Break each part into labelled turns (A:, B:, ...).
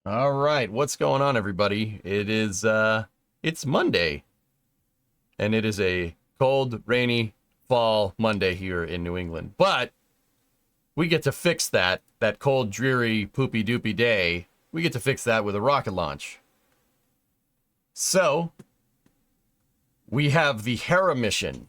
A: All right, what's going on, everybody? It's Monday, and it is a cold, rainy fall Monday here in New England. But we get to fix that cold, dreary, poopy doopy day. We get to fix that with a rocket launch. So we have the Hera mission.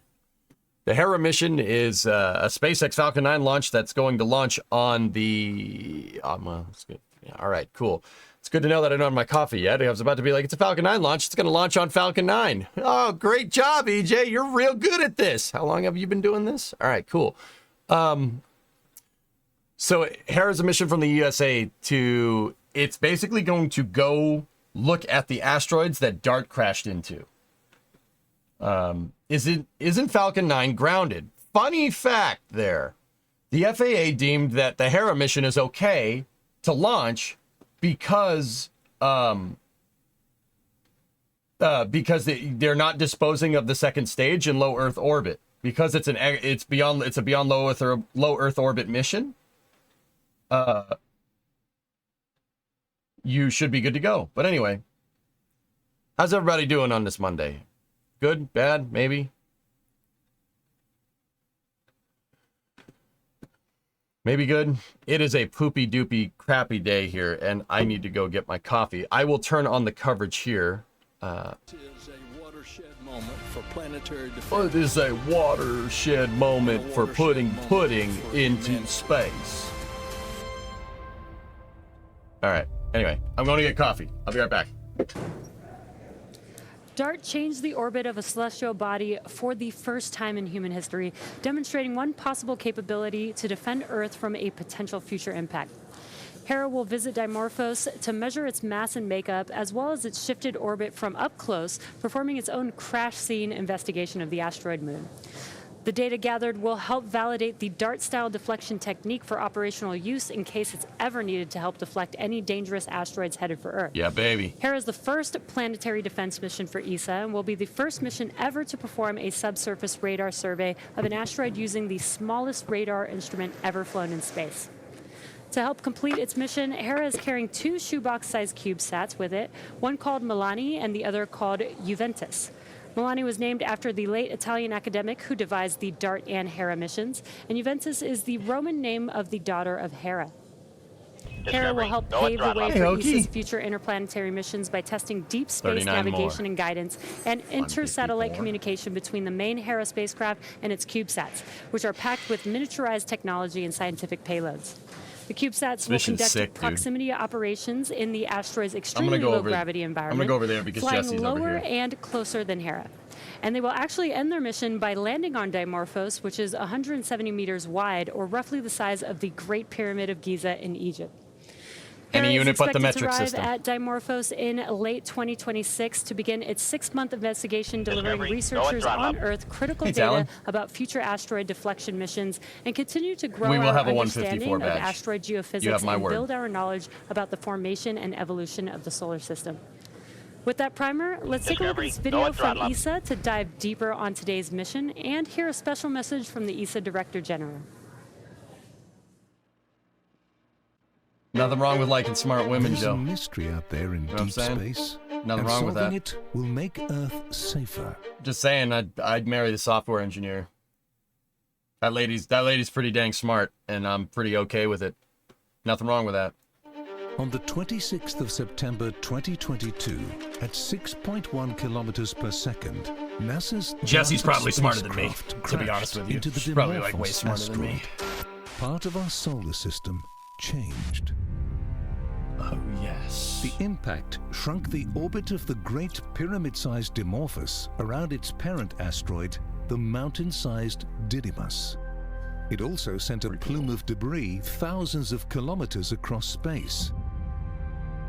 A: The Hera mission is a SpaceX Falcon 9 launch that's going to launch on the. That's good. Yeah, all right, cool. It's good to know that I don't have my coffee yet. I was about to be like, it's a Falcon 9 launch. It's going to launch on Falcon 9. Oh, great job, EJ. You're real good at this. How long have you been doing this? All right, cool. So Hera's a mission from the USA to, it's basically going to go look at the asteroids that DART crashed into. Isn't Falcon 9 grounded? Funny fact there. The FAA deemed that the Hera mission is okay to launch because they're not disposing of the second stage in low Earth orbit, because it's a beyond low Earth orbit mission. You should be good to go. But anyway, how's everybody doing on this Monday? Good, bad, maybe? Maybe good. It is a poopy doopy crappy day here, and I need to go get my coffee. I will turn on the coverage here.
B: It is a watershed moment for planetary defense.
A: It is a watershed moment for putting pudding into space. All right. Anyway, I'm going to get coffee. I'll be right back.
C: DART changed the orbit of a celestial body for the first time in human history, demonstrating one possible capability to defend Earth from a potential future impact. Hera will visit Dimorphos to measure its mass and makeup, as well as its shifted orbit from up close, performing its own crash scene investigation of the asteroid moon. The data gathered will help validate the DART-style deflection technique for operational use in case it's ever needed to help deflect any dangerous asteroids headed for Earth.
A: Yeah, baby.
C: Hera is the first planetary defense mission for ESA and will be the first mission ever to perform a subsurface radar survey of an asteroid using the smallest radar instrument ever flown in space. To help complete its mission, Hera is carrying two shoebox-sized CubeSats with it, one called Milani and the other called Juventus. Milani was named after the late Italian academic who devised the DART and Hera missions, and Juventus is the Roman name of the daughter of Hera. Hera will help pave the way for ESA's future interplanetary missions by testing deep space navigation and guidance and inter-satellite communication between the main Hera spacecraft and its CubeSats, which are packed with miniaturized technology and scientific payloads. The CubeSats will conduct proximity operations in the asteroid's extremely low-gravity environment,
A: I'm going to go over there because
C: flying
A: Jesse's
C: lower
A: over here.
C: and closer than Hera. And they will actually end their mission by landing on Dimorphos, which is 170 meters wide, or roughly the size of the Great Pyramid of Giza in Egypt.
A: Any unit but the metric system.
C: Hera is expected to arrive at Dimorphos in late 2026 to begin its 6-month investigation, delivering researchers on Earth critical data about future asteroid deflection missions, and continue to grow our understanding of asteroid geophysics and build our knowledge about the formation and evolution of the solar system. With that primer, let's take a look at this video from ESA to dive deeper on today's mission and hear a special message from the ESA Director General.
A: Nothing wrong with liking smart women,
D: There's
A: Joe.
D: a mystery out there in deep space.
A: Nothing wrong with that.
D: Solving it will make Earth safer.
A: Just saying, I'd marry the software engineer. That lady's pretty dang smart, and I'm pretty okay with it. Nothing wrong with that.
D: On the 26th of September 2022, at 6.1 kilometers per second, NASA's
A: Jesse's probably smarter than me,
D: spacecraft
A: to be honest with you.
D: into the
A: She's probably like way
D: Dimorphos
A: smarter than me.
D: asteroid. Part of our solar system changed.
A: Oh, yes.
D: The impact shrunk the orbit of the Great Pyramid-sized Dimorphos around its parent asteroid, the mountain-sized Didymos. It also sent a plume of debris thousands of kilometers across space.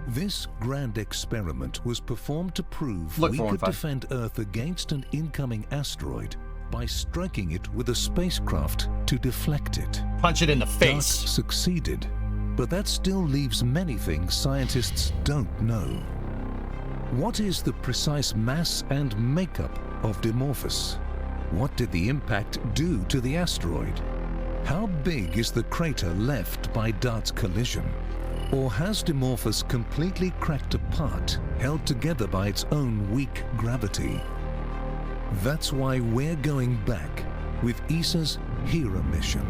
D: This grand experiment was performed to prove we could defend Earth against an incoming asteroid by striking it with a spacecraft to deflect it.
A: Punch it in the face.
D: DART succeeded, but that still leaves many things scientists don't know. What is the precise mass and makeup of Dimorphos? What did the impact do to the asteroid? How big is the crater left by DART's collision? Or has Dimorphos completely cracked apart, held together by its own weak gravity? That's why we're going back with ESA's Hera mission.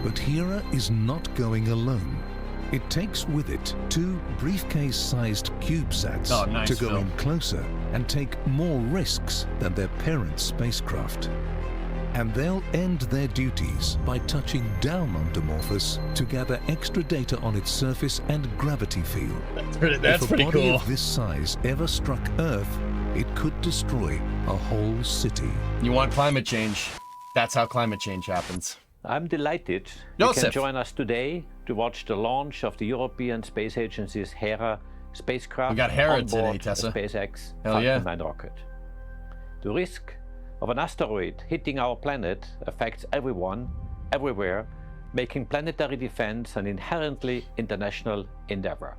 D: But Hera is not going alone. It takes with it 2 briefcase-sized CubeSats to go in closer and take more risks than their parent spacecraft. And they'll end their duties by touching down on Dimorphos to gather extra data on its surface and gravity field.
A: That's pretty
D: If a body
A: cool.
D: of this size ever struck Earth, it could destroy a whole city.
A: You want climate change? That's how climate change happens.
E: I'm delighted you
A: Joseph.
E: can join us today to watch the launch of the European Space Agency's Hera spacecraft
A: We got Hera
E: on board
A: today, Tessa.
E: the SpaceX
A: Hell yeah.
E: Falcon 9 rocket. The risk of an asteroid hitting our planet affects everyone, everywhere, making planetary defense an inherently international endeavor.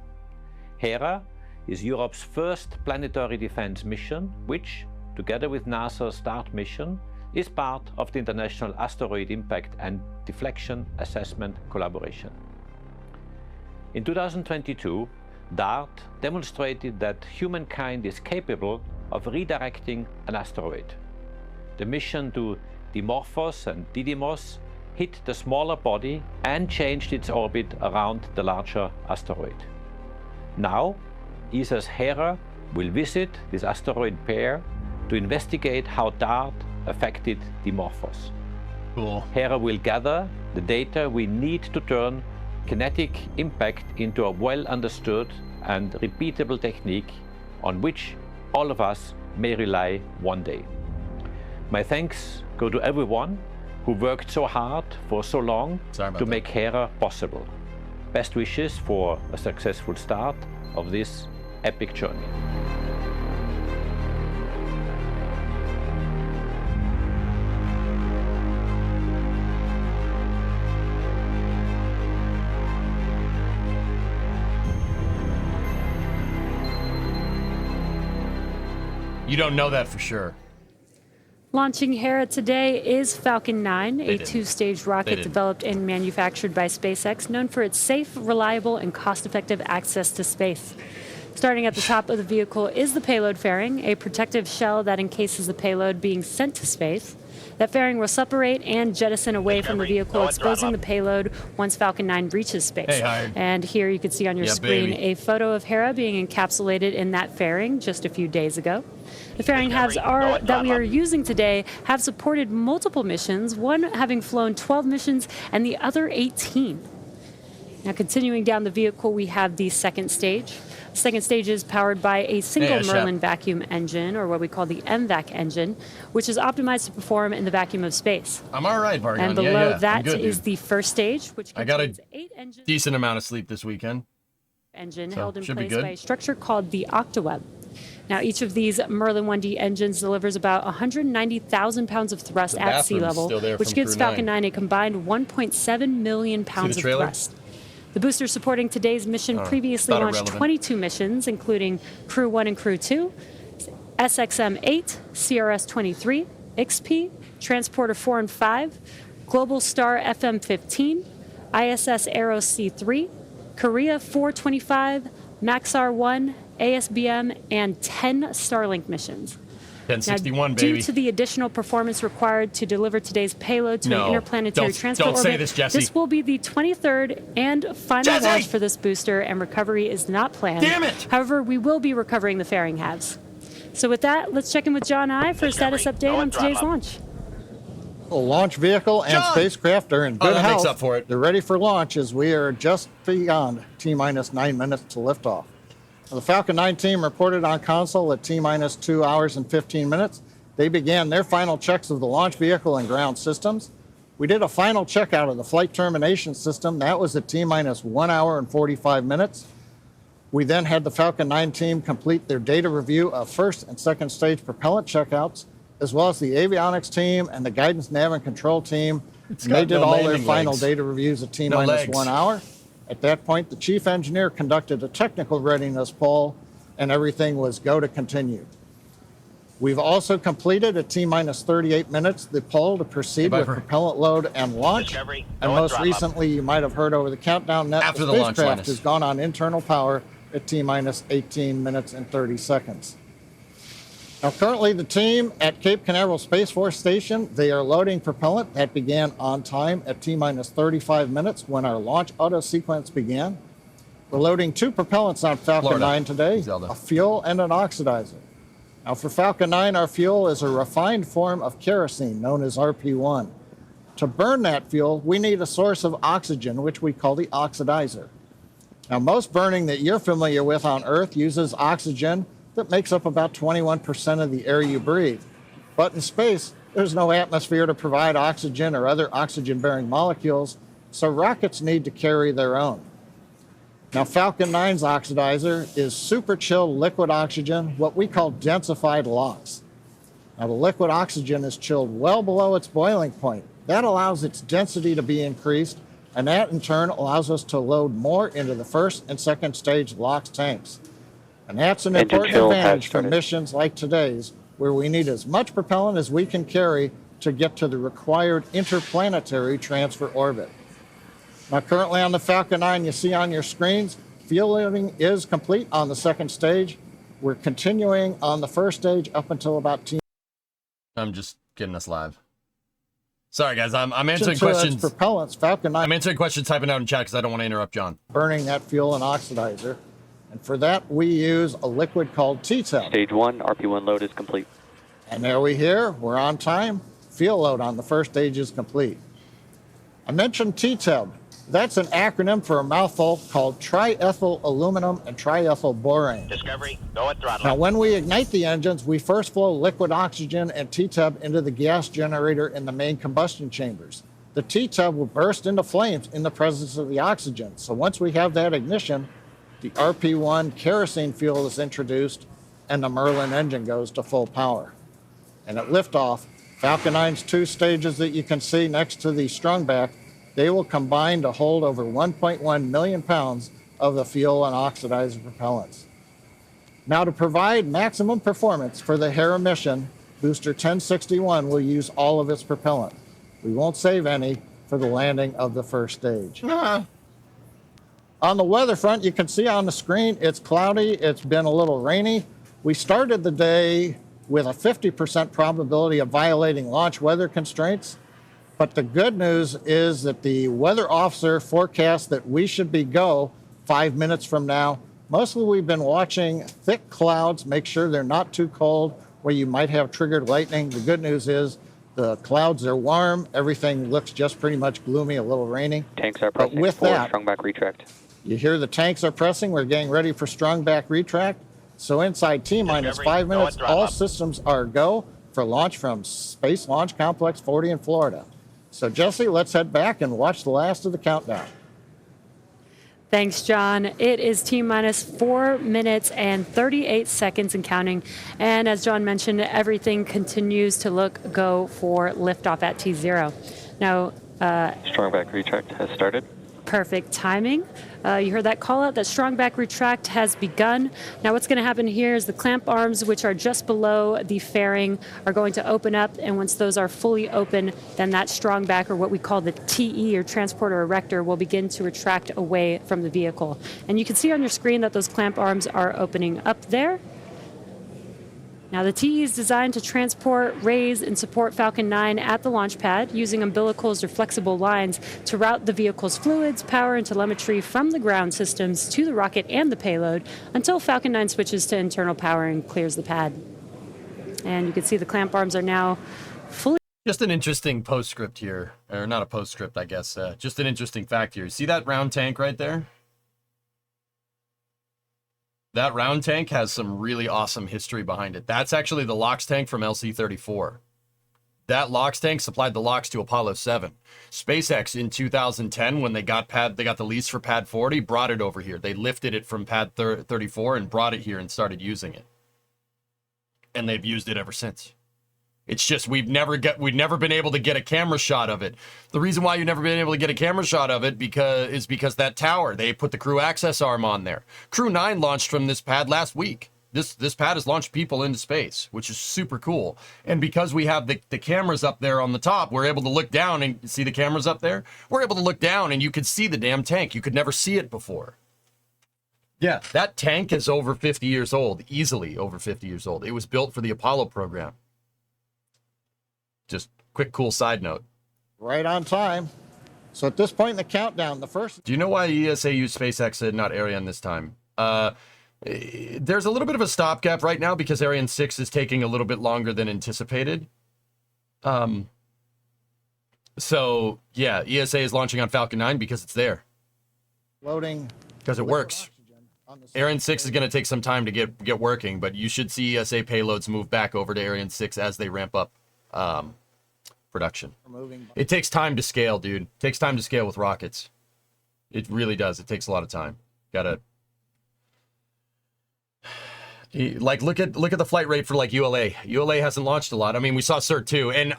E: Hera is Europe's first planetary defense mission, which, together with NASA's START mission, is part of the International Asteroid Impact and Deflection Assessment Collaboration. In 2022, DART demonstrated that humankind is capable of redirecting an asteroid. The mission to Dimorphos and Didymos hit the smaller body and changed its orbit around the larger asteroid. Now, ESA's Hera will visit this asteroid pair to investigate how DART affected Dimorphos.
A: Cool.
E: Hera will gather the data we need to turn kinetic impact into a well-understood and repeatable technique on which all of us may rely one day. My thanks go to everyone who worked so hard for so long to make Hera possible. Best wishes for a successful start of this epic journey.
A: You don't know that for sure.
C: Launching Hera today is Falcon 9, a
A: didn't.
C: 2-stage rocket
A: didn't.
C: developed and manufactured by SpaceX, known for its safe, reliable, and cost-effective access to space. Starting at the top of the vehicle is the payload fairing, a protective shell that encases the payload being sent to space. That fairing will separate and jettison away from the vehicle, exposing the payload once Falcon 9 reaches space.
A: Hey, hired.
C: And here you can see on your
A: Yeah,
C: screen
A: baby.
C: a photo of Hera being encapsulated in that fairing just a few days ago. The fairing halves that we are using today have supported multiple missions, one having flown 12 missions and the other 18. Now, continuing down the vehicle, we have the second stage. The second stage is powered by a single
A: Hey,
C: Merlin vacuum engine, or what we call the MVAC engine, which is optimized to perform in the vacuum of space.
A: I'm all right, Vargon.
C: And below
A: yeah. I'm
C: that
A: good,
C: is
A: dude.
C: the first stage, which
A: I got a
C: contains 8 engines.
A: Decent amount of sleep this weekend.
C: Engine
A: So,
C: held in
A: should be
C: place
A: good.
C: by a structure called the octaweb. Now, each of these Merlin 1D engines delivers about 190,000 pounds of thrust
A: The
C: at sea
A: bathroom's
C: level,
A: still there
C: which
A: from
C: gives
A: Crew
C: Falcon
A: 9.
C: 9 a combined 1.7 million pounds of
A: trailer?
C: thrust. The booster supporting today's mission previously
A: thought
C: launched
A: irrelevant.
C: 22 missions, including Crew 1 and Crew 2, SXM-8, CRS-23, XP, Transporter 4 and 5, Global Star FM-15, ISS Aero C3, Korea 425, Maxar-1, ASBM, and 10 Starlink missions.
A: 1061,
C: Now,
A: baby.
C: due to the additional performance required to deliver today's payload to
A: No,
C: an interplanetary
A: don't-
C: transfer
A: don't
C: orbit,
A: say this, Jesse.
C: this will be the 23rd and final
A: Jesse!
C: launch for this booster, and recovery is not planned.
A: Damn it!
C: However, we will be recovering the fairing halves. So with that, let's check in with John and I for a status update on today's launch.
F: The launch vehicle and
A: John!
F: spacecraft are in good
A: that
F: health.
A: makes up for it.
F: They're ready for launch as we are just beyond T-minus 9 minutes to liftoff. The Falcon 9 team reported on console at T-minus 2 hours and 15 minutes. They began their final checks of the launch vehicle and ground systems. We did a final checkout of the flight termination system. That was at T-minus 1 hour and 45 minutes. We then had the Falcon 9 team complete their data review of first and second stage propellant checkouts, as well as the avionics team and the guidance, nav, and control team.
A: It's
F: They
A: got
F: did
A: no
F: all their
A: landing
F: final
A: legs.
F: data reviews at T-minus
A: legs.
F: 1 hour. At that point, the chief engineer conducted a technical readiness poll, and everything was go to continue. We've also completed at T-minus 38 minutes the poll to proceed with propellant load and launch. And most recently, you might have heard over the countdown net,
A: After
F: the
A: the launch,
F: spacecraft
A: Linus.
F: has gone on internal power at T-minus 18 minutes and 30 seconds. Now, currently, the team at Cape Canaveral Space Force Station, they are loading propellant. That began on time at T-minus 35 minutes when our launch auto sequence began. We're loading 2 propellants on Falcon
A: Florida.
F: 9 today,
A: Zelda.
F: a fuel and an oxidizer. Now, for Falcon 9, our fuel is a refined form of kerosene known as RP1. To burn that fuel, we need a source of oxygen, which we call the oxidizer. Now, most burning that you're familiar with on Earth uses oxygen that makes up about 21% of the air you breathe. But in space, there's no atmosphere to provide oxygen or other oxygen-bearing molecules, so rockets need to carry their own. Now, Falcon 9's oxidizer is super chilled liquid oxygen, what we call densified LOX. Now, the liquid oxygen is chilled well below its boiling point. That allows its density to be increased, and that in turn allows us to load more into the first and second stage LOX tanks. And that's an important advantage for missions like today's, where we need as much propellant as we can carry to get to the required interplanetary transfer orbit. Now, currently on the Falcon 9, you see on your screens, fuel loading is complete on the second stage. We're continuing on the first stage up until about T.
A: I'm just getting us live. Sorry, guys. I'm answering questions.
F: Propellants, Falcon 9.
A: I'm answering questions, typing out in chat because I don't want to interrupt John.
F: Burning that fuel and oxidizer. And for that, we use a liquid called T-Tab.
G: Stage 1, RP1 load is complete.
F: And there we hear, we're on time. Fuel load on the first stage is complete. I mentioned T-Tab. That's an acronym for a mouthful called triethyl aluminum and triethyl borane.
H: Discovery, go at throttle.
F: Now, when we ignite the engines, we first flow liquid oxygen and T-Tab into the gas generator in the main combustion chambers. The T-Tab will burst into flames in the presence of the oxygen. So once we have that ignition, the RP1 kerosene fuel is introduced and the Merlin engine goes to full power. And at liftoff, Falcon 9's 2 stages that you can see next to the strongback, they will combine to hold over 1.1 million pounds of the fuel and oxidizer propellants. Now, to provide maximum performance for the Hera mission, Booster 1061 will use all of its propellant. We won't save any for the landing of the first stage. On the weather front, you can see on the screen, it's cloudy, it's been a little rainy. We started the day with a 50% probability of violating launch weather constraints. But the good news is that the weather officer forecasts that we should be go 5 minutes from now. Mostly we've been watching thick clouds, make sure they're not too cold, where you might have triggered lightning. The good news is the clouds are warm. Everything looks just pretty much gloomy, a little rainy.
G: Tanks are pressing
F: with
G: for
F: that,
G: strong back retract.
F: You hear the tanks are pressing. We're getting ready for strong back retract. So inside T-minus 5 minutes, all systems are go for launch from Space Launch Complex 40 in Florida. So, Jesse, let's head back and watch the last of the countdown.
C: Thanks, John. It is T-minus 4 minutes and 38 seconds and counting. And as John mentioned, everything continues to go for liftoff at T0. Now,
G: Strong back retract has started.
C: perfect timing. You heard that call out, that strong back retract has begun. Now what's going to happen here is the clamp arms, which are just below the fairing, are going to open up, and once those are fully open, then that strong back, or what we call the TE, or transporter erector, will begin to retract away from the vehicle. And you can see on your screen that those clamp arms are opening up there. Now, the TE is designed to transport, raise, and support Falcon 9 at the launch pad using umbilicals or flexible lines to route the vehicle's fluids, power, and telemetry from the ground systems to the rocket and the payload until Falcon 9 switches to internal power and clears the pad. And you can see the clamp arms are now fully...
A: Just an interesting postscript here, or not a postscript, I guess. Just an interesting fact here. See that round tank right there? That round tank has some really awesome history behind it. That's actually the LOX tank from LC-34. That LOX tank supplied the LOX to Apollo 7. SpaceX in 2010, when they got the lease for Pad 40, brought it over here. They lifted it from Pad 34 and brought it here and started using it. And they've used it ever since. It's just we've never been able to get a camera shot of it. The reason why you've never been able to get a camera shot of it is because that tower, they put the crew access arm on there. Crew 9 launched from this pad last week. This pad has launched people into space, which is super cool. And because we have the cameras up there on the top, we're able to look down and see the cameras up there. We're able to look down and you could see the damn tank. You could never see it before. Yeah, that tank is over 50 years old, easily over 50 years old. It was built for the Apollo program. Just quick, cool side note.
F: Right on time. So at this point in the countdown, the first...
A: Do you know why ESA used SpaceX and not Ariane this time? There's a little bit of a stopgap right now because Ariane 6 is taking a little bit longer than anticipated. So, yeah, ESA is launching on Falcon 9 because it's there.
F: Loading...
A: Because it works. Ariane 6 is going to take some time to get working, but you should see ESA payloads move back over to Ariane 6 as they ramp up production. It takes time to scale, dude. It takes time to scale with rockets. It really does. It takes a lot of time. Gotta... Like, look at the flight rate for, like, ULA. ULA hasn't launched a lot. I mean, we saw CERT 2, and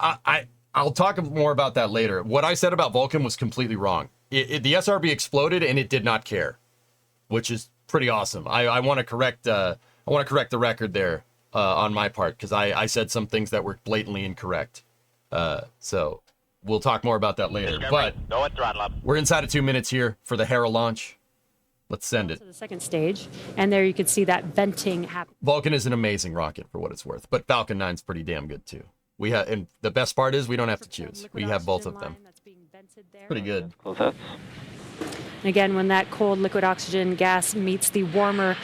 A: I'll talk more about that later. What I said about Vulcan was completely wrong. The SRB exploded, and it did not care, which is pretty awesome. I want to correct the record there on my part, because I said some things that were blatantly incorrect. So we'll talk more about that later. But we're inside of 2 minutes here for the Hera launch. Let's send it.
C: To the second stage, and there you can see that venting happen.
A: Vulcan is an amazing rocket for what it's worth, but Falcon 9's pretty damn good too. And the best part is we don't have to choose. We have both of them. Pretty good.
G: Close outs.
C: And again, when that cold liquid oxygen gas meets the warmer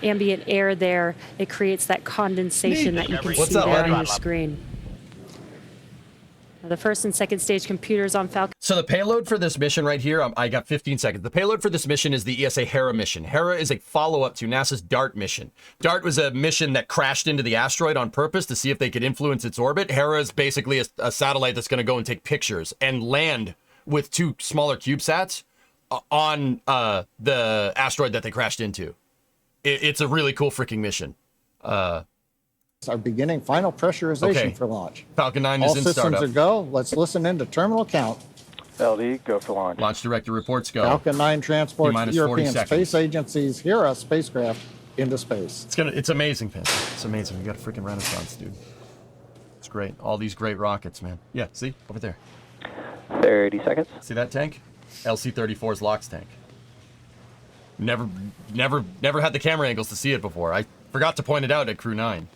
C: ambient air there, it creates that condensation that you can see there on your screen. Now, the first and second stage computers on Falcon.
A: So the payload for this mission right here, I got 15 seconds. The payload for this mission is the ESA Hera mission. Hera is a follow-up to NASA's DART mission. DART was a mission that crashed into the asteroid on purpose to see if they could influence its orbit. Hera is basically a satellite that's going to go and take pictures and land with 2 smaller CubeSats on the asteroid that they crashed into. It's a really cool freaking mission.
F: It's our beginning final pressurization for launch.
A: Falcon 9
F: All
A: is in startup.
F: systems are go. Let's listen into terminal count.
G: LD, go for launch.
A: Launch director reports go.
F: Falcon 9 transports
A: T-minus
F: the
A: 40
F: European
A: seconds.
F: Space Agency's Hera spacecraft into space.
A: It's amazing, man. It's amazing. We got a freaking renaissance, dude. It's great. All these great rockets, man. Yeah, see? Over there.
G: 30 seconds.
A: See that tank? LC-34's LOX tank. Never had the camera angles to see it before. I forgot to point it out at Crew 9.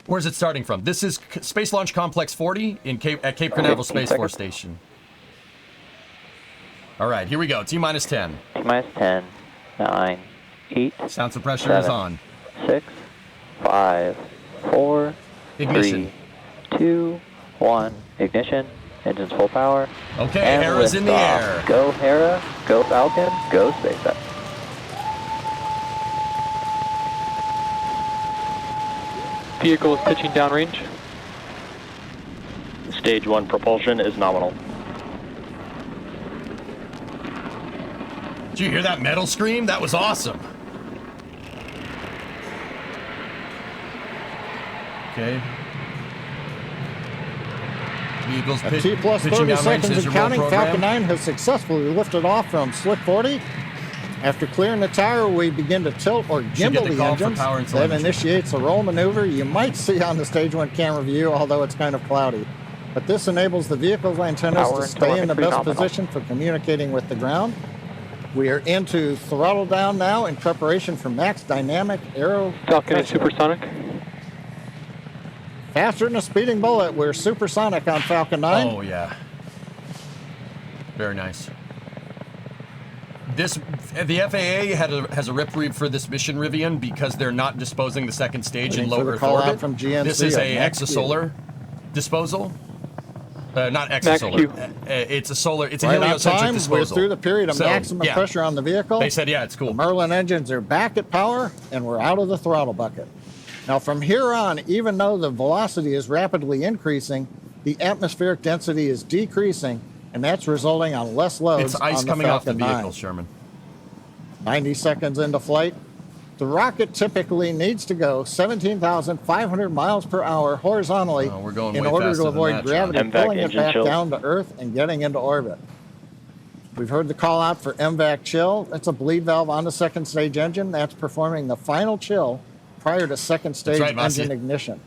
A: Where's it starting from? This is Space Launch Complex 40 at Cape Canaveral Space Force Station. All right, here we go. T-minus 10.
G: T-minus 10, 9, 8.
A: Sound suppressor
G: 7,
A: is on.
G: 6, 5, 4,
A: Ignition.
G: 3, 2, 1. Ignition. Engines full power.
A: Okay,
G: and
A: Hera's in the
G: liftoff.
A: air.
G: Go Hera, go Falcon, go SpaceX.
H: Vehicle is pitching downrange.
G: Stage 1 propulsion is nominal.
A: Did you hear that metal scream? That was awesome. Okay. Vehicles
F: At T plus 30 seconds and counting, Falcon 9 has successfully lifted off from Slick 40. After clearing the tower, we begin to tilt or gimbal the engines. That initiates a roll maneuver you might see on the Stage 1 camera view, although it's kind of cloudy. But this enables the vehicle's antennas to stay in the best position for communicating with the ground. We are into throttle down now in preparation for max dynamic aero.
H: Falcon is supersonic.
F: Faster than a speeding bullet. We're supersonic on Falcon 9.
A: Oh, yeah. Very nice. The FAA has a reprieve for this mission, Rivian, because they're not disposing the second stage in low Earth orbit.
F: From GNC
A: this is a exosolar disposal. Not exosolar. It's a solar. It's a heliocentric disposal.
F: We're through the period of maximum pressure on the vehicle.
A: They said, yeah, it's cool.
F: The Merlin engines are back at power, and we're out of the throttle bucket. Now, from here on, even though the velocity is rapidly increasing, the atmospheric density is decreasing, and that's resulting on less loads.
A: It's ice coming off the vehicle, Sherman.
F: 90 seconds into flight. The rocket typically needs to go 17,500 miles per hour horizontally in order to avoid gravity pulling it back down to Earth and getting into orbit. We've heard the call out for MVAC chill. That's a bleed valve on the second stage engine. That's performing the final chill prior to second stage
A: right, Marcia.
F: engine ignition.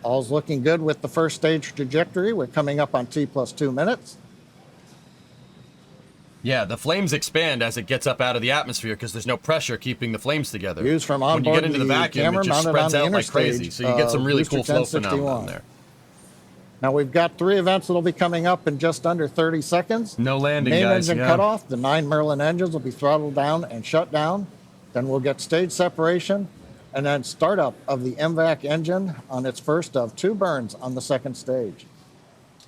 F: All's looking good with the first stage trajectory. We're coming up on T plus 2 minutes.
A: Yeah, the flames expand as it gets up out of the atmosphere because there's no pressure keeping the flames together.
F: Views from
A: when you
F: onboard
A: get into the vacuum,
F: camera
A: it just
F: mounted
A: spreads
F: on the
A: out like
F: interstage
A: crazy. So you get some really
F: booster
A: cool flow
F: 1061.
A: phenomenon there.
F: Now we've got 3 events that'll be coming up in just under 30 seconds.
A: No landing,
F: Main
A: guys.
F: engine
A: Yeah.
F: cutoff. The 9 Merlin engines will be throttled down and shut down. Then we'll get stage separation and then startup of the MVAC engine on its first of 2 burns on the second stage.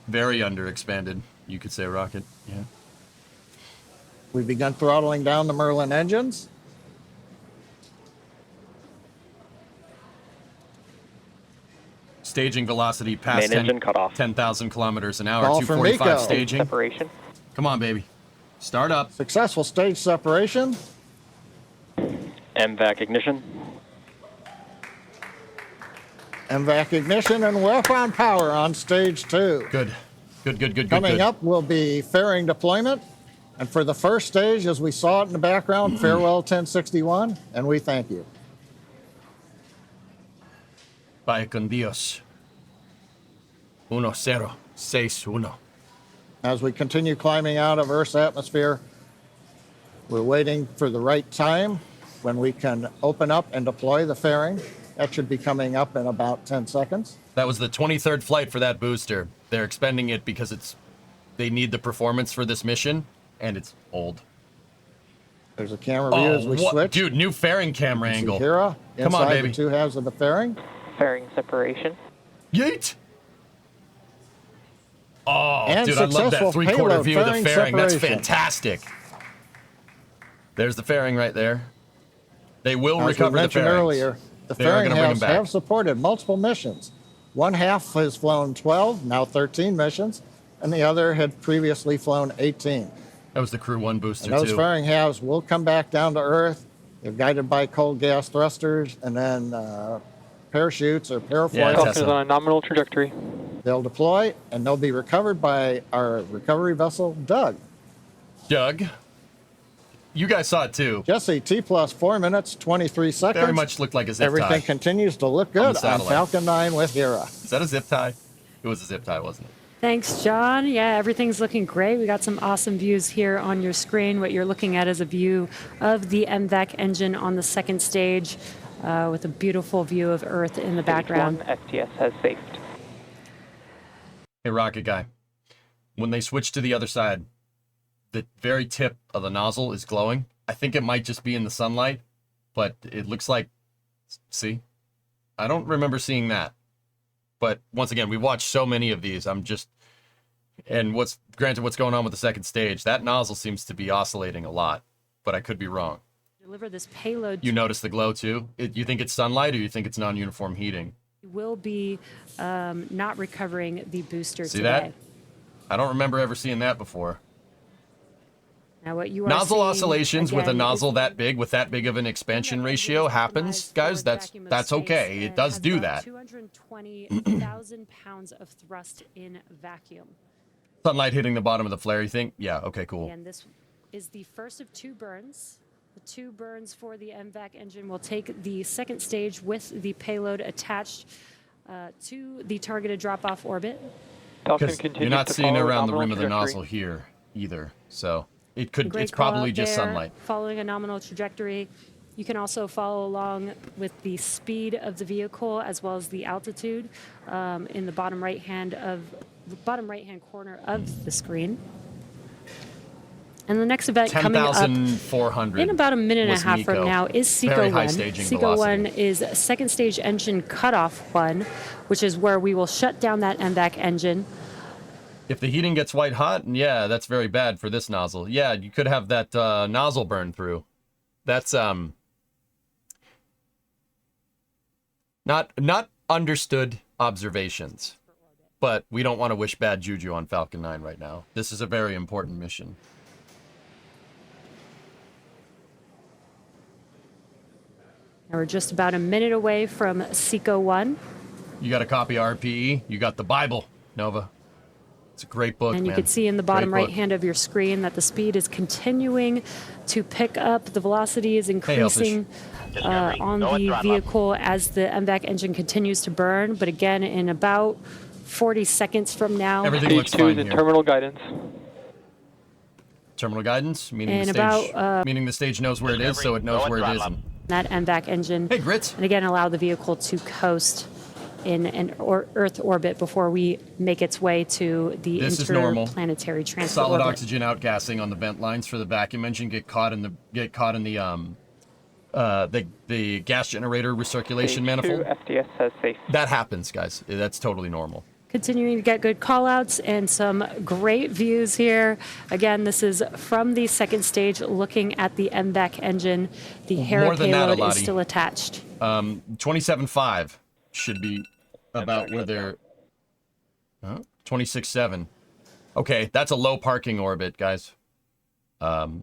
A: Very underexpanded, you could say, Rocket. Yeah.
F: We've begun throttling down the Merlin engines.
A: Staging velocity past
G: Main engine cut off.
A: 10,000 kilometers an hour.
F: Call for
A: 245
F: Miko.
A: staging.
G: Separation.
A: Come on, baby. Start up.
F: Successful stage separation.
G: MVAC ignition.
F: MVAC ignition and westbound power on stage 2.
A: Good. Good.
F: Coming up will be fairing deployment. And for the first stage, as we saw it in the background, farewell 1061, and we thank you.
A: Vaya con Dios. 1061.
F: As we continue climbing out of Earth's atmosphere, we're waiting for the right time when we can open up and deploy the fairing. That should be coming up in about 10 seconds.
A: That was the 23rd flight for that booster. They're expending it because they need the performance for this mission, and it's old.
F: There's a camera view as we switch.
A: Dude, new fairing camera
F: See
A: angle.
F: Hera
A: Come on,
F: inside
A: baby.
F: the 2 halves of the fairing.
G: Fairing separation.
A: Yeet! Oh,
F: And
A: dude, I love that
F: successful
A: 3/4
F: payload
A: view of the
F: fairing
A: fairing. That's
F: separation.
A: fantastic. There's the fairing right there. They will
F: As we
A: recover the
F: mentioned
A: fairings.
F: earlier, the
A: They are
F: fairing
A: gonna bring
F: halves
A: them back.
F: have supported multiple missions. One half has flown 12, now 13 missions, and the other had previously flown 18.
A: That was the Crew 1 booster,
F: And those
A: too.
F: fairing halves will come back down to Earth. They're guided by cold gas thrusters and then parachutes or parafoils.
A: Yeah,
H: Falcon is
A: Tesla.
H: on a nominal trajectory.
F: They'll deploy, and they'll be recovered by our recovery vessel, Doug.
A: Doug, you guys saw it, too.
F: Jesse, T plus 4 minutes, 23 seconds.
A: Very much looked like a zip
F: Everything
A: tie.
F: continues to look
A: On the
F: good on
A: satellite.
F: Falcon 9 with Hera.
A: Is that a zip tie? It was a zip tie, wasn't it?
C: Thanks, John. Yeah, everything's looking great. We got some awesome views here on your screen. What you're looking at is a view of the MVAC engine on the second stage with a beautiful view of Earth in the background.
G: STS has safed.
A: Hey, Rocket Guy. When they switch to the other side, the very tip of the nozzle is glowing. I think it might just be in the sunlight, but it looks like... See? I don't remember seeing that. But once again, we watched so many of these. I'm just... And what's going on with the second stage, that nozzle seems to be oscillating a lot, but I could be wrong.
C: Deliver this payload.
A: You notice the glow too? You think it's sunlight or you think it's non-uniform heating?
C: Will be not recovering the booster
A: See
C: today.
A: that? I don't remember ever seeing that before.
C: Now what you are
A: Nozzle
C: seeing,
A: oscillations with a
C: again,
A: nozzle
C: is
A: that big, with that big of an expansion ratio happens, guys. That's okay. It does do that.
C: 220,000 pounds of thrust in vacuum.
A: Sunlight hitting the bottom of the flare, you think? Yeah, okay, cool.
C: And this is the first of 2 burns. The 2 burns for the MVAC engine will take the second stage with the payload attached to the targeted drop-off orbit.
H: Falcon
A: Because
H: continues
A: you're not
H: to
A: seeing
H: follow
A: around the
H: nominal
A: rim of the
H: trajectory.
A: nozzle here either. So
C: Great
A: it's
C: call
A: probably
C: out
A: just
C: there,
A: sunlight.
C: Following a nominal trajectory. You can also follow along with the speed of the vehicle as well as the altitude in the bottom right-hand corner of the screen. And the next event coming up
A: 10,400.
C: in about a minute and a
A: was
C: half
A: Nico.
C: from now is SECO
A: Very
C: 1.
A: high staging
C: SECO 1
A: velocity.
C: is second stage engine cutoff 1, which is where we will shut down that MVAC engine.
A: If the heating gets white hot, yeah, that's very bad for this nozzle. Yeah, you could have that nozzle burn through. That's not understood observations. But we don't want to wish bad juju on Falcon 9 right now. This is a very important mission.
C: Now we're just about a minute away from SECO 1.
A: You got a copy of RPE. You got the Bible, Nova. It's a great book,
C: And you
A: man.
C: can see in the bottom
A: Great book.
C: right hand of your screen that the speed is continuing to pick up. The velocity is increasing on the vehicle as the MVAC engine continues to burn. But again, in about 40 seconds from now,
A: Everything
H: Stage
A: looks
H: 2
A: fine
H: is in
A: here.
H: terminal guidance.
A: Terminal guidance, meaning
C: In
A: the stage,
C: about,
A: meaning the stage knows where it is, so it knows where it isn't.
C: that MVAC engine,
A: Hey, Grits.
C: and again, allow the vehicle to coast in an Earth orbit before we make its way to the
A: This is normal.
C: interplanetary transfer
A: Solid
C: orbit.
A: oxygen outgassing on the vent lines for the vacuum engine get caught in the gas generator recirculation
H: Stage
A: manifold.
H: 2, FDS says safe.
A: That happens, guys. That's totally normal.
C: Continuing to get good callouts and some great views here. Again, this is from the second stage looking at the MVAC engine. The Hera
A: More than that,
C: payload is
A: Eladi.
C: still attached.
A: 27.5 should be about where they're... 26.7. Okay, that's a low parking orbit, guys.
H: Nominal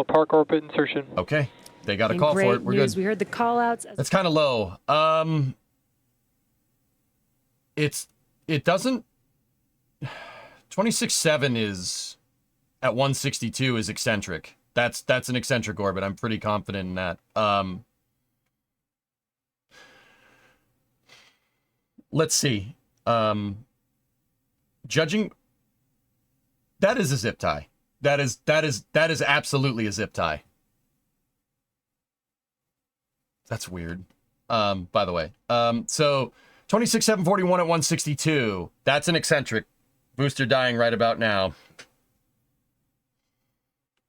H: park orbit insertion.
A: Okay, they got a
C: And
A: call
C: great
A: for it. We're
C: news.
A: good.
C: We heard the callouts.
A: That's kind of low. It doesn't... 26.7 is... at 162 is eccentric. That's an eccentric orbit. I'm pretty confident in that. Let's see. Judging... That is a zip tie. That is absolutely a zip tie. That's weird. By the way. So 26,741 at 162. That's an eccentric. Booster dying right about now.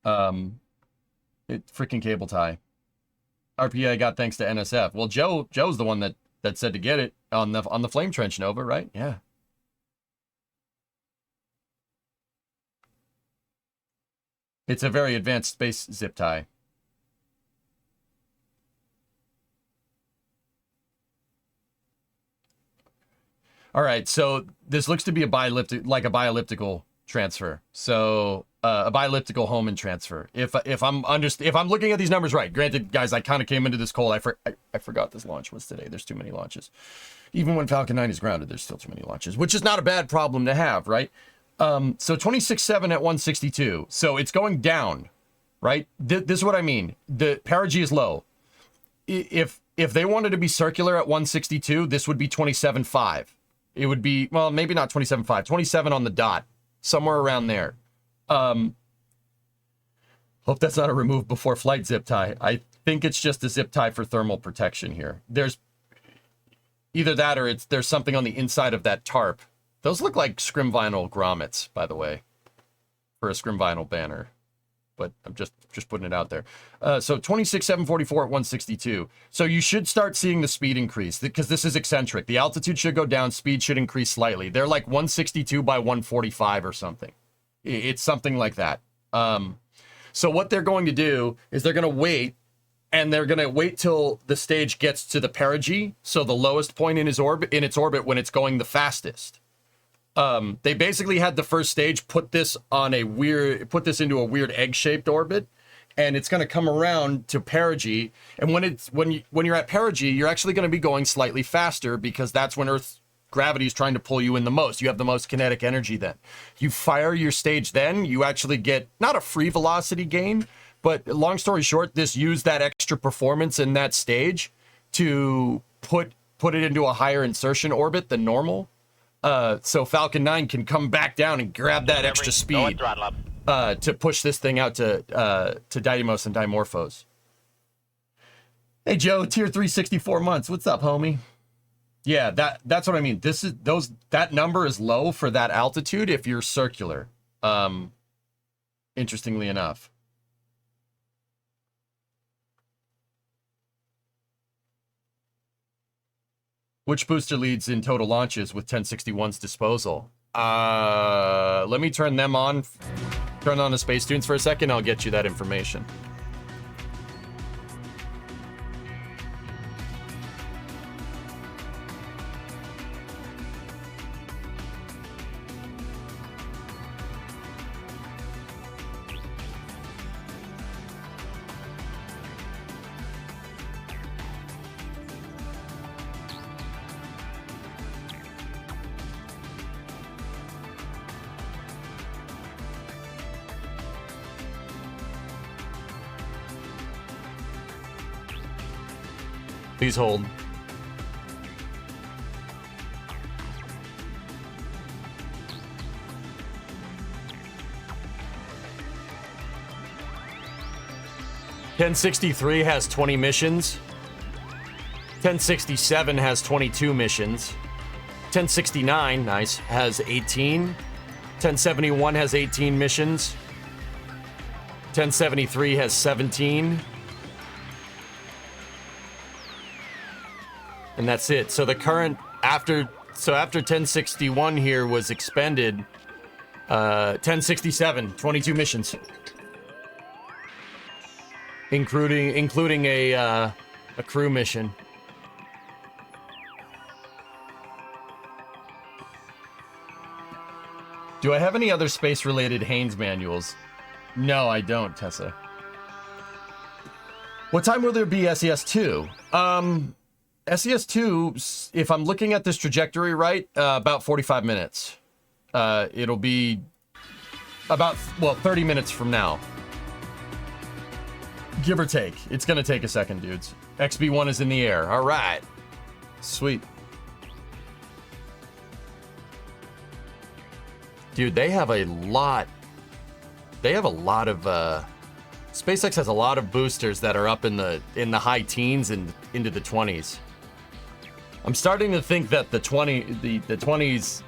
A: It freaking cable tie. RPA got thanks to NSF. Well, Joe's the one that said to get it on the flame trench Nova, right? Yeah. It's a very advanced space zip tie. All right, so this looks to be a bielliptical transfer. So a bielliptical Hohmann transfer. If I'm looking at these numbers right. Granted, guys, I kind of came into this cold. I forgot this launch was today. There's too many launches. Even when Falcon 9 is grounded, there's still too many launches, which is not a bad problem to have, right? So 26.7 at 162. So it's going down, right? This is what I mean. The perigee is low. If they wanted to be circular at 162, this would be 27.5. It would be, well, maybe not 27.5, 27 on the dot, somewhere around there. Hope that's not a remove before flight zip tie. I think it's just a zip tie for thermal protection here. There's either that or there's something on the inside of that tarp. Those look like scrim vinyl grommets, by the way, for a scrim vinyl banner. But I'm just putting it out there. So 26,744 at 162. So you should start seeing the speed increase because this is eccentric. The altitude should go down. Speed should increase slightly. They're like 162 by 145 or something. It's something like that. So what they're going to do is they're going to wait, and they're going to wait till the stage gets to the perigee, so the lowest point in its orbit when it's going the fastest. They basically had the first stage put this into a weird egg-shaped orbit, and it's going to come around to perigee. And when you're at perigee, you're actually going to be going slightly faster because that's when Earth's gravity is trying to pull you in the most. You have the most kinetic energy then. You fire your stage then, you actually get not a free velocity gain, but long story short, this used that extra performance in that stage to put it into a higher insertion orbit than normal. So Falcon 9 can come back down and grab that extra speed to push this thing out to Didymos and Dimorphos. Hey Joe, tier 3, 64 months. What's up, homie? Yeah, that's what I mean. That number is low for that altitude if you're circular. Interestingly enough. Which booster leads in total launches with 1061's disposal? Let me turn them on. Turn on the Space Tunes for a second. I'll get you that information. Please hold. (1063) has 20 missions. 1067 has 22 missions. 1069, nice, has 18. 1071 has 18 missions. 1073 has 17. And that's it. So the current after 1061 here was expended, 1067, 22 missions. Including a crew mission. Do I have any other space-related Haynes manuals? No, I don't, Tessa. What time will there be SES2? SES2, if I'm looking at this trajectory right, about 45 minutes. It'll be about, 30 minutes from now. Give or take. It's gonna take a second, dudes. XB1 is in the air. All right. Sweet. Dude, they have a lot of SpaceX has a lot of boosters that are up in the high teens and into the 20s. I'm starting to think that the 20s,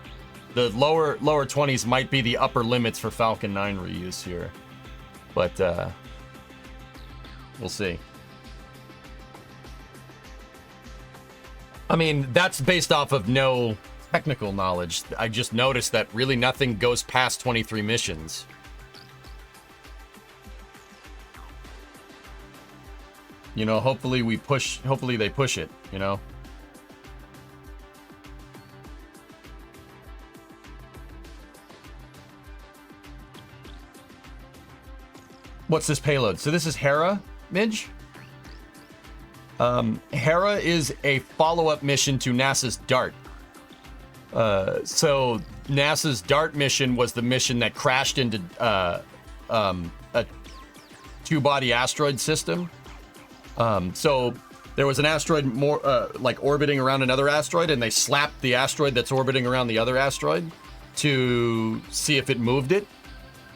A: the lower 20s might be the upper limits for Falcon 9 reuse here. But we'll see. I mean, that's based off of no technical knowledge. I just noticed that really nothing goes past 23 missions. You know, hopefully they push it, you know? What's this payload? So this is Hera, Midge? Hera is a follow-up mission to NASA's DART. So NASA's DART mission was the mission that crashed into a two-body asteroid system. So there was an asteroid like orbiting around another asteroid, and they slapped the asteroid that's orbiting around the other asteroid to see if it moved it,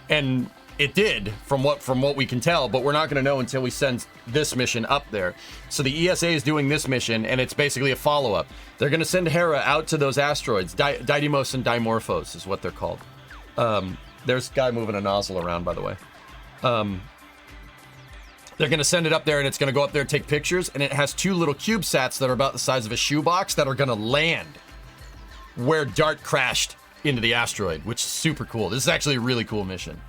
A: and it did, from what we can tell. But we're not going to know until we send this mission up there. So the ESA is doing this mission, and it's basically a follow-up. They're going to send Hera out to those asteroids. Didymos and Dimorphos is what they're called. There's a guy moving a nozzle around, by the way. They're going to send it up there, and it's going to go up there and take pictures, and it has two little CubeSats that are about the size of a shoebox that are going to land where DART crashed into the asteroid, which is super cool. This is actually a really cool mission.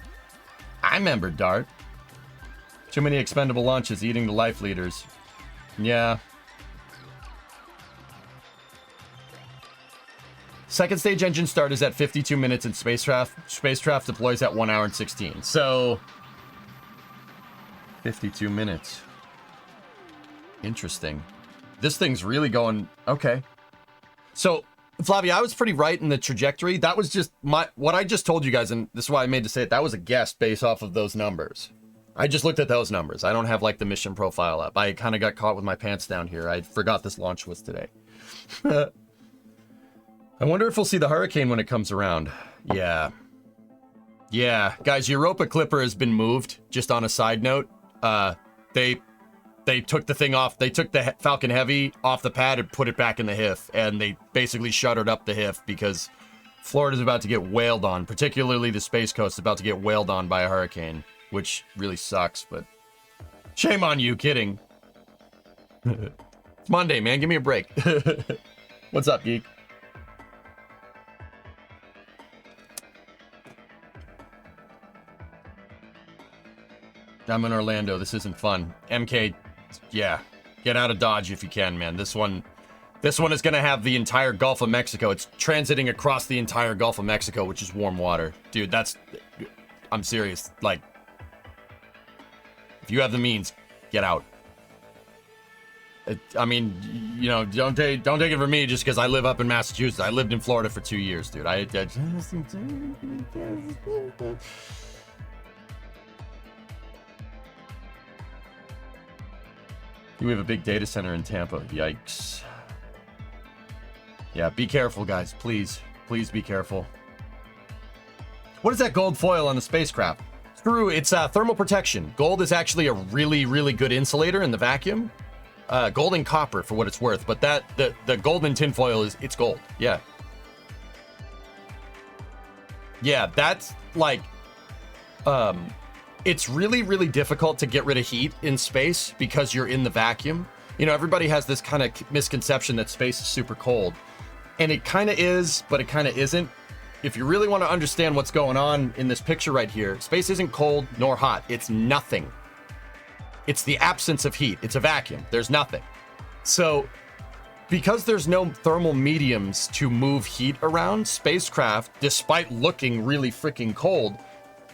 A: I remember DART. Too many expendable launches eating the life leaders. Yeah. Second stage engine start is at 52 minutes, and spacecraft deploys at 1 hour and 16. So 52 minutes. Interesting. This thing's really going okay. So Flavia, I was pretty right in the trajectory. That was just what I just told you guys, and this is why I made to say it. That was a guess based off of those numbers. I just looked at those numbers. I don't have like the mission profile up. I kind of got caught with my pants down here. I forgot this launch was today. I wonder if we'll see the Hurricane when it comes around. Yeah. Yeah, guys, Europa Clipper has been moved. Just on a side note, they took the thing off. They took the Falcon Heavy off the pad and put it back in the HIF, and they basically shuttered up the HIF because Florida's about to get wailed on, particularly the Space Coast is about to get wailed on by a hurricane, which really sucks, but shame on you, kidding. It's Monday, man. Give me a break. What's up, geek? I'm in Orlando. This isn't fun. MK, yeah. Get out of Dodge if you can, man. This one is going to have the entire Gulf of Mexico. It's transiting across the entire Gulf of Mexico, which is warm water. Dude, I'm serious. Like, if you have the means, get out. I mean, you know, don't take it from me just because I live up in Massachusetts. I lived in Florida for 2 years, dude. We have a big data center in Tampa. Yikes. Yeah, be careful, guys. Please. Please be careful. What is that gold foil on the spacecraft? Screw, it's thermal protection. Gold is actually a really, really good insulator in the vacuum. Gold and copper for what it's worth, but the gold in tinfoil it's gold. Yeah. Yeah, that's like, it's really, really difficult to get rid of heat in space because you're in the vacuum. You know, everybody has this kind of misconception that space is super cold. And it kind of is, but it kind of isn't. If you really want to understand what's going on in this picture right here, space isn't cold nor hot. It's nothing. It's the absence of heat. It's a vacuum. There's nothing. So because there's no thermal mediums to move heat around, spacecraft, despite looking really freaking cold,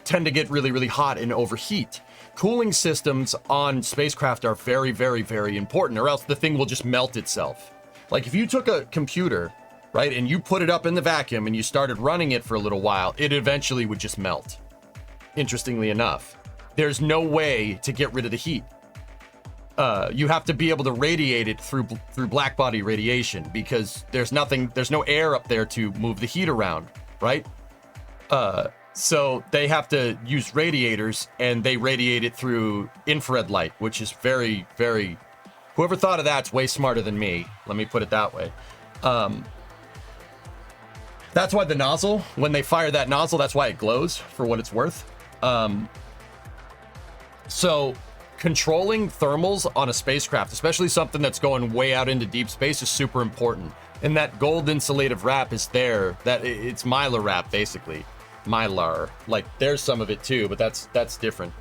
A: tend to get really, really hot and overheat. Cooling systems on spacecraft are very, very, very important, or else the thing will just melt itself. Like if you took a computer, right, and you put it up in the vacuum and you started running it for a little while, it eventually would just melt. Interestingly enough, there's no way to get rid of the heat. You have to be able to radiate it through black body radiation because there's no air up there to move the heat around, right? So they have to use radiators, and they radiate it through infrared light, which is very, very... Whoever thought of that's way smarter than me. Let me put it that way. That's why the nozzle, when they fire that nozzle, that's why it glows, for what it's worth. So controlling thermals on a spacecraft, especially something that's going way out into deep space, is super important. And that gold insulative wrap is there. It's mylar wrap, basically. Mylar. Like, there's some of it too, but that's different.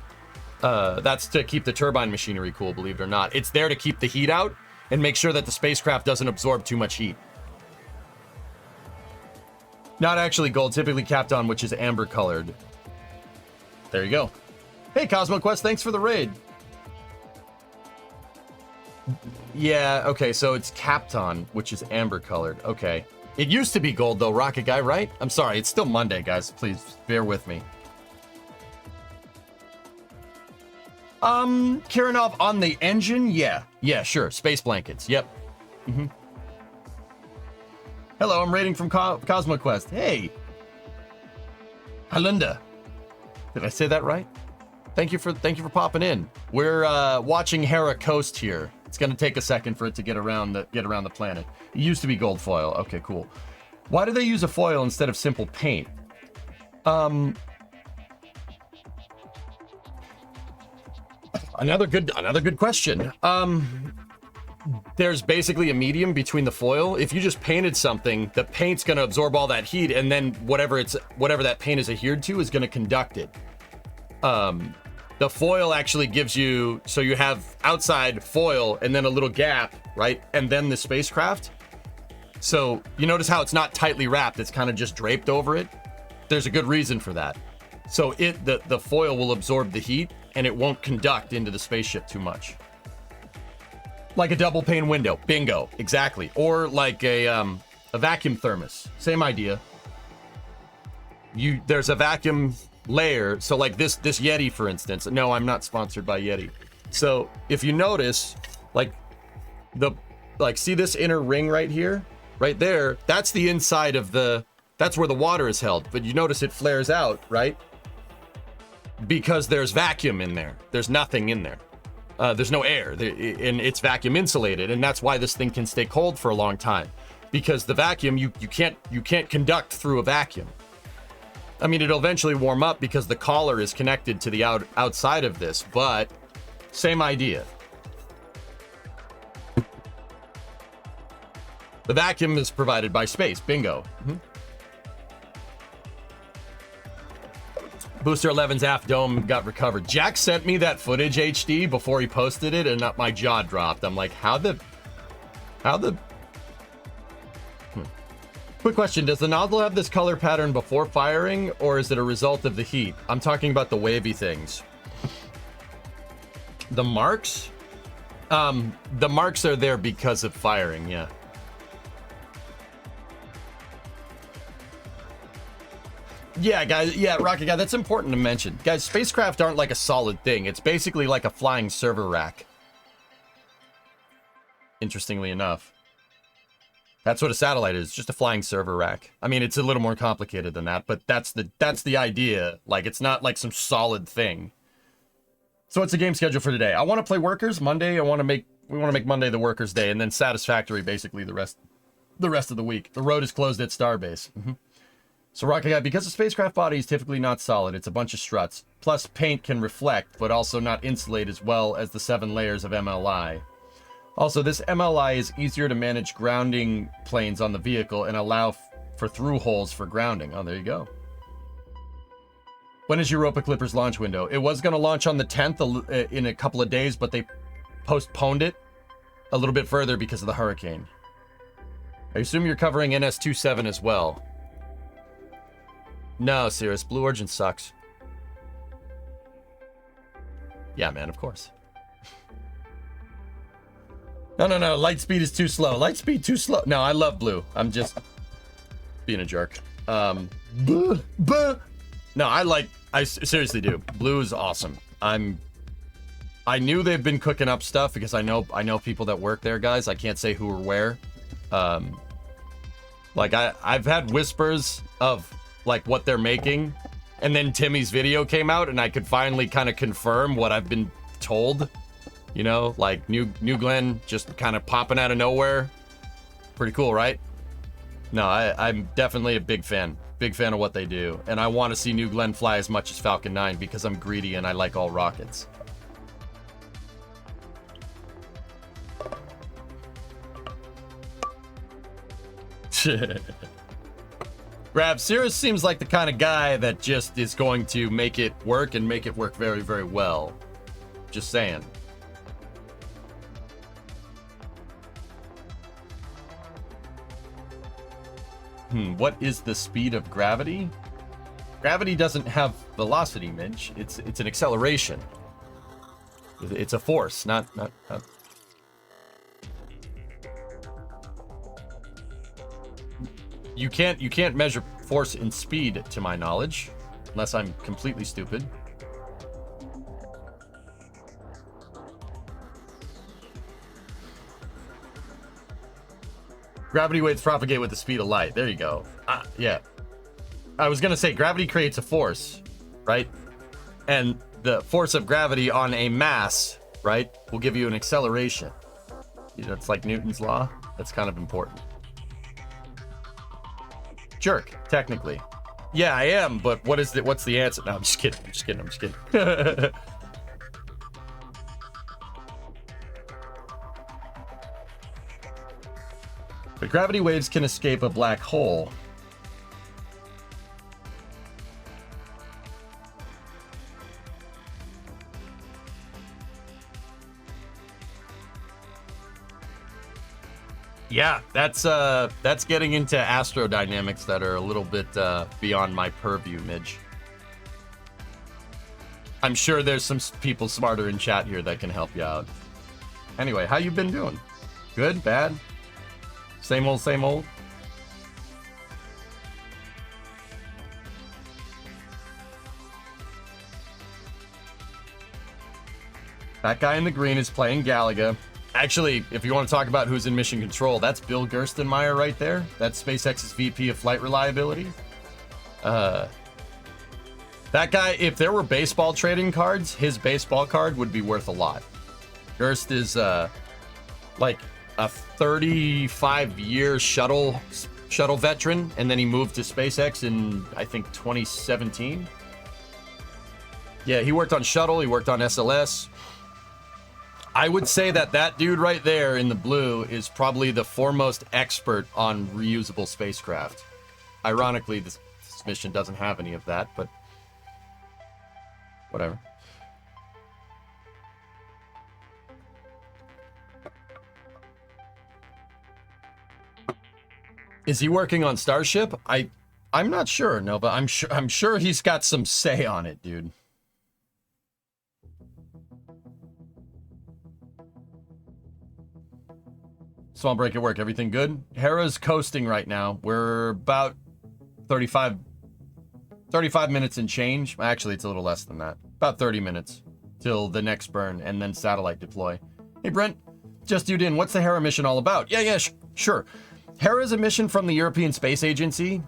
A: That's to keep the turbine machinery cool, believe it or not. It's there to keep the heat out and make sure that the spacecraft doesn't absorb too much heat. Not actually gold, typically Kapton, which is amber colored. There you go. Hey, CosmoQuest, thanks for the raid. Yeah, okay, so it's Kapton, which is amber colored. Okay. It used to be gold, though, Rocket Guy, right? I'm sorry, it's still Monday, guys. Please, bear with me. Kiranov, on the engine? Yeah, sure. Space blankets, yep. Hello, I'm raiding from CosmoQuest. Hey. Hi, Linda. Did I say that right? Thank you for popping in. We're watching Hera coast here. It's gonna take a second for it to get around the planet. It used to be gold foil. Okay, cool. Why do they use a foil instead of simple paint? Another good question. There's basically a medium between the foil. If you just painted something, the paint's gonna absorb all that heat, and then whatever that paint is adhered to is gonna conduct it. The foil actually gives you, so you have outside foil and then a little gap, right? And then the spacecraft. So you notice how it's not tightly wrapped, it's kind of just draped over it. There's a good reason for that. So the foil will absorb the heat and it won't conduct into the spaceship too much. Like a double pane window, bingo, exactly. Or like a vacuum thermos, same idea. There's a vacuum layer, so like this Yeti, for instance. No, I'm not sponsored by Yeti. So if you notice, see this inner ring right here, right there, that's the inside of that's where the water is held. But you notice it flares out, right? Because there's vacuum in there. There's nothing in there. There's no air, and it's vacuum insulated, and that's why this thing can stay cold for a long time. Because the vacuum, you can't conduct through a vacuum. I mean, it'll eventually warm up because the collar is connected to the outside of this, but same idea. The vacuum is provided by space, bingo. Booster 11's aft dome got recovered. Jack sent me that footage HD before he posted it, and my jaw dropped. I'm like, how the... Quick question, does the nozzle have this color pattern before firing, or is it a result of the heat? I'm talking about the wavy things. The marks? The marks are there because of firing, yeah. Yeah, guys, yeah, Rocket Guy, that's important to mention. Guys, spacecraft aren't like a solid thing. It's basically like a flying server rack. interestingly enough. That's what a satellite is, just a flying server rack. I mean, it's a little more complicated than that, but that's the idea. Like, it's not like some solid thing. So what's the game schedule for today? I want to play Workers Monday. We want to make Monday the Workers Day, and then Satisfactory basically the rest of the week. The road is closed at Starbase. So Rocket Guy, because the spacecraft body is typically not solid, it's a bunch of struts. Plus paint can reflect, but also not insulate as well as the 7 layers of MLI. Also, this MLI is easier to manage grounding planes on the vehicle and allow for through holes for grounding. Oh, there you go. When is Europa Clippers launch window? It was going to launch on the 10th in a couple of days, but they postponed it a little bit further because of the hurricane. I assume you're covering NS-27 as well. No, Cirrus, Blue Origin sucks. Yeah, man, of course. No, Lightspeed is too slow. Lightspeed too slow. No, I love Blue. I'm just being a jerk. No, I seriously do. Blue is awesome. I knew they've been cooking up stuff because I know people that work there, guys. I can't say who or where. Like I've had whispers of like what they're making, and then Timmy's video came out and I could finally kind of confirm what I've been told. You know, like New Glenn just kind of popping out of nowhere. Pretty cool, right? No, I'm definitely a big fan. Big fan of what they do. And I want to see New Glenn fly as much as Falcon 9 because I'm greedy and I like all rockets. Grab, Cirrus seems like the kind of guy that just is going to make it work and make it work very, very well. Just saying. What is the speed of gravity? Gravity doesn't have velocity, Midge. It's an acceleration. It's a force, not. You can't measure force in speed, to my knowledge, unless I'm completely stupid. Gravity waves propagate with the speed of light. There you go. Yeah. I was gonna say gravity creates a force, right? And the force of gravity on a mass, right, will give you an acceleration. You know, it's like Newton's law. That's kind of important. Jerk, technically. Yeah, I am, but what's the answer? No, I'm just kidding. But gravity waves can escape a black hole. Yeah, that's getting into astrodynamics that are a little bit beyond my purview, Midge. I'm sure there's some people smarter in chat here that can help you out. Anyway, how you been doing? Good? Bad? Same old, same old? That guy in the green is playing Galaga. Actually, if you want to talk about who's in mission control, that's Bill Gerstenmaier right there. That's SpaceX's VP of Flight Reliability. That guy, if there were baseball trading cards, his baseball card would be worth a lot. Gerst is like a 35-year shuttle veteran, and then he moved to SpaceX in, I think, 2017. Yeah, he worked on shuttle, he worked on SLS. I would say that dude right there in the blue is probably the foremost expert on reusable spacecraft. Ironically, this mission doesn't have any of that, but whatever. Is he working on Starship? I'm not sure, no, but I'm sure he's got some say on it, dude. Small break at work. Everything good? Hera's coasting right now. We're about 35 minutes and change. Actually, it's a little less than that. About 30 minutes till the next burn and then satellite deploy. Hey, Brent. Just dude in, what's the Hera mission all about? Yeah, sure. Hera is a mission from the European Space Agency,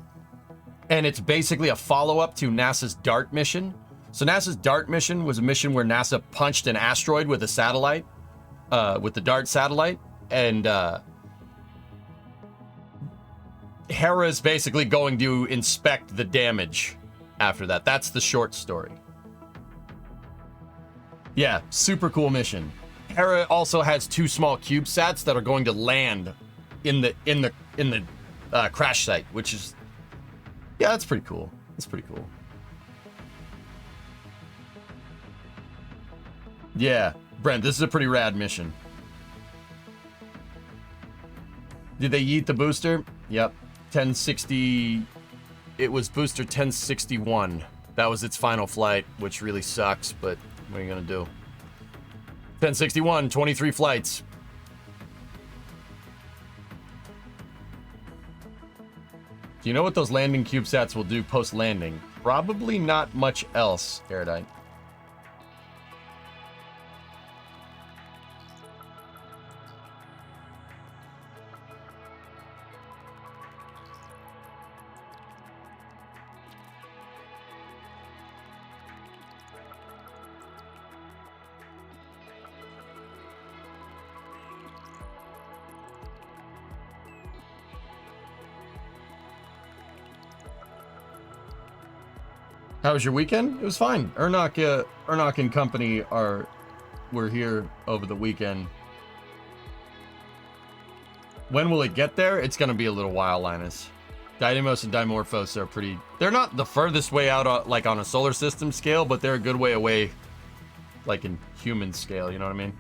A: and it's basically a follow-up to NASA's DART mission. So NASA's DART mission was a mission where NASA punched an asteroid with a satellite, with the DART satellite, and Hera is basically going to inspect the damage after that. That's the short story. Yeah, super cool mission. Hera also has 2 small CubeSats that are going to land in the crash site, which is, yeah, that's pretty cool. That's pretty cool. Yeah, Brent, this is a pretty rad mission. Did they yeet the booster? Yep. 1060. It was booster 1061. That was its final flight, which really sucks, but what are you gonna do? 1061, 23 flights. Do you know what those landing CubeSats will do post-landing? Probably not much else, Erudite. How was your weekend? It was fine. Ernok and company were here over the weekend. When will it get there? It's gonna be a little while, Linus. Didymos and Dimorphos are pretty... They're not the furthest way out, like on a solar system scale, but they're a good way away, like in human scale, you know what I mean?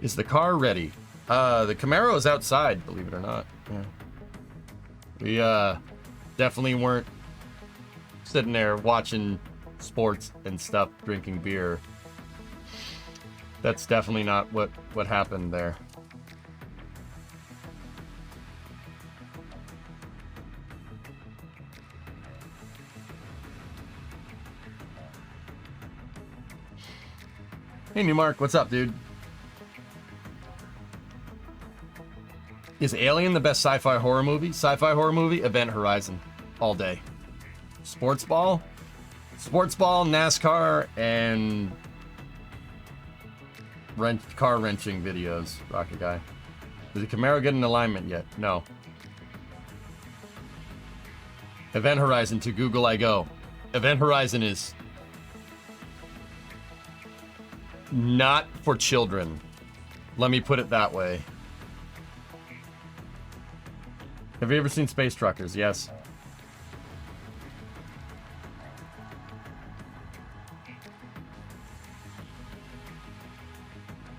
A: Is the car ready? The Camaro is outside, believe it or not. Yeah. We, definitely weren't sitting there watching sports and stuff, drinking beer. That's definitely not what happened there. Hey, New Mark, what's up, dude? Is Alien the best sci-fi horror movie? Sci-fi horror movie? Event Horizon. All day. Sports ball, NASCAR, and car wrenching videos. Rocket guy. Does the Camaro get an alignment yet? No. Event Horizon, to Google I go. Event Horizon is not for children. Let me put it that way. Have you ever seen Space Truckers? Yes.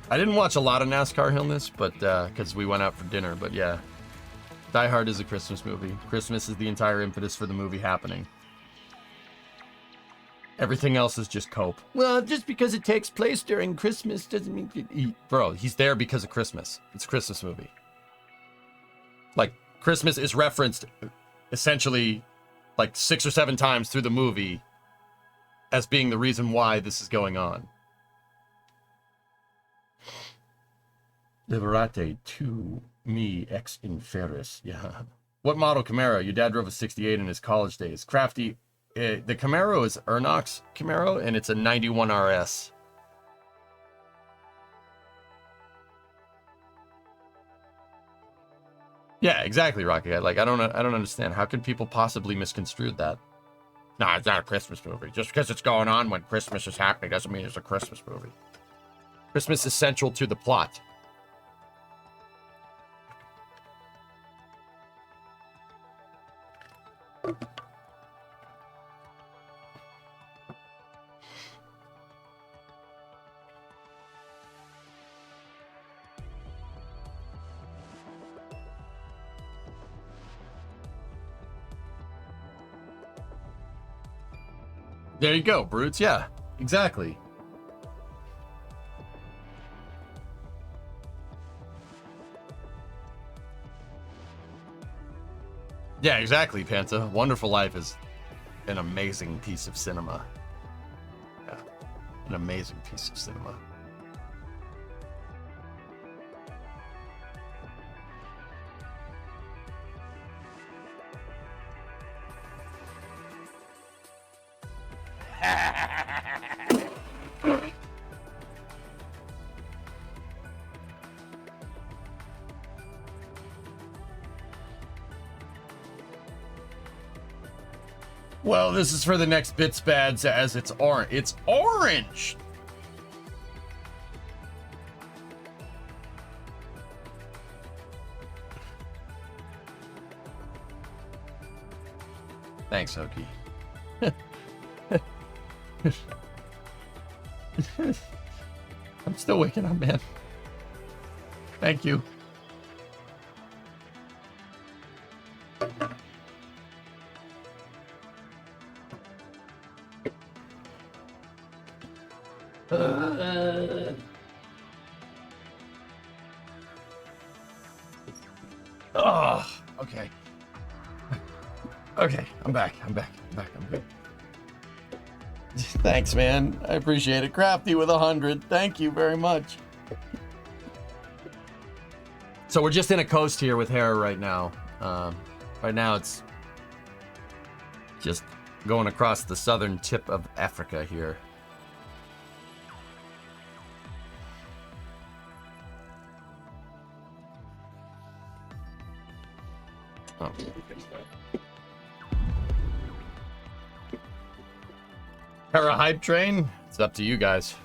A: I didn't watch a lot of NASCAR Hillness, but because we went out for dinner, but yeah. Die Hard is a Christmas movie. Christmas is the entire impetus for the movie happening. Everything else is just cope. Well, just because it takes place during Christmas doesn't mean... Bro, he's there because of Christmas. It's a Christmas movie. Like, Christmas is referenced essentially like 6 or 7 times through the movie as being the reason why this is going on. Liberate to me ex inferis. Yeah. What model Camaro? Your dad drove a 68 in his college days. Crafty. The Camaro is Ernok's Camaro, and it's a 91 RS. Yeah, exactly, Rocky Guy. Like, I don't understand. How could people possibly misconstrue that? Nah, it's not a Christmas movie. Just because it's going on when Christmas is happening doesn't mean it's a Christmas movie. Christmas is central to the plot. There you go, brutes. Yeah, exactly. Yeah, exactly, Panta. Wonderful Life is an amazing piece of cinema. Yeah, an amazing piece of cinema. Well, this is for the next Bits Bads as it's orange. It's orange! Thanks, Hokie. I'm still waking up, man. Thank you. Oh, okay. Okay, I'm back. I'm good. Thanks, man. I appreciate it. Crafty with 100. Thank you very much. So we're just in a coast here with Hera right now. Right now it's just going across the southern tip of Africa here. Oh. Hera hype train? It's up to you guys.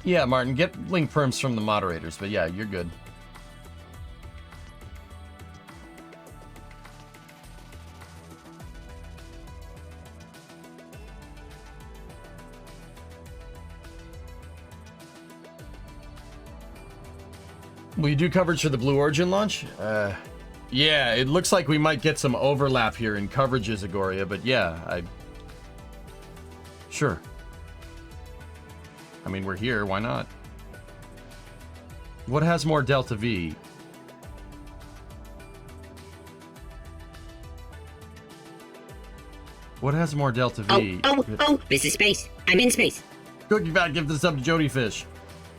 A: Yeah, Martin, get link perms from the moderators, but yeah, you're good. Will you do coverage for the Blue Origin launch? Yeah, it looks like we might get some overlap here in coverages, Agoria, but yeah, Sure. I mean, we're here, why not? What has more Delta V? What has more Delta V?
I: Oh, this is space. I'm in space.
A: Cookie Fat, give this up to Jody Fish.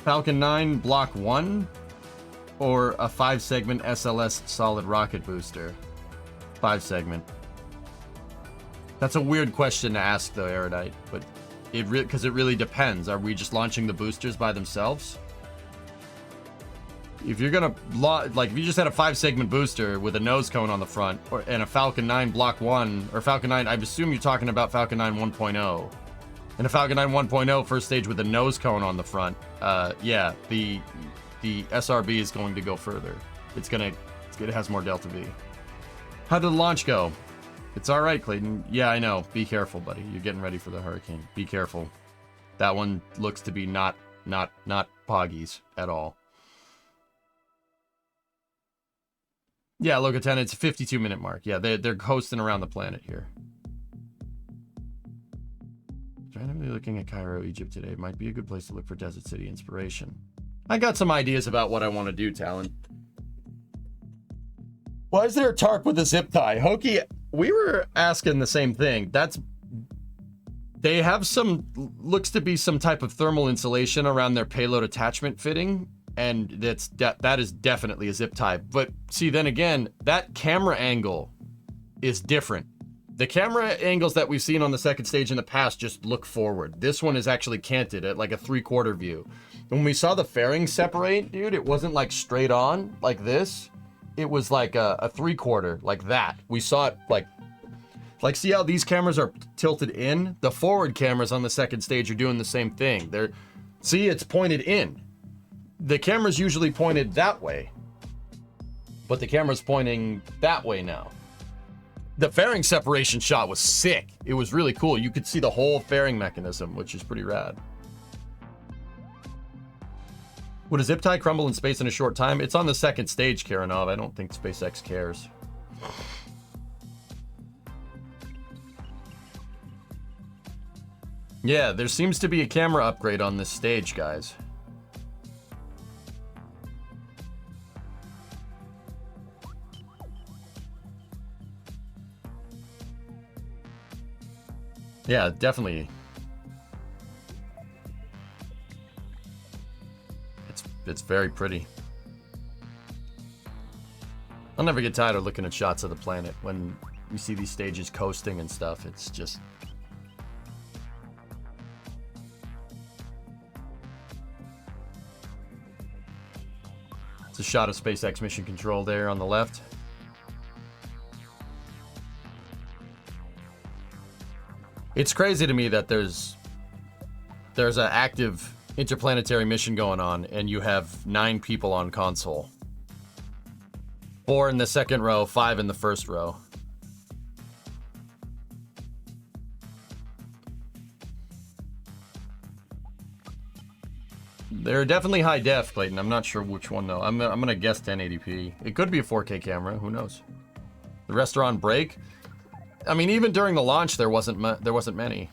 A: Falcon 9 Block 1 or a 5-segment SLS solid rocket booster? 5-segment. That's a weird question to ask though, Erudite, but because it really depends. Are we just launching the boosters by themselves? If you're gonna if you just had a 5-segment booster with a nose cone on the front, and a Falcon 9 Block 1 or Falcon 9, I assume you're talking about Falcon 9 1.0, and a Falcon 9 1.0 first stage with a nose cone on the front. Yeah, the SRB is going to go further. It has more Delta V. How did the launch go? It's all right, Clayton. Yeah, I know. Be careful, buddy. You're getting ready for the hurricane. Be careful. That one looks to be not poggies at all. Yeah, Locaten, it's a 52-minute mark. Yeah, they're coasting around the planet here. Randomly looking at Cairo, Egypt today. Might be a good place to look for Desert City inspiration. I got some ideas about what I want to do, Talon. Why is there a tarp with a zip tie? Hokie, we were asking the same thing. They have looks to be some type of thermal insulation around their payload attachment fitting, and that is definitely a zip tie. But see, then again, that camera angle is different. The camera angles that we've seen on the second stage in the past just look forward. This one is actually canted at like a 3/4 view. When we saw the fairings separate, dude, it wasn't like straight on like this. It was like a 3/4, like that. We saw it like see how these cameras are tilted in? The forward cameras on the second stage are doing the same thing. See, it's pointed in. The camera's usually pointed that way, but the camera's pointing that way now. The fairing separation shot was sick. It was really cool. You could see the whole fairing mechanism, which is pretty rad. Would a zip tie crumble in space in a short time? It's on the second stage, Karanov. I don't think SpaceX cares. Yeah, there seems to be a camera upgrade on this stage, guys. Yeah, definitely. It's very pretty. I'll never get tired of looking at shots of the planet when you see these stages coasting and stuff. It's just... It's a shot of SpaceX Mission Control there on the left. It's crazy to me that there's an active interplanetary mission going on and you have 9 people on console. 4 in the second row, 5 in the first row. They're definitely high def, Clayton. I'm not sure which one though. I'm gonna guess 1080p. It could be a 4K camera. Who knows? The rest are on break. I mean, even during the launch, there wasn't many.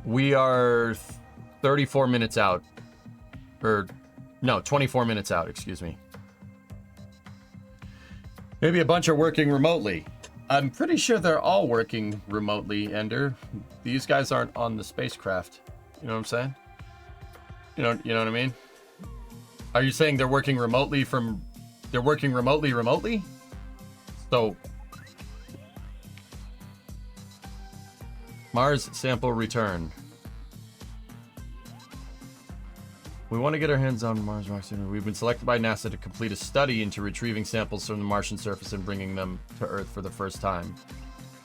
A: We are 34 minutes out. Or, no, 24 minutes out, excuse me. Maybe a bunch are working remotely. I'm pretty sure they're all working remotely, Ender. These guys aren't on the spacecraft. You know what I'm saying? You know what I mean? Are you saying they're working remotely from... They're working remotely? So... Mars sample return. We want to get our hands on Mars rock sooner. We've been selected by NASA to complete a study into retrieving samples from the Martian surface and bringing them to Earth for the first time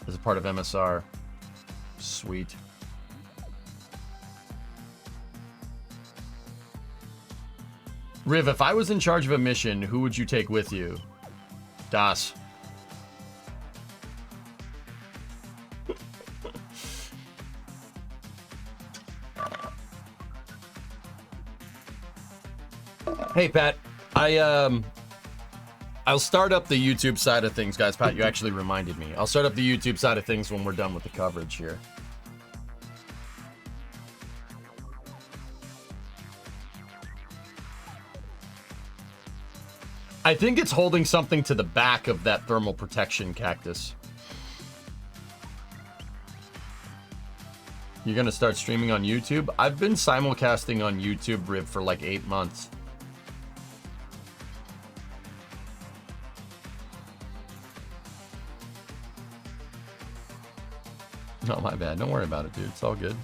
A: as a part of MSR. Sweet. Riv, if I was in charge of a mission, who would you take with you? Das. Hey, Pat. I'll start up the YouTube side of things, guys. Pat, you actually reminded me. I'll start up the YouTube side of things when we're done with the coverage here. I think it's holding something to the back of that thermal protection cactus. You're gonna start streaming on YouTube? I've been simulcasting on YouTube, Riv, for like 8 months. No, my bad. Don't worry about it, dude. It's all good.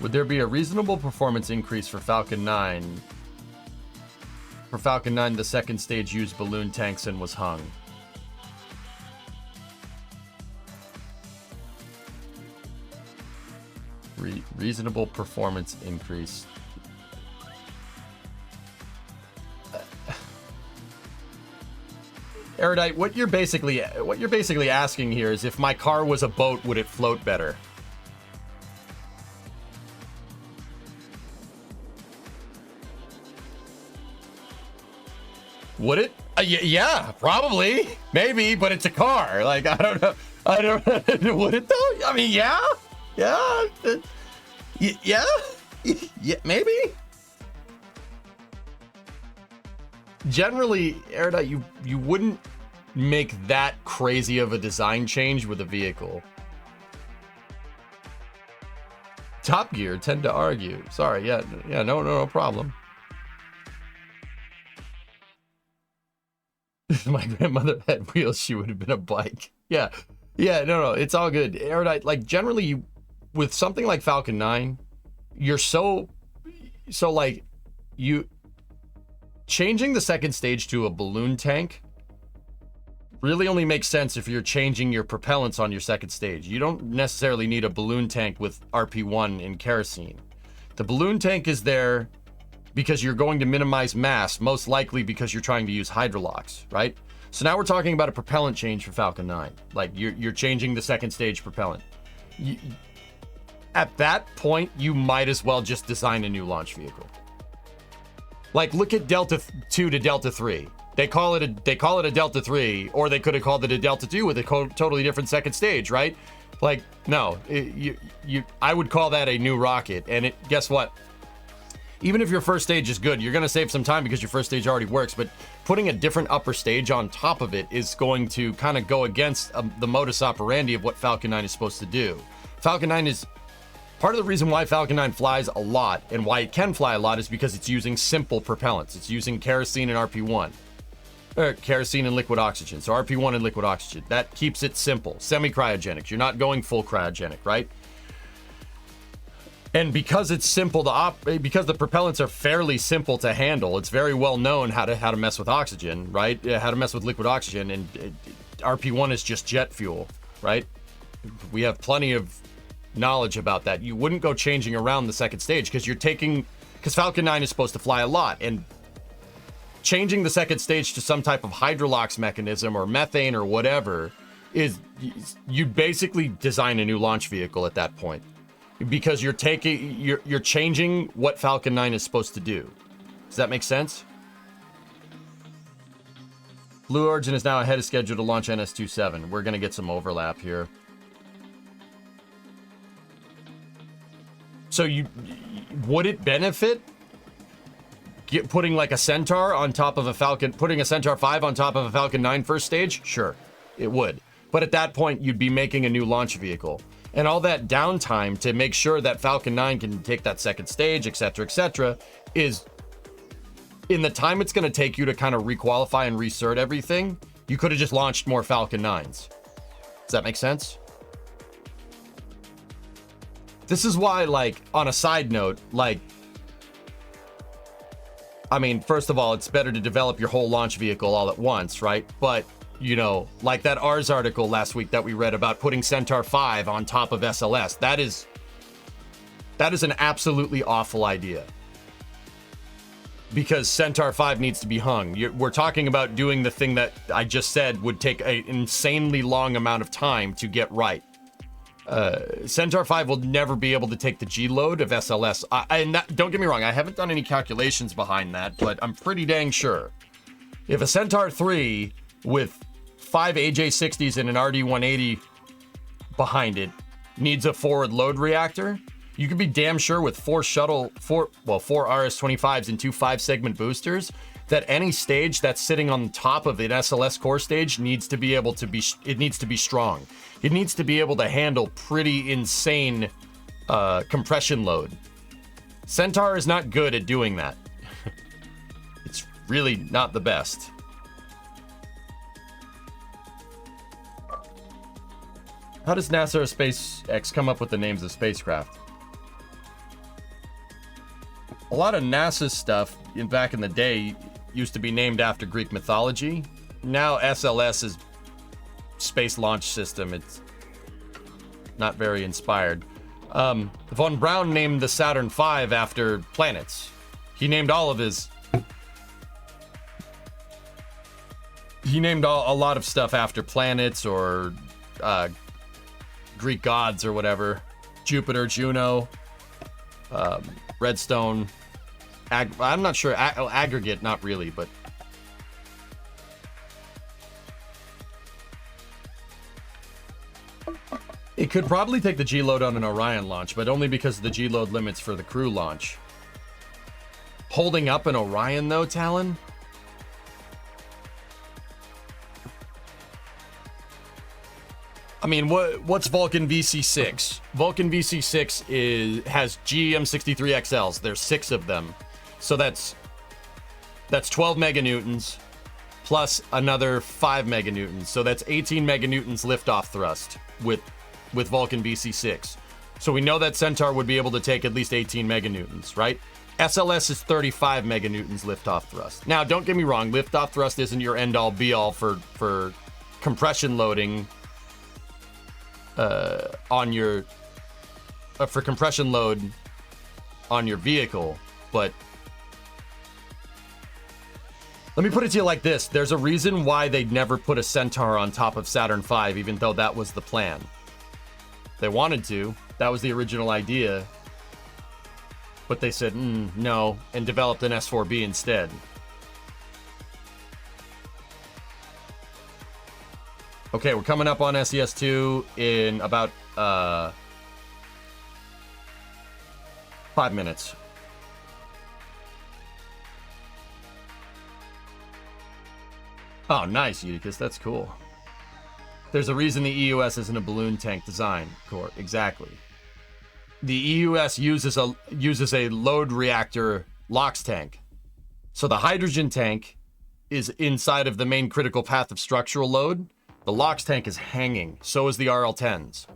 A: Would there be a reasonable performance increase for Falcon 9? For Falcon 9, the second stage used balloon tanks and was hung. Reasonable performance increase. Erudite, what you're basically asking here is if my car was a boat, would it float better? Would it? Yeah, probably, maybe, but it's a car. Like, I don't know. Would it though? I mean, yeah, maybe. Generally, Erudite, you wouldn't make that crazy of a design change with a vehicle. Top Gear tend to argue. Sorry, yeah, no problem. If my grandmother had wheels, she would have been a bike. Yeah, no, it's all good. Erudite, like, generally, with something like Falcon 9, you're so like, changing the second stage to a balloon tank really only makes sense if you're changing your propellants on your second stage. You don't necessarily need a balloon tank with RP1 and kerosene. The balloon tank is there because you're going to minimize mass, most likely because you're trying to use hydrolocks, right? So now we're talking about a propellant change for Falcon 9. Like, you're changing the second stage propellant. At that point, you might as well just design a new launch vehicle. Like, look at Delta 2 to Delta 3. They call it a Delta 3, or they could have called it a Delta 2 with a totally different second stage, right? Like, no, I would call that a new rocket. And guess what? even if your first stage is good, you're going to save some time because your first stage already works, but putting a different upper stage on top of it is going to kind of go against the modus operandi of what Falcon 9 is supposed to do. Falcon 9 is part of the reason why Falcon 9 flies a lot and why it can fly a lot is because it's using simple propellants. It's using kerosene and RP1. Kerosene and liquid oxygen. So RP1 and liquid oxygen. That keeps it simple. Semi-cryogenics. You're not going full cryogenic, right? And because it's simple to because the propellants are fairly simple to handle, it's very well known how to mess with oxygen, right? How to mess with liquid oxygen, and RP1 is just jet fuel, right? We have plenty of knowledge about that. You wouldn't go changing around the second stage because Falcon 9 is supposed to fly a lot, and changing the second stage to some type of hydrolox mechanism or methane or whatever is, you'd basically design a new launch vehicle at that point, because you're changing what Falcon 9 is supposed to do. Does that make sense? Blue Origin is now ahead of schedule to launch NS-27. We're going to get some overlap here. So would it benefit putting like a Centaur on top of a Falcon, putting a Centaur 5 on top of a Falcon 9 first stage? Sure, it would. But at that point, you'd be making a new launch vehicle. And all that downtime to make sure that Falcon 9 can take that second stage, etc., is in the time it's going to take you to kind of requalify and recert everything. You could have just launched more Falcon 9s. Does that make sense? This is why, like, on a side note, like, I mean, first of all, it's better to develop your whole launch vehicle all at once, right? But, you know, like that Ars article last week that we read about putting Centaur 5 on top of SLS, that is an absolutely awful idea. Because Centaur 5 needs to be hung. We're talking about doing the thing that I just said would take an insanely long amount of time to get right. Centaur 5 will never be able to take the G load of SLS. Don't get me wrong, I haven't done any calculations behind that, but I'm pretty dang sure. If a Centaur 3 with 5 AJ60s and an RD-180 behind it needs a forward load reactor, you can be damn sure with 4 RS-25s and 2 5-segment boosters that any stage that's sitting on top of an SLS core stage needs to be strong. It needs to be able to handle pretty insane compression load. Centaur is not good at doing that. It's really not the best. How does NASA or SpaceX come up with the names of spacecraft? A lot of NASA's stuff back in the day used to be named after Greek mythology. Now SLS is Space Launch System. It's not very inspired. Von Braun named the Saturn V after planets. He named all of his... He named a lot of stuff after planets or Greek gods or whatever. Jupiter, Juno, Redstone. I'm not sure. Aggregate, not really, but... It could probably take the G-load on an Orion launch, but only because of the G-load limits for the crew launch. Holding up an Orion, though, Talon? I mean, what's Vulcan VC6? Vulcan VC6 has GM63XLs. There's 6 of them. So that's 12 meganewtons plus another 5 meganewtons. So that's 18 meganewtons liftoff thrust with Vulcan VC6. So we know that Centaur would be able to take at least 18 meganewtons, right? SLS is 35 meganewtons liftoff thrust. Now, don't get me wrong, liftoff thrust isn't your end-all be-all for compression loading on your for compression load on your vehicle, but let me put it to you like this. There's a reason why they'd never put a Centaur on top of Saturn V, even though that was the plan. They wanted to. That was the original idea. But they said, no, and developed an S4B instead. Okay, we're coming up on SES2 in about 5 minutes. Oh, nice, Eutychus. That's cool. There's a reason the EUS isn't a balloon tank design, Core. Exactly. The EUS uses a load reactor LOX tank. So the hydrogen tank is inside of the main critical path of structural load. The LOX tank is hanging. So is the RL-10s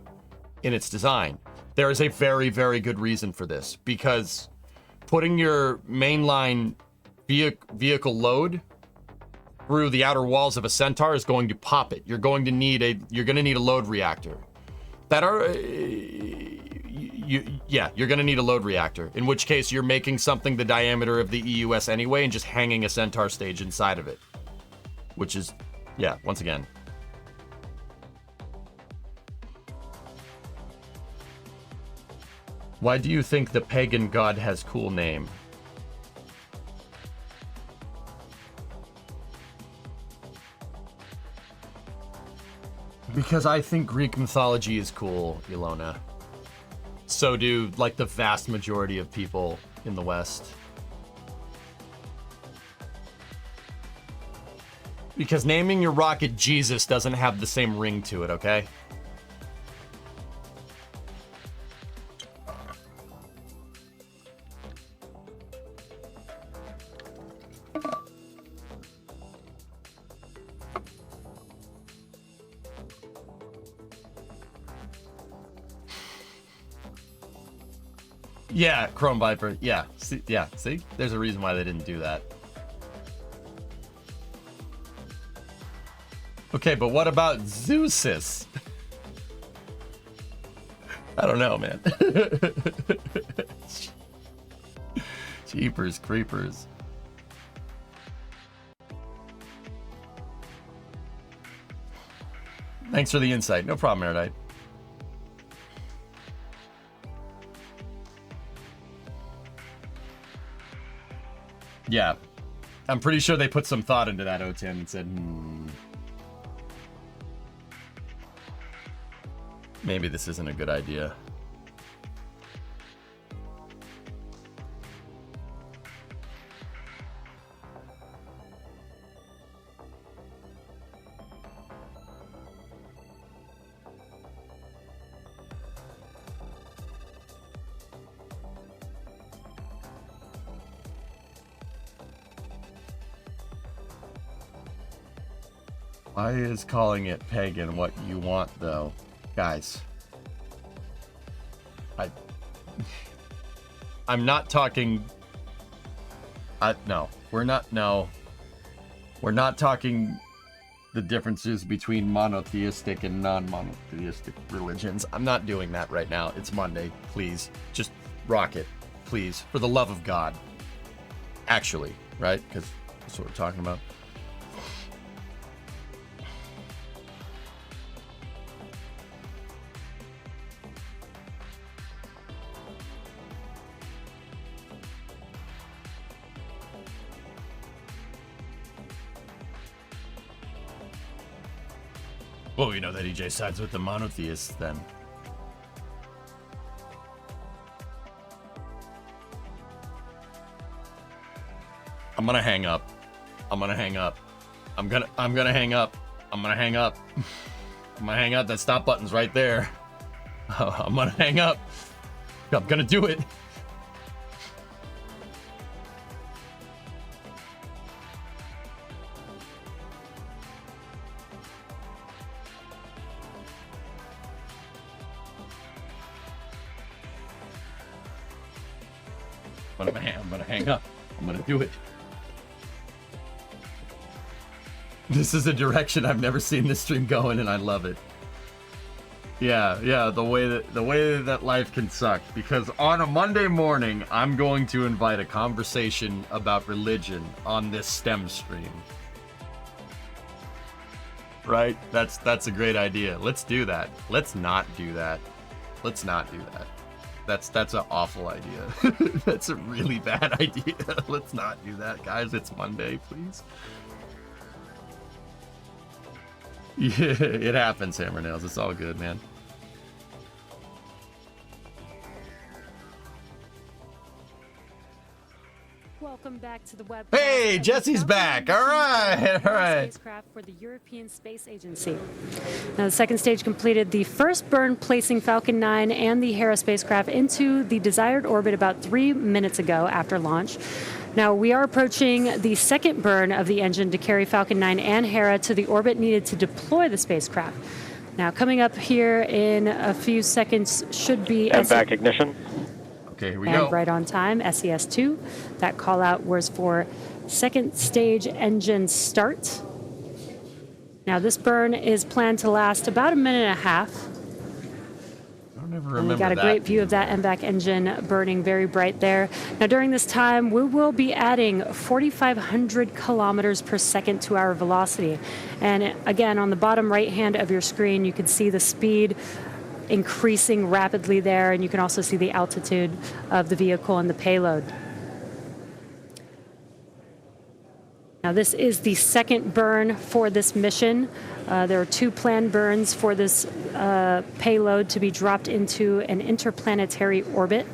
A: in its design. There is a very, very good reason for this, because putting your mainline vehicle load through the outer walls of a Centaur is going to pop it. You're going to need a load reactor. You're going to need a load reactor, in which case you're making something the diameter of the EUS anyway and just hanging a Centaur stage inside of it. Which is, yeah, once again. Why do you think the pagan god has cool name? Because I think Greek mythology is cool, Ilona. So do, like, the vast majority of people in the West. Because naming your rocket Jesus doesn't have the same ring to it, okay? Yeah, Chrome Viper. Yeah, see? There's a reason why they didn't do that. Okay, but what about Zeusis? I don't know, man. Jeepers creepers. Thanks for the insight. No problem, Erudite. Yeah, I'm pretty sure they put some thought into that, O10, and said, maybe this isn't a good idea. Why is calling it pagan what you want, though? Guys. I'm not talking... no. We're not talking the differences between monotheistic and non-monotheistic religions. I'm not doing that right now. It's Monday. Please. Just rock it. Please. For the love of God. Actually, right? Because that's what we're talking about. Well, we know that EJ sides with the monotheists, then. I'm gonna hang up. I'm gonna hang up. I'm gonna hang up. I'm gonna hang up. I'm gonna hang up. That stop button's right there. I'm gonna hang up. I'm gonna do it. I'm gonna hang up. I'm gonna do it. This is a direction I've never seen this stream going, and I love it. Yeah, the way that life can suck. Because on a Monday morning, I'm going to invite a conversation about religion on this STEM stream. Right? That's a great idea. Let's do that. Let's not do that. Let's not do that. That's an awful idea. That's a really bad idea. Let's not do that, guys. It's Monday, please. Yeah, it happens, Hammer Nails. It's all good, man.
C: Welcome back to the web.
A: Hey, Jesse's back. All right, all right.
C: Spacecraft for the European Space Agency. Now, the second stage completed the first burn, placing Falcon 9 and the Hera spacecraft into the desired orbit about 3 minutes ago after launch. Now, we are approaching the second burn of the engine to carry Falcon 9 and Hera to the orbit needed to deploy the spacecraft. Now, coming up here in a few seconds should be...
H: MVAC ignition.
A: Okay, here we
C: and
A: go.
C: right on time, SES-2. That call out was for second stage engine start. Now, this burn is planned to last about a minute and a half.
A: I don't ever
C: And
A: remember
C: we got a
A: that.
C: great view of that MVAC engine burning very bright there. Now, during this time, we will be adding 4,500 kilometers per second to our velocity. And again, on the bottom right hand of your screen, you can see the speed increasing rapidly there, and you can also see the altitude of the vehicle and the payload. Now, this is the second burn for this mission. There are 2 planned burns for this payload to be dropped into an interplanetary orbit.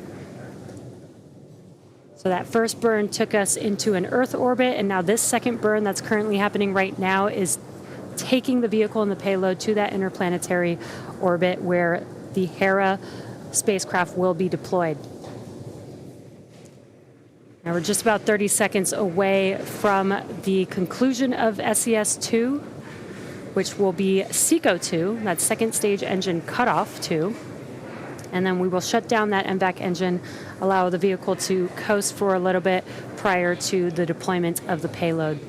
C: So that first burn took us into an Earth orbit, and now this second burn that's currently happening right now is taking the vehicle and the payload to that interplanetary orbit where the Hera spacecraft will be deployed. Now we're just about 30 seconds away from the conclusion of SES-2, which will be SECO-2, that second stage engine cutoff 2. And then we will shut down that MVAC engine, allow the vehicle to coast for a little bit prior to the deployment of the payload.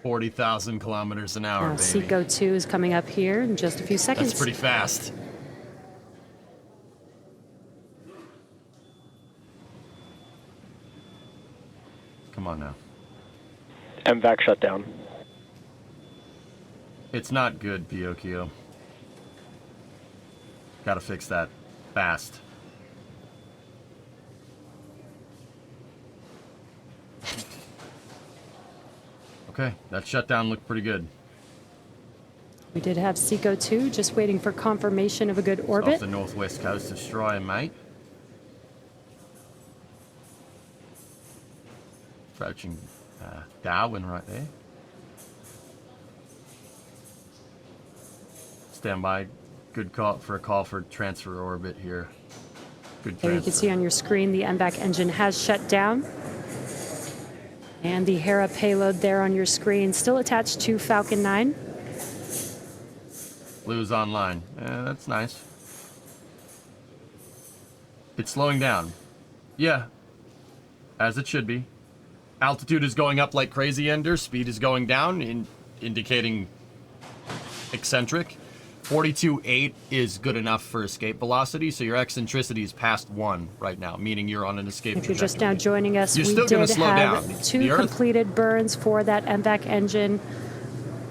A: 40,000 kilometers an hour, baby.
C: SECO-2 is coming up here in just a few seconds.
A: That's pretty fast. Come on now.
H: MVAC shutdown.
A: It's not good, Pinocchio. Gotta fix that fast. Okay, that shutdown looked pretty good.
C: We did have SECO-2 just waiting for confirmation of a good orbit.
A: Off the northwest coast, destroyer, mate. Approaching Darwin right there. Stand by. Good call for a call for transfer orbit here. Good
C: There you can see on your screen the MVAC engine has shut down. And the Hera payload there on your screen still attached to Falcon 9.
A: Blue's online. That's nice. It's slowing down. Yeah. As it should be. Altitude is going up like crazy, Ender. Speed is going down, indicating eccentric. 42.8 is good enough for escape velocity, so your eccentricity is past 1 right now, meaning you're on an escape
C: If you're just now
A: trajectory.
C: joining us,
A: You're
C: we
A: still gonna
C: did
A: slow
C: have
A: down.
C: 2
A: The Earth-
C: completed burns for that MVAC engine.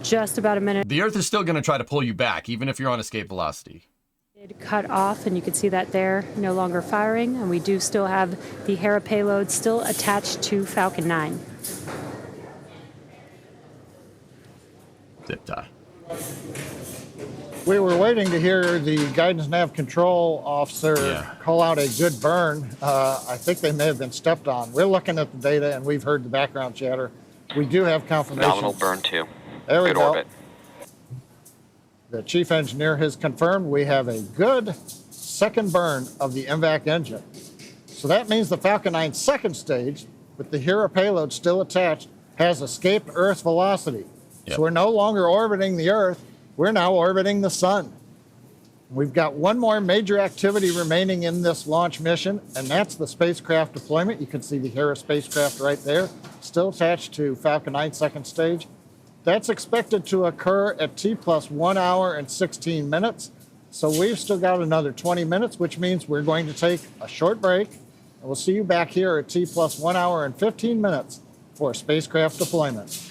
C: Just about a minute.
A: The Earth is still going to try to pull you back, even if you're on escape velocity.
C: It cut off, and you can see that there, no longer firing. And we do still have the Hera payload still attached to Falcon 9.
A: Zip tie.
F: We were waiting to hear the guidance nav control officer call out a good burn. I think they may have been stepped on. We're looking at the data, and we've heard the background chatter. We do have confirmation.
J: Nominal burn 2.
F: There we
J: Good
F: go.
J: orbit.
F: The chief engineer has confirmed we have a good second burn of the MVAC engine. So that means the Falcon 9 second stage, with the Hera payload still attached, has escaped Earth velocity.
A: Yep.
F: So we're no longer orbiting the Earth, we're now orbiting the sun. We've got one more major activity remaining in this launch mission, and that's the spacecraft deployment. You can see the Hera spacecraft right there, still attached to Falcon 9 second stage. That's expected to occur at T plus 1 hour and 16 minutes. So we've still got another 20 minutes, which means we're going to take a short break. And we'll see you back here at T plus 1 hour and 15 minutes for spacecraft deployment.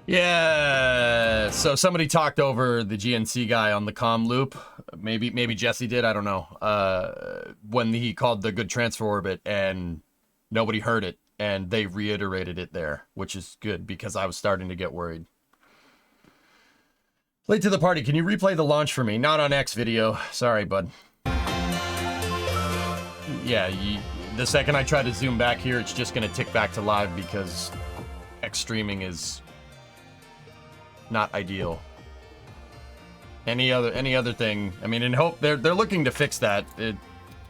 A: Yeah, so somebody talked over the GNC guy on the comm loop. Maybe Jesse did, I don't know. When he called the good transfer orbit, and nobody heard it. And they reiterated it there, which is good because I was starting to get worried. Late to the party, can you replay the launch for me? Not on X video. Sorry, bud. Yeah, the second I try to zoom back here, it's just going to tick back to live because X streaming is not ideal. Any other thing? I mean, in hope they're looking to fix that,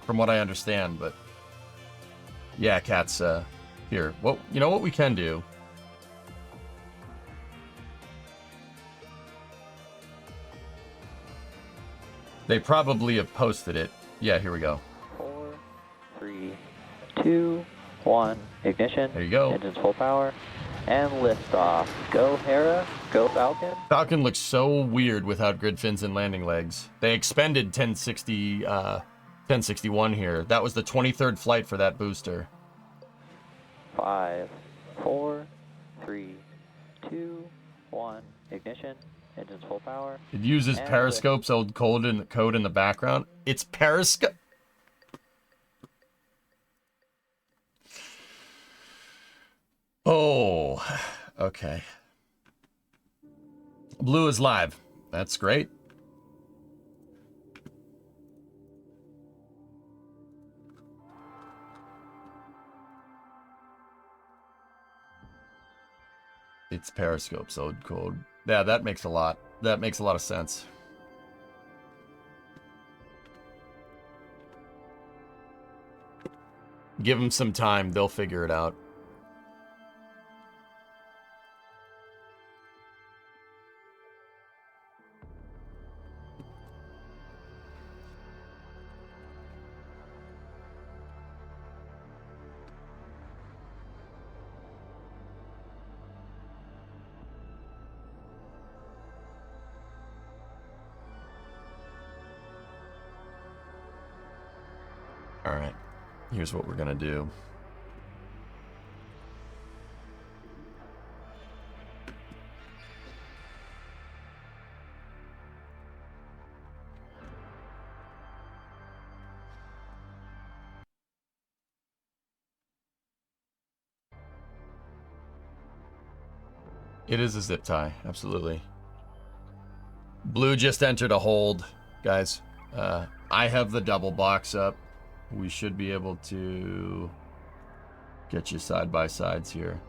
A: from what I understand. But yeah, cats. Here, well, you know what we can do. They probably have posted it. Yeah, here we go.
G: 4, 3, 2, 1. Ignition.
A: There you go.
G: Engines full power. And liftoff. Go Hera. Go Falcon.
A: Falcon looks so weird without grid fins and landing legs. They expended 1061 here. That was the 23rd flight for that booster.
G: 5, 4, 3, 2, 1. Ignition. Engines full power.
A: It uses
G: And
A: Periscope's old code in the background. It's Periscope. Oh, okay. Blue is live. That's great. It's Periscope's old code. Yeah, that makes a lot of sense. Give them some time, they'll figure it out. All right, here's what we're gonna do. It is a zip tie, absolutely. Blue just entered a hold, guys. I have the double box up. We should be able to get you side by sides here.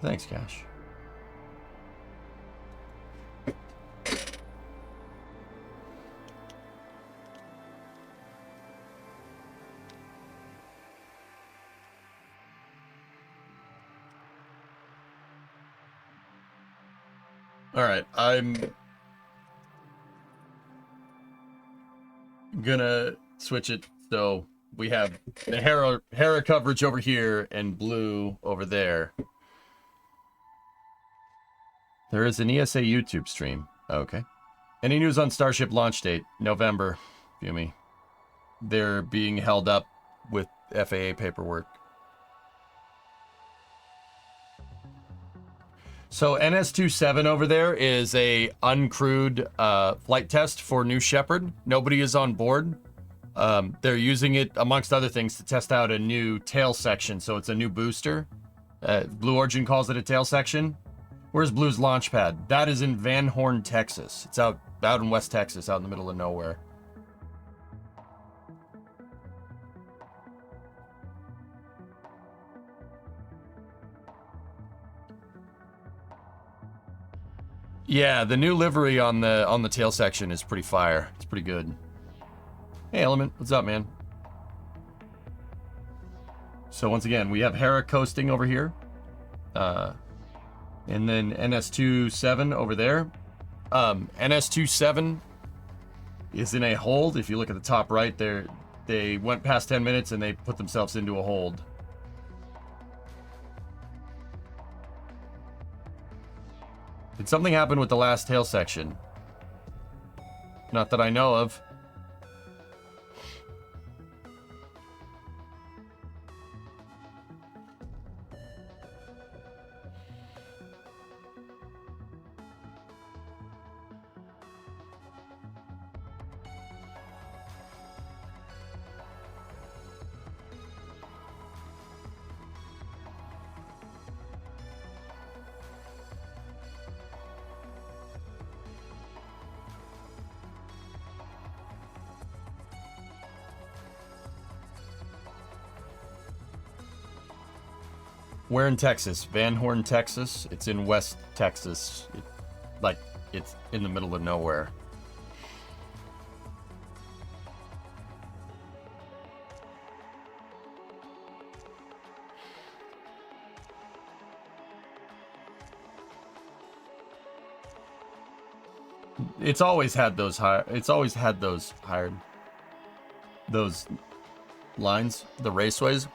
A: Thanks, Cash. All right, I'm gonna switch it so we have the Hera coverage over here and blue over there. There is an ESA YouTube stream. Okay. Any news on Starship launch date? November. Fumi. They're being held up with FAA paperwork. So NS-27 over there is a uncrewed flight test for New Shepard. Nobody is on board. They're using it, amongst other things, to test out a new tail section. So it's a new booster. Blue Origin calls it a tail section. Where's Blue's launch pad? That is in Van Horn, Texas. It's out in West Texas, out in the middle of nowhere. Yeah, the new livery on the tail section is pretty fire. It's pretty good. Hey, Element, what's up, man? So once again, we have Hera coasting over here, and then NS-27 over there. NS-27 is in a hold. If you look at the top right, they went past 10 minutes and they put themselves into a hold. Did something happen with the last tail section? Not that I know of. Where in Texas? Van Horn, Texas. It's in West Texas. It's in the middle of nowhere. It's always had those hired. Those lines, the raceways.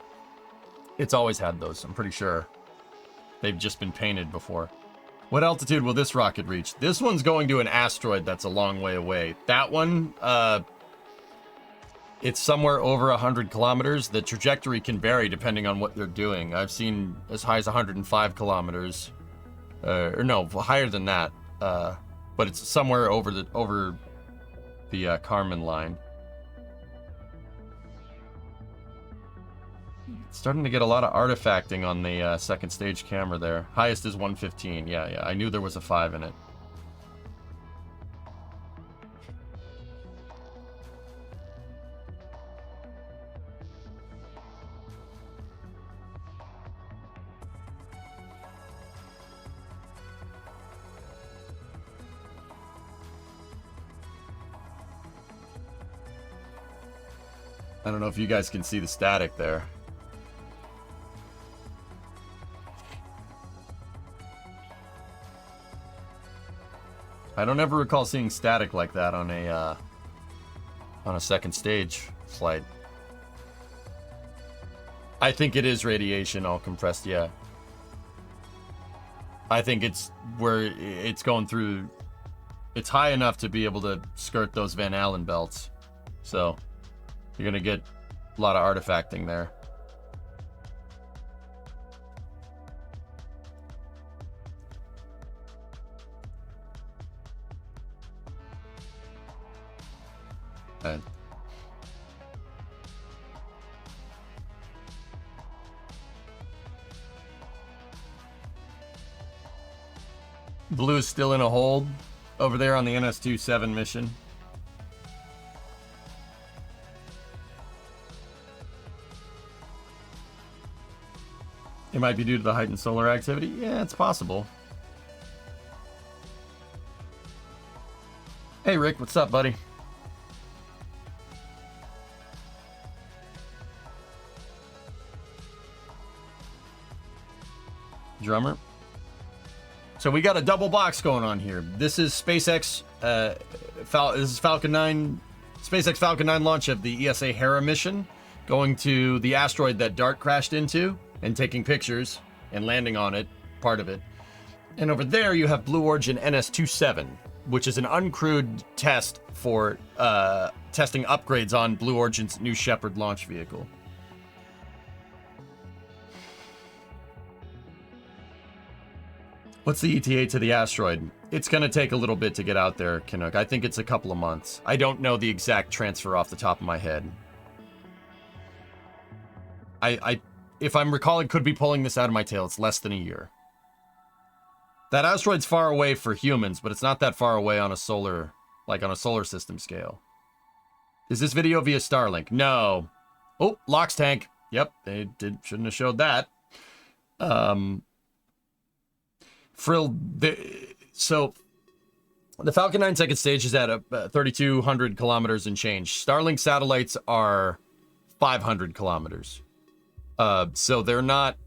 A: It's always had those, I'm pretty sure. They've just been painted before. What altitude will this rocket reach? This one's going to an asteroid that's a long way away. That one, it's somewhere over 100 kilometers. The trajectory can vary depending on what they're doing. I've seen as high as 105 kilometers. Or no, higher than that. But it's somewhere over the Kármán line. Starting to get a lot of artifacting on the second stage camera there. Highest is 115. Yeah. I knew there was a 5 in it. I don't know if you guys can see the static there. I don't ever recall seeing static like that on a second stage flight. I think it is radiation all compressed, yeah. I think it's where it's going through. It's high enough to be able to skirt those Van Allen belts. So you're gonna get a lot of artifacting there. Blue is still in a hold over there on the NS-27 mission. It might be due to the heightened solar activity. Yeah, it's possible. Hey Rick, what's up, buddy? Drummer. So we got a double box going on here. This is SpaceX this is Falcon 9, SpaceX Falcon 9 launch of the ESA Hera mission, going to the asteroid that DART crashed into and taking pictures and landing on it, part of it. And over there you have Blue Origin NS-27, which is an uncrewed test for testing upgrades on Blue Origin's New Shepard launch vehicle. What's the ETA to the asteroid? It's going to take a little bit to get out there, Canuck. I think it's a couple of months. I don't know the exact transfer off the top of my head. If I'm recalling, could be pulling this out of my tail. It's less than a year. That asteroid's far away for humans, but it's not that far away on a solar, like on a solar system scale. Is this video via Starlink? No. Oh, LOX tank. Yep, shouldn't have showed that. Frill, so the Falcon 9 second stage is at 3,200 kilometers and change. Starlink satellites are 500 kilometers. So they're not,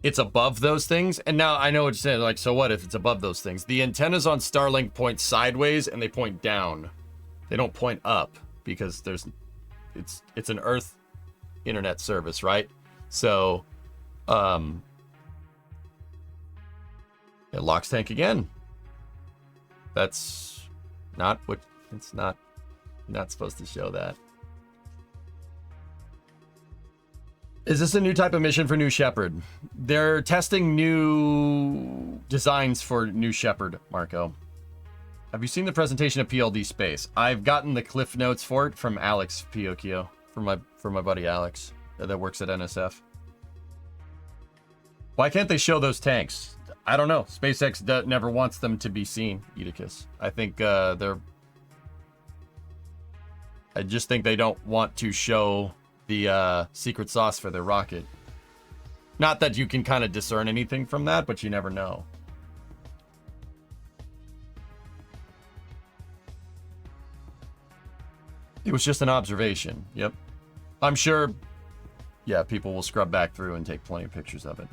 A: it's above those things. And now I know what you're saying, like, so what if it's above those things? The antennas on Starlink point sideways and they point down. They don't point up because it's an Earth internet service, right? So, yeah, LOX tank again. That's not what, it's not supposed to show that. Is this a new type of mission for New Shepard? They're testing new designs for New Shepard, Marco. Have you seen the presentation of PLD Space? I've gotten the cliff notes for it from Alex Piocchio, from my buddy Alex that works at NSF. Why can't they show those tanks? I don't know. SpaceX never wants them to be seen, Edicus. I think I just think they don't want to show the secret sauce for their rocket. Not that you can kind of discern anything from that, but you never know. It was just an observation. Yep. I'm sure, yeah, people will scrub back through and take plenty of pictures of it.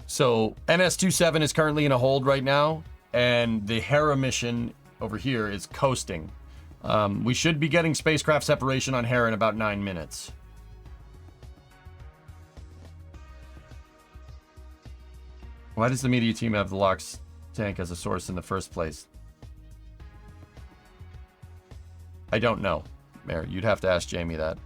A: So NS-27 is currently in a hold right now, and the Hera mission over here is coasting. We should be getting spacecraft separation on Hera in about 9 minutes. Why does the media team have the LOX tank as a source in the first place? I don't know, Mayor. You'd have to ask Jamie that.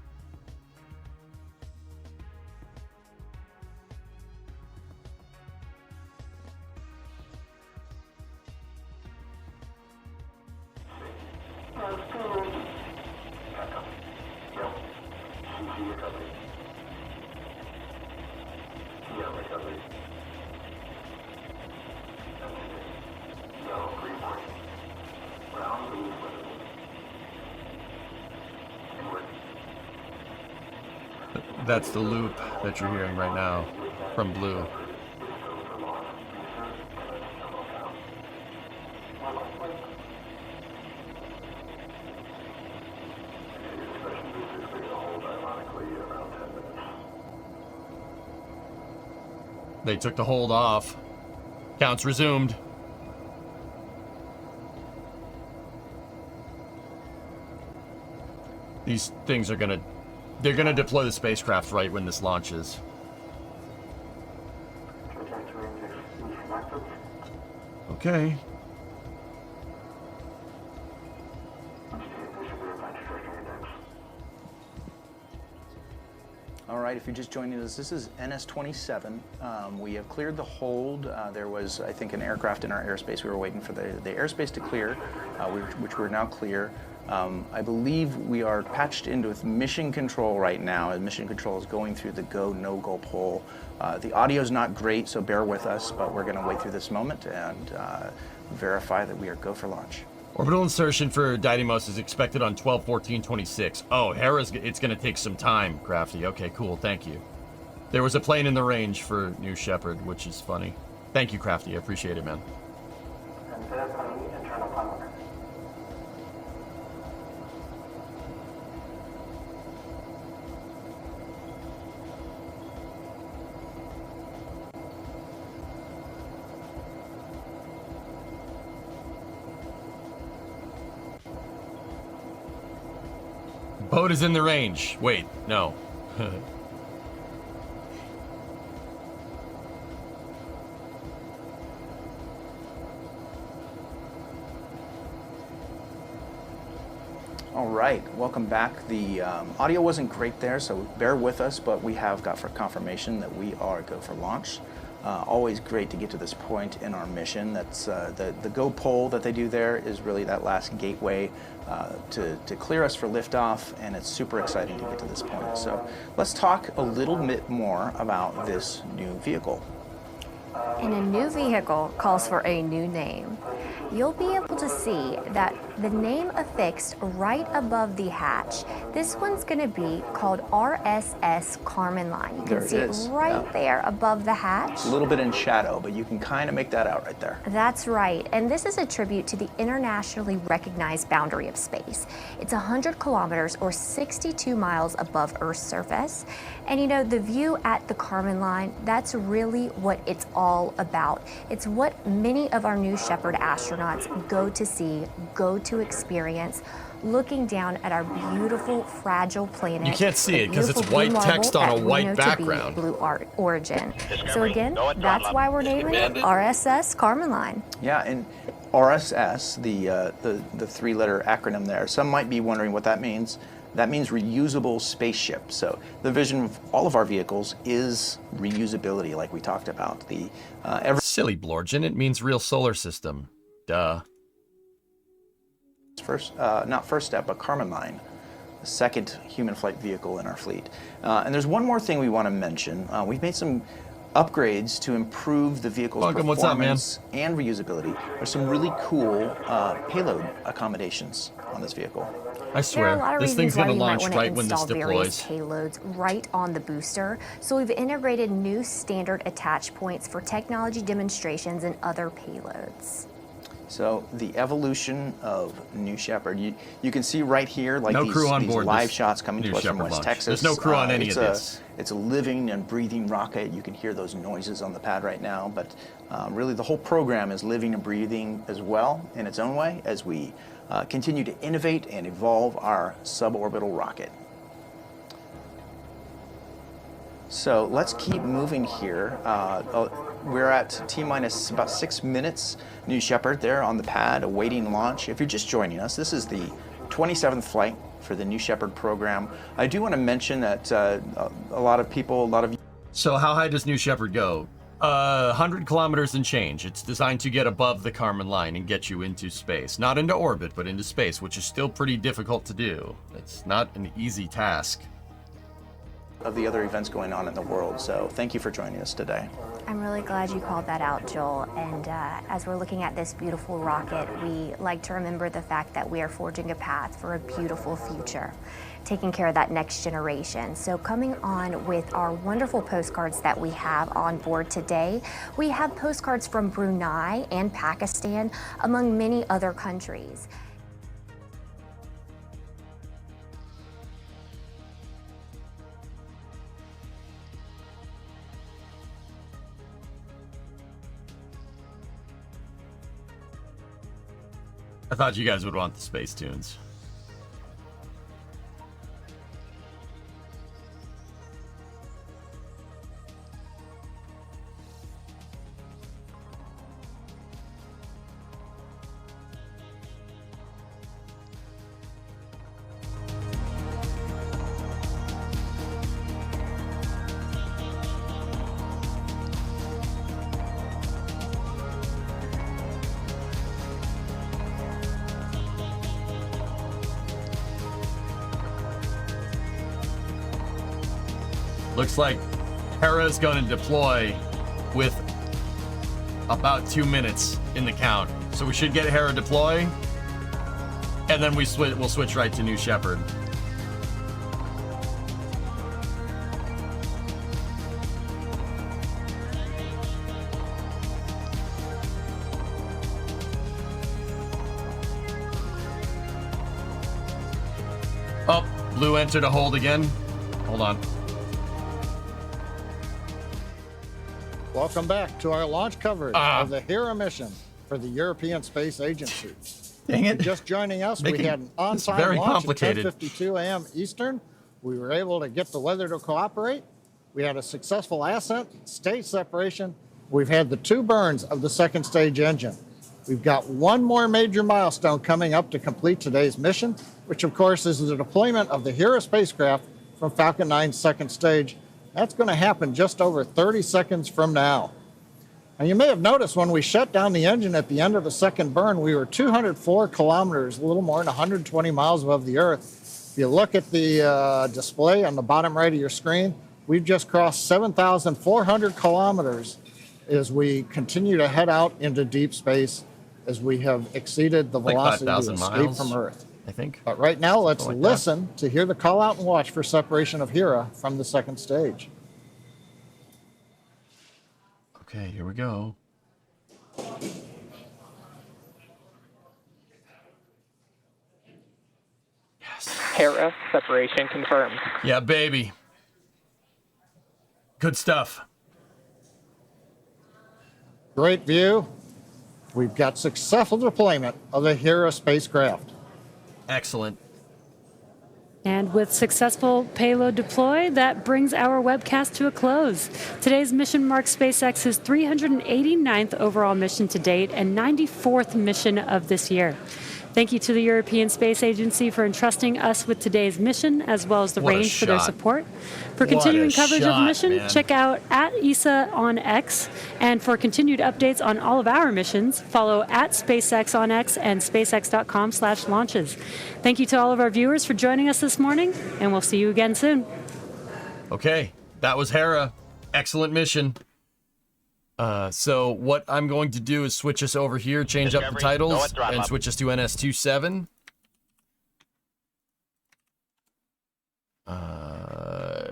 A: That's the loop that you're hearing right now from Blue. They took the hold off. Counts resumed. These things are gonna... They're gonna deploy the spacecraft right when this launches. Okay.
J: All right, if you're just joining us, this is NS-27. We have cleared the hold. There was, I think, an aircraft in our airspace. We were waiting for the airspace to clear, which we're now clear. I believe we are patched into with mission control right now, and mission control is going through the go, no-go poll. The audio is not great, so bear with us, but we're going to wait through this moment and verify that we are go for launch.
A: Orbital insertion for Didymos is expected on 12/14/26. Oh, Hera's, it's going to take some time, Crafty. Okay, cool, thank you. There was a plane in the range for New Shepard, which is funny. Thank you, Crafty. I appreciate it, man. Boat is in the range. Wait, no.
J: All right, welcome back. The audio wasn't great there, so bear with us, but we have got for confirmation that we are go for launch. Always great to get to this point in our mission. That's the go poll that they do there is really that last gateway to clear us for liftoff, and it's super exciting to get to this point. So let's talk a little bit more about this new vehicle.
K: And a new vehicle calls for a new name. You'll be able to see that the name affixed right above the hatch, this one's going to be called RSS Carmen Line. You can see it right there above the hatch.
J: It's a little bit in shadow, but you can kind of make that out right there.
K: That's right, and this is a tribute to the internationally recognized boundary of space. It's 100 kilometers or 62 miles above Earth's surface. And you know, the view at the Carmen Line, that's really what it's all about. It's what many of our New Shepard astronauts go to see, go to experience, looking down at our beautiful, fragile planet.
A: You can't see it because it's white text on a white background.
K: Blue origin. So again, that's why we're naming it RSS Carmen Line.
J: Yeah, and RSS, the three-letter acronym there, some might be wondering what that means. That means reusable spaceship. So the vision of all of our vehicles is reusability, like we talked about.
A: Silly Blorgen, it means real solar system. Duh.
J: Not first step, but Carmen Line, the second human flight vehicle in our fleet. And there's one more thing we want to mention. We've made some upgrades to improve the vehicle's
A: Welcome, what's up, man?
J: performance and reusability. There's some really cool payload accommodations on this vehicle.
A: I
K: There are a lot
A: swear,
K: of
A: this thing's
K: reasons why
A: going to
K: you might
A: launch
K: want to
A: right when this
K: install various
A: deploys.
K: payloads right on the booster. So we've integrated new standard attach points for technology demonstrations and other payloads.
J: So the evolution of New Shepard, you can see right here, like
A: No crew on
J: these
A: board
J: live
A: this
J: shots coming
A: New
J: to us from
A: Shepard
J: West
A: launch.
J: Texas.
A: There's no crew on any
J: it's
A: of this.
J: It's a living and breathing rocket. You can hear those noises on the pad right now, but really the whole program is living and breathing as well in its own way as we continue to innovate and evolve our suborbital rocket. So let's keep moving here. We're at T-minus about 6 minutes. New Shepard there on the pad awaiting launch. If you're just joining us, this is the 27th flight for the New Shepard program. I do want to mention that a lot of
A: So how high does New Shepard go? 100 kilometers and change. It's designed to get above the Kármán line and get you into space. Not into orbit, but into space, which is still pretty difficult to do. It's not an easy task.
J: of the other events going on in the world. So thank you for joining us today.
K: I'm really glad you called that out, Joel. And as we're looking at this beautiful rocket, we like to remember the fact that we are forging a path for a beautiful future, taking care of that next generation. So coming on with our wonderful postcards that we have on board today, we have postcards from Brunei and Pakistan, among many other countries.
A: I thought you guys would want the space tunes. Looks like Hera is going to deploy with about 2 minutes in the count. So we should get Hera deploy, and then we'll switch right to New Shepard. Oh, Blue entered a hold again. Hold on.
F: Welcome back to our launch coverage of the Hera mission for the European Space Agency.
A: Dang it.
F: Just joining us, we had an on-time
A: very
F: launch
A: complicated.
F: at 10:52 a.m. Eastern. We were able to get the weather to cooperate. We had a successful ascent, stage separation. We've had the 2 burns of the second stage engine. We've got one more major milestone coming up to complete today's mission, which of course is the deployment of the Hera spacecraft from Falcon 9's second stage. That's going to happen just over 30 seconds from now. And you may have noticed when we shut down the engine at the end of the second burn, we were 204 kilometers, a little more than 120 miles above the Earth. If you look at the display on the bottom right of your screen, we've just crossed 7,400 kilometers as we continue to head out into deep space as we have exceeded the
A: Like
F: velocity to
A: 5,000
F: escape
A: miles,
F: from Earth.
A: I think.
F: But right now, let's
A: Something like that.
F: listen to hear the call out and watch for separation of Hera from the second stage.
A: Okay, here we go.
G: Hera separation confirmed.
A: Yeah, baby. Good stuff.
F: Great view. We've got successful deployment of the Hera spacecraft.
A: Excellent.
C: And with successful payload deploy, that brings our webcast to a close. Today's mission marks SpaceX's 389th overall mission to date and 94th mission of this year. Thank you to the European Space Agency for entrusting us with today's mission, as well as the
A: What a
C: range for their
A: shot.
C: support. For
A: What
C: continuing
A: a
C: coverage of
A: shot,
C: the mission,
A: man.
C: check out at ESA on X. And for continued updates on all of our missions, follow at SpaceX on X and spacex.com/launches. Thank you to all of our viewers for joining us this morning, and we'll see you again soon.
A: Okay, that was Hera. Excellent mission. So what I'm going to do is switch us over here, change up the titles, and switch us to NS-27.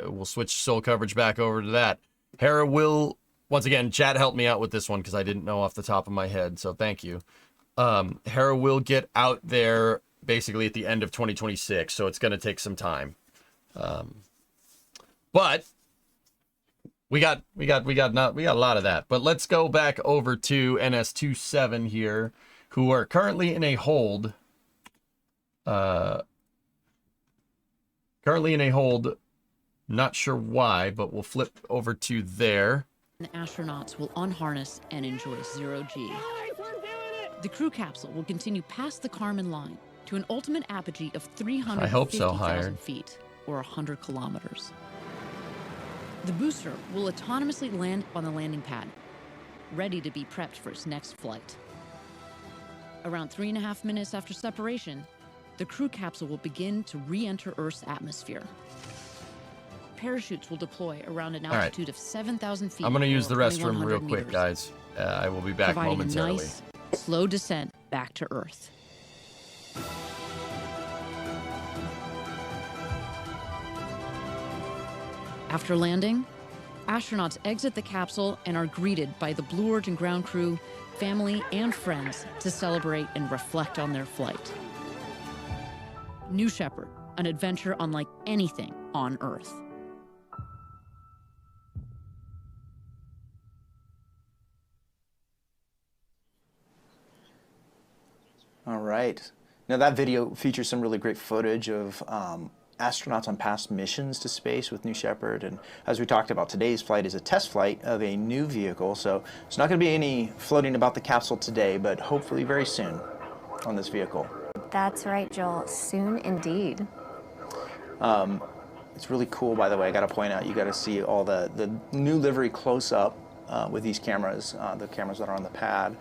A: We'll switch soul coverage back over to that. Hera will, once again, chat helped me out with this one because I didn't know off the top of my head, so thank you. Hera will get out there basically at the end of 2026, so it's going to take some time. But we got a lot of that. But let's go back over to NS-27 here, who are currently in a hold. Not sure why, but we'll flip over to there.
L: The astronauts will unharness and enjoy zero-G. The crew capsule will continue past the Kármán line to an ultimate apogee of 350,000 feet, or 100 kilometers. The booster will autonomously land on the landing pad, ready to be prepped for its next flight. Around 3.5 minutes after separation, the crew capsule will begin to re-enter Earth's atmosphere. Parachutes will deploy around an altitude of 7,000 feet.
A: I'm going to use the restroom real quick,
L: meters,
A: guys. I will be back momentarily.
L: A nice, slow descent back to Earth. After landing, astronauts exit the capsule and are greeted by the Blue Origin ground crew, family, and friends to celebrate and reflect on their flight. New Shepard, an adventure unlike anything on Earth.
J: All right. Now that video features some really great footage of astronauts on past missions to space with New Shepard, and as we talked about, today's flight is a test flight of a new vehicle, so there's not going to be any floating about the capsule today, but hopefully very soon on this vehicle.
K: That's right, Joel. Soon indeed.
J: It's really cool, by the way. I got to point out, you got to see all the new livery close up with these cameras, the cameras that are on the pad.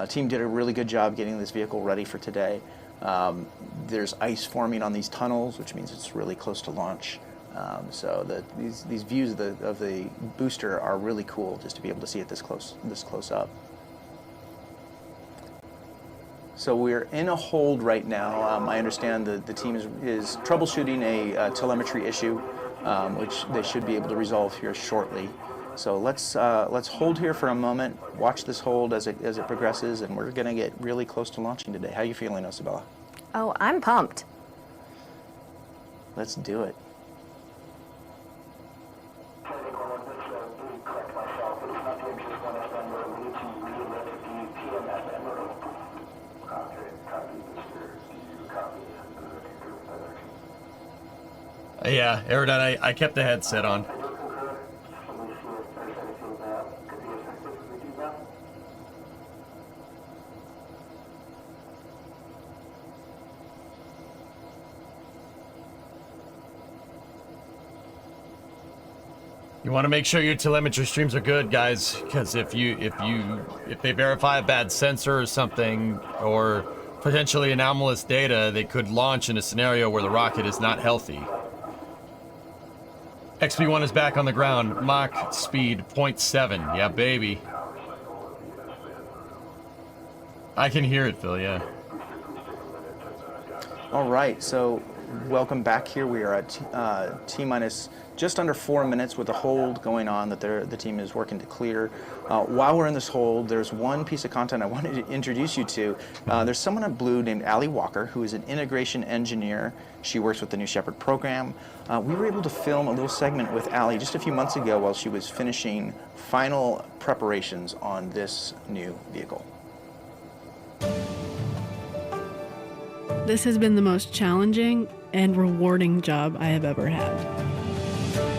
J: Team did a really good job getting this vehicle ready for today. There's ice forming on these tunnels, which means it's really close to launch. So these views of the booster are really cool, just to be able to see it this close up. So we're in a hold right now. I understand the team is troubleshooting a telemetry issue, which they should be able to resolve here shortly. So let's hold here for a moment, watch this hold as it progresses, and we're going to get really close to launching today. How are you feeling, Isabella?
K: Oh, I'm pumped.
J: Let's do it.
A: Yeah, Aerodine, I kept the headset on. You want to make sure your telemetry streams are good, guys, because if they verify a bad sensor or something, or potentially anomalous data, they could launch in a scenario where the rocket is not healthy. XP1 is back on the ground. Mach speed 0.7. Yeah, baby. I can hear it, Phil, yeah.
J: All right, so welcome back here. We are at T-minus just under 4 minutes with a hold going on that the team is working to clear. While we're in this hold, there's one piece of content I wanted to introduce you to. There's someone at Blue named Allie Walker, who is an integration engineer. She works with the New Shepard program. We were able to film a little segment with Allie just a few months ago while she was finishing final preparations on this new vehicle.
M: This has been the most challenging and rewarding job I have ever had.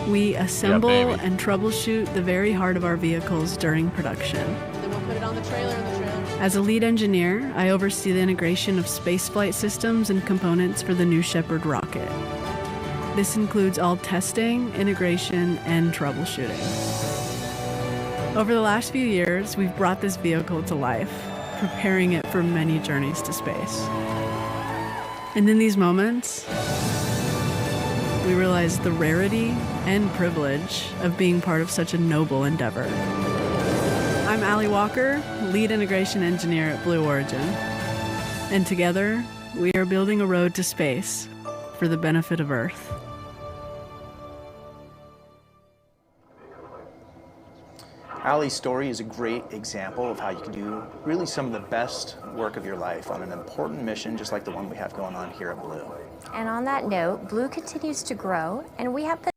M: We assemble and troubleshoot the very heart of our vehicles during production.
N: Then we'll put it on the trailer in the trailer.
M: As a lead engineer, I oversee the integration of spaceflight systems and components for the New Shepard rocket. This includes all testing, integration, and troubleshooting. Over the last few years, we've brought this vehicle to life, preparing it for many journeys to space. And in these moments, we realize the rarity and privilege of being part of such a noble endeavor. Allie Walker, lead integration engineer at Blue Origin. And together, we are building a road to space for the benefit of Earth.
J: Allie's story is a great example of how you can do really some of the best work of your life on an important mission, just like the one we have going on here at Blue.
K: And on that note, Blue continues to grow, and we have the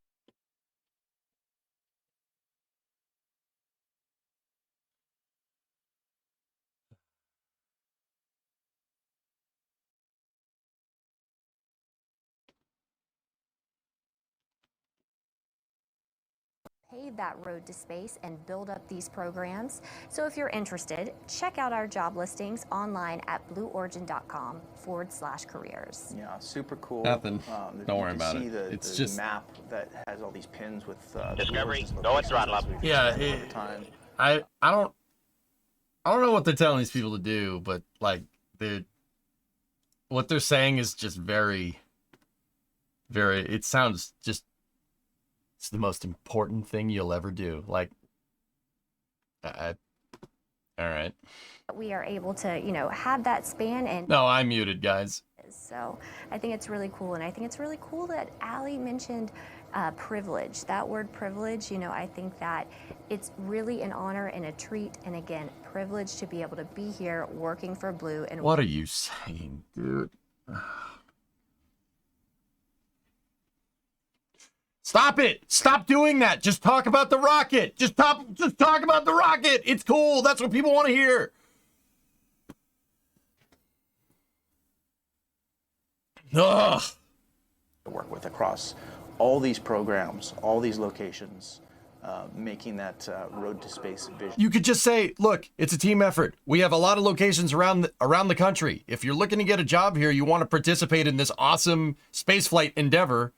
K: pave that road to space and build up these programs. So if you're interested, check out our job listings online at blueorigin.com/careers.
J: Yeah, super cool.
A: Nothing. Don't worry about it.
J: It's
A: It's
J: the
A: just
J: map that has all these pins with
O: Discovery, go and throttle up.
A: Yeah, I don't know what they're telling these people to do, but like what they're saying is just very, very. It sounds just. It's the most important thing you'll ever do. Like, all right.
K: We are able to, have that span and.
A: No, I'm muted, guys.
K: So I think it's really cool, and I think it's really cool that Allie mentioned privilege. That word privilege, I think that it's really an honor and a treat, and again, privilege to be able to be here working for Blue. And
A: what are you saying, dude? Stop it! Stop doing that! Just talk about the rocket! Just talk about the rocket! It's cool! That's what people want to hear! Ugh!
J: To work with across all these programs, all these locations, making that road to space vision.
A: You could just say, look, it's a team effort. We have a lot of locations around the country. If you're looking to get a job here, you want to participate in this awesome spaceflight endeavor,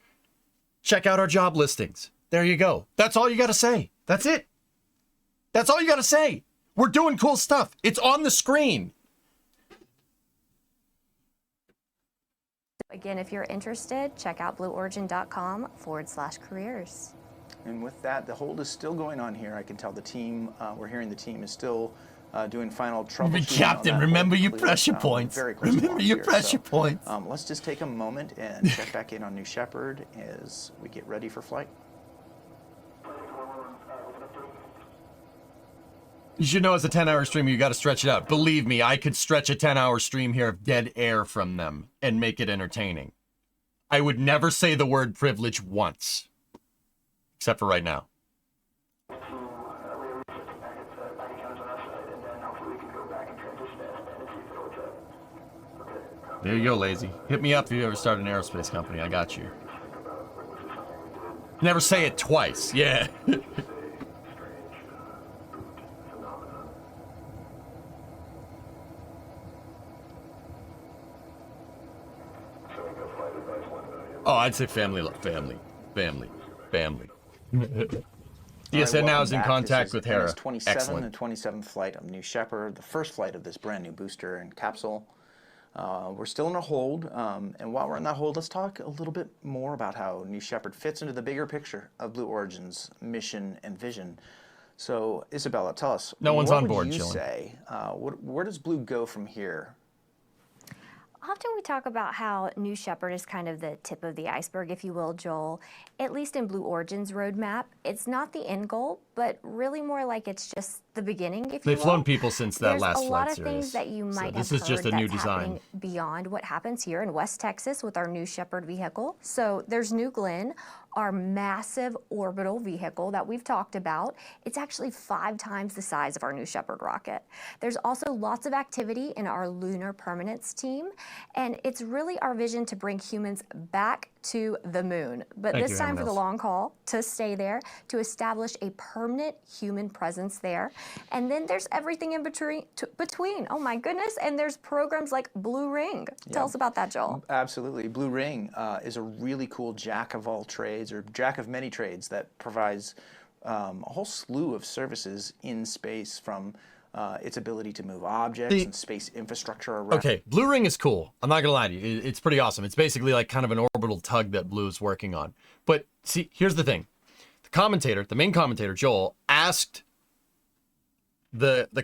A: check out our job listings. There you go. That's all you got to say. That's it. That's all you got to say. We're doing cool stuff. It's on the screen.
K: Again, if you're interested, check out blueorigin.com/careers.
J: And with that, the hold is still going on here. I can tell the team, we're hearing the team is still doing final troubleshooting.
A: Captain, remember your pressure points. Remember your pressure points.
J: Let's just take a moment and check back in on New Shepard as we get ready for flight.
A: You should know as a 10-hour streamer, you got to stretch it out. Believe me, I could stretch a 10-hour stream here of dead air from them and make it entertaining. I would never say the word privilege once. Except for right now. There you go, Lazy. Hit me up if you ever start an aerospace company. I got you. Never say it twice. Yeah. Oh, I'd say family. DSN now is in contact with Hera.
J: NS-27,
A: Excellent.
J: the 27th flight of New Shepard, the first flight of this brand new booster and capsule. We're still in a hold, and while we're in that hold, let's talk a little bit more about how New Shepard fits into the bigger picture of Blue Origin's mission and vision. So, Isabella, tell us.
A: No one's on board,
J: What would you
A: chilling.
J: say? Where does Blue go from here?
K: Often we talk about how New Shepard is kind of the tip of the iceberg, if you will, Joel. At least in Blue Origin's roadmap, it's not the end goal, but really more like it's just the beginning, if you will.
A: They've flown people since that
K: There's
A: last
K: a lot
A: flight
K: of
A: series.
K: things that you might
A: this
K: have
A: is just
K: heard
A: a new
K: that's
A: design.
K: happening beyond what happens here in West Texas with our New Shepard vehicle. So there's New Glenn, our massive orbital vehicle that we've talked about. It's actually 5 times the size of our New Shepard rocket. There's also lots of activity in our lunar permanence team, and it's really our vision to bring humans back to the moon, but
A: Thank
K: this
A: you,
K: time for the
A: Amos.
K: long haul, to stay there, to establish a permanent human presence there. And then there's everything in between. Oh my goodness, and there's programs like Blue Ring. Tell us about that, Joel.
J: Absolutely. Blue Ring is a really cool jack of all trades, or jack of many trades, that provides a whole slew of services in space, from its ability to move objects and space infrastructure around.
A: Okay, Blue Ring is cool. I'm not gonna lie to you. It's pretty awesome. It's basically like kind of an orbital tug that Blue is working on. But see, here's the thing. The main commentator, Joel, asked the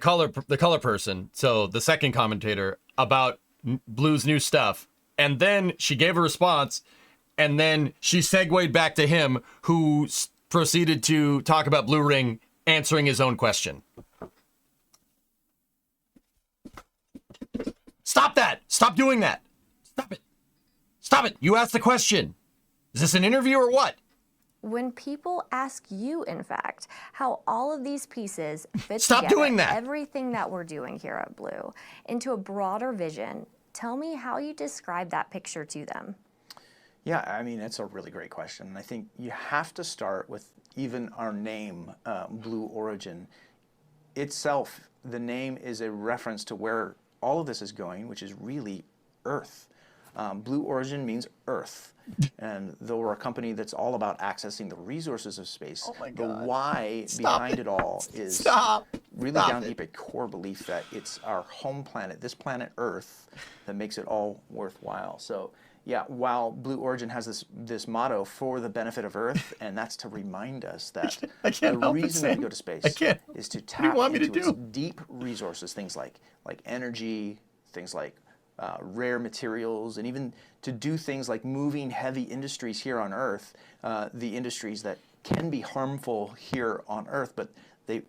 A: color person, so the second commentator, about Blue's new stuff, and then she gave a response, and then she segued back to him, who proceeded to talk about Blue Ring answering his own question. Stop that! Stop doing that! Stop it! Stop it! You asked the question. Is this an interview or what?
K: When people ask you, in fact, how all of these pieces fit
A: Stop
K: together,
A: doing that.
K: everything that we're doing here at Blue, into a broader vision, tell me how you describe that picture to them.
J: Yeah, I mean, it's a really great question. And I think you have to start with even our name, Blue Origin. Itself, the name is a reference to where all of this is going, which is really Earth. Blue Origin means Earth. And though we're a company that's all about accessing the resources of space, the why behind it all is really down deep a core belief that it's our home planet, this planet Earth, that makes it all worthwhile. So yeah, while Blue Origin has this motto, for the benefit of Earth, and that's to remind us that the reason that we go to space is to tap into its deep resources, things like energy, things like rare materials, and even to do things like moving heavy industries here on Earth, the industries that can be harmful here on Earth, but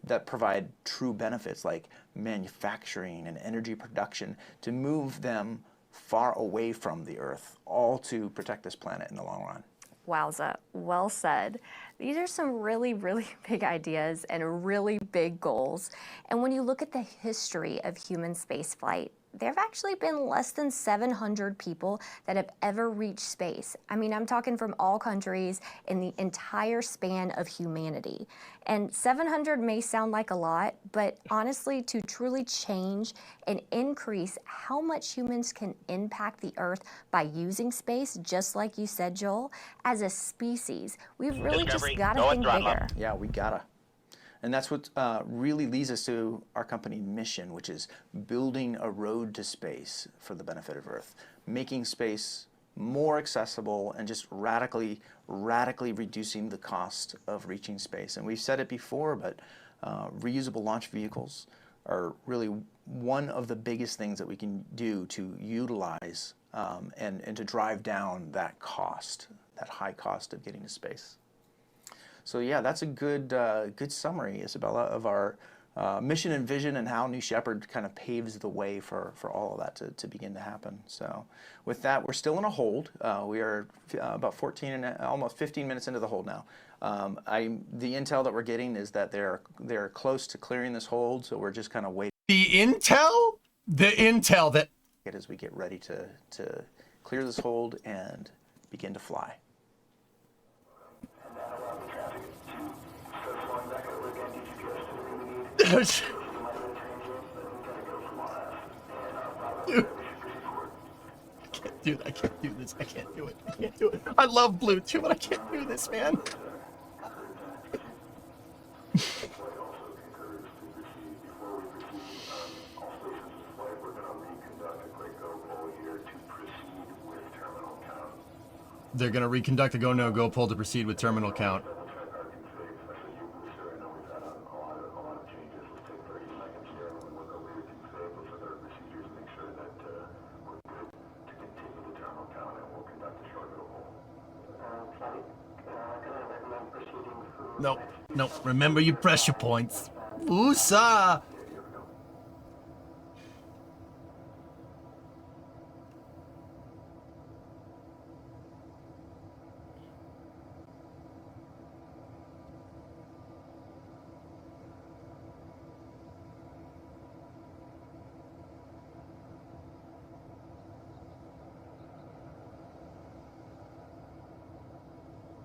J: that provide true benefits like manufacturing and energy production, to move them far away from the Earth, all to protect this planet in the long run.
K: Wowza, well said. These are some really, really big ideas and really big goals. And when you look at the history of human spaceflight, there have actually been less than 700 people that have ever reached space. I mean, I'm talking from all countries in the entire span of humanity. And 700 may sound like a lot, but honestly, to truly change and increase how much humans can impact the Earth by using space, just like you said, Joel, as a species, we've really just got to think bigger.
J: Yeah, we gotta. And that's what really leads us to our company mission, which is building a road to space for the benefit of Earth, making space more accessible and just radically reducing the cost of reaching space. And we've said it before, but reusable launch vehicles are really one of the biggest things that we can do to utilize and to drive down that cost, that high cost of getting to space. So yeah, that's a good summary, Isabella, of our mission and vision, and how New Shepard kind of paves the way for all of that to begin to happen. So with that, we're still in a hold. We are about 14 and almost 15 minutes into the hold now. The intel that we're getting is that they're close to clearing this hold, so we're just kind of waiting.
A: The intel that
J: as we get ready to clear this hold and begin to fly.
A: Dude, I can't do this. I can't do it. I love Blue too, but I can't do this, man. They're going to reconduct a go-no-go poll to proceed with terminal count. Nope. Remember your pressure points. Woosah!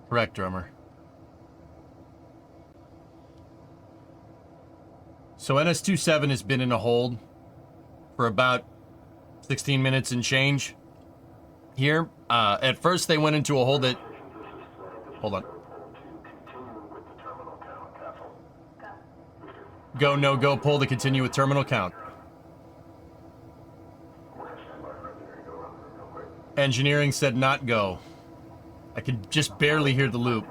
A: Correct, drummer. So NS-27 has been in a hold for about 16 minutes and change here. At first they went into a hold that... Hold on. Go, no, go, pull to continue with terminal count. Engineering said not go. I could just barely hear the loop.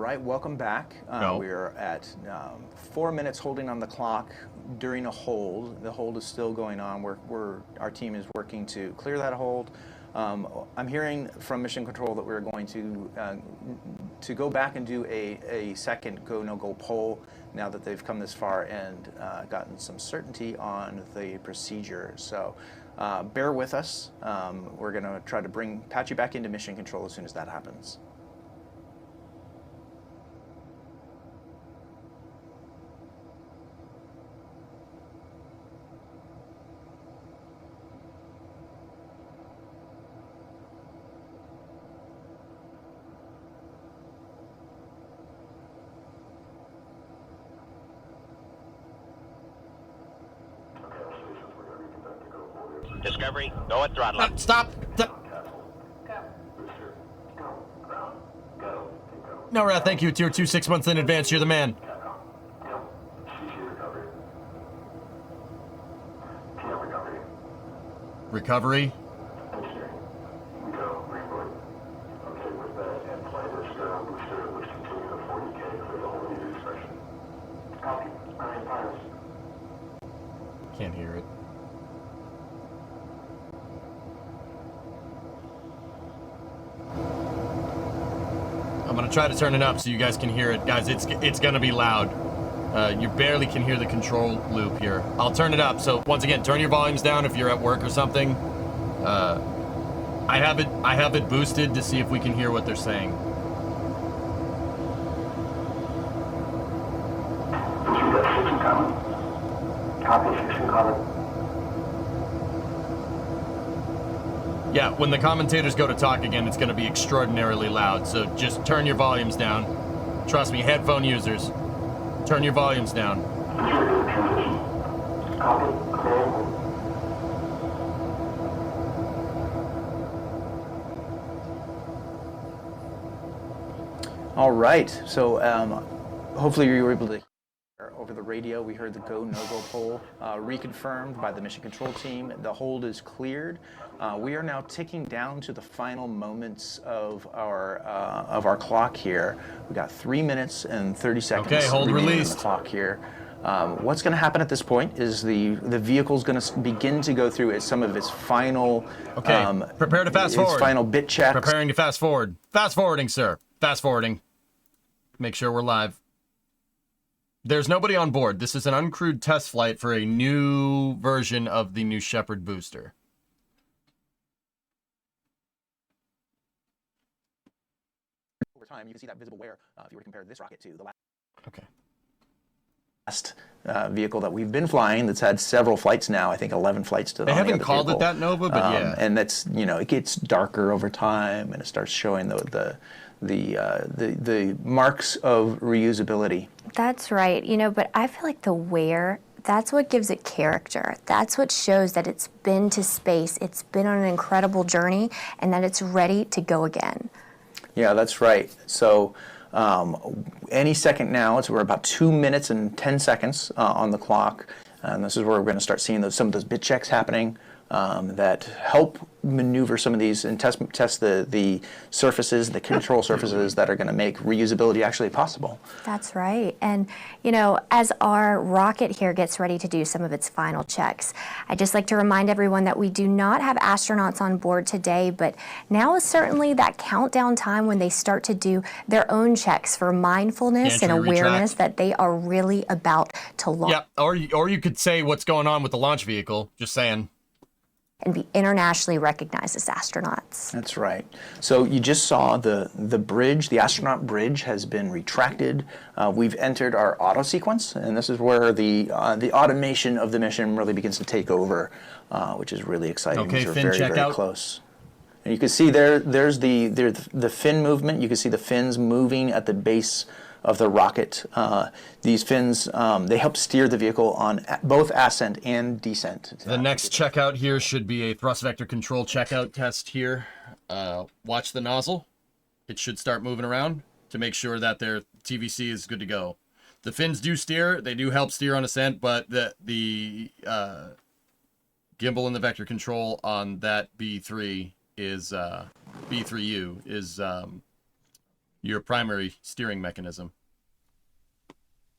J: right, welcome back. We're at 4 minutes holding on the clock during a hold. The hold is still going on. Our team is working to clear that hold. I'm hearing from Mission Control that we're going to go back and do a second go, no-go poll now that they've come this far and gotten some certainty on the procedure. So bear with us. We're going to try to patch you back into Mission Control as soon as that happens.
O: Discovery, go at throttle up.
A: Stop. No, Rat, thank you. Tier 2, 6 months in advance. You're the man. Recovery. Can't hear it. I'm gonna try to turn it up so you guys can hear it. Guys, it's gonna be loud. You barely can hear the control loop here. I'll turn it up. So once again, turn your volumes down if you're at work or something. I have it boosted to see if we can hear what they're saying. Yeah, when the commentators go to talk again, it's going to be extraordinarily loud, so just turn your volumes down. Trust me, headphone users, turn your volumes down.
J: All right, so hopefully you were able to hear over the radio. We heard the go, no-go poll reconfirmed by the Mission Control team. The hold is cleared. We are now ticking down to the final moments of our clock here. We got 3 minutes and 30 seconds.
A: Okay, hold
J: remaining
A: released.
J: on the clock here. What's going to happen at this point is the vehicle's going to begin to go through some of its final.
A: Okay, prepare to fast forward.
J: Its final bit checks.
A: Preparing to fast forward. Fast forwarding, sir. Fast forwarding. Make sure we're live. There's nobody on board. This is an uncrewed test flight for a new version of the New Shepard booster.
J: Over time, you can see that visible wear if you were to compare this rocket to the last.
A: Okay.
J: Last vehicle that we've been flying that's had several flights now. I think 11 flights to.
A: They haven't called it that, Nova, but yeah.
J: And that's, it gets darker over time, and it starts showing the marks of reusability.
K: That's right. But I feel like the wear, that's what gives it character. That's what shows that it's been to space, it's been on an incredible journey, and that it's ready to go again.
J: Yeah, that's right. So any second now, we're about 2 minutes and 10 seconds on the clock, and this is where we're going to start seeing some of those bit checks happening that help maneuver some of these and test the surfaces, the control surfaces that are going to make reusability actually possible.
K: That's right. And, as our rocket here gets ready to do some of its final checks, I'd just like to remind everyone that we do not have astronauts on board today, but now is certainly that countdown time when they start to do their own checks for mindfulness and awareness that they are really about to launch.
A: Yeah, or you could say what's going on with the launch vehicle, just saying.
K: And be internationally recognized as astronauts.
J: That's right. So you just saw the bridge, the astronaut bridge has been retracted. We've entered our auto sequence, and this is where the automation of the mission really begins to take over, which is really exciting.
A: Okay,
J: These are
A: fin
J: very,
A: check
J: very
A: out.
J: close. And you can see there's the fin movement. You can see the fins moving at the base of the rocket. These fins, they help steer the vehicle on both ascent and descent.
A: The next checkout here should be a thrust vector control checkout test here. Watch the nozzle. It should start moving around to make sure that their TVC is good to go. The fins do steer. They do help steer on ascent, but the gimbal and the vector control on that B3 is B3U is your primary steering mechanism.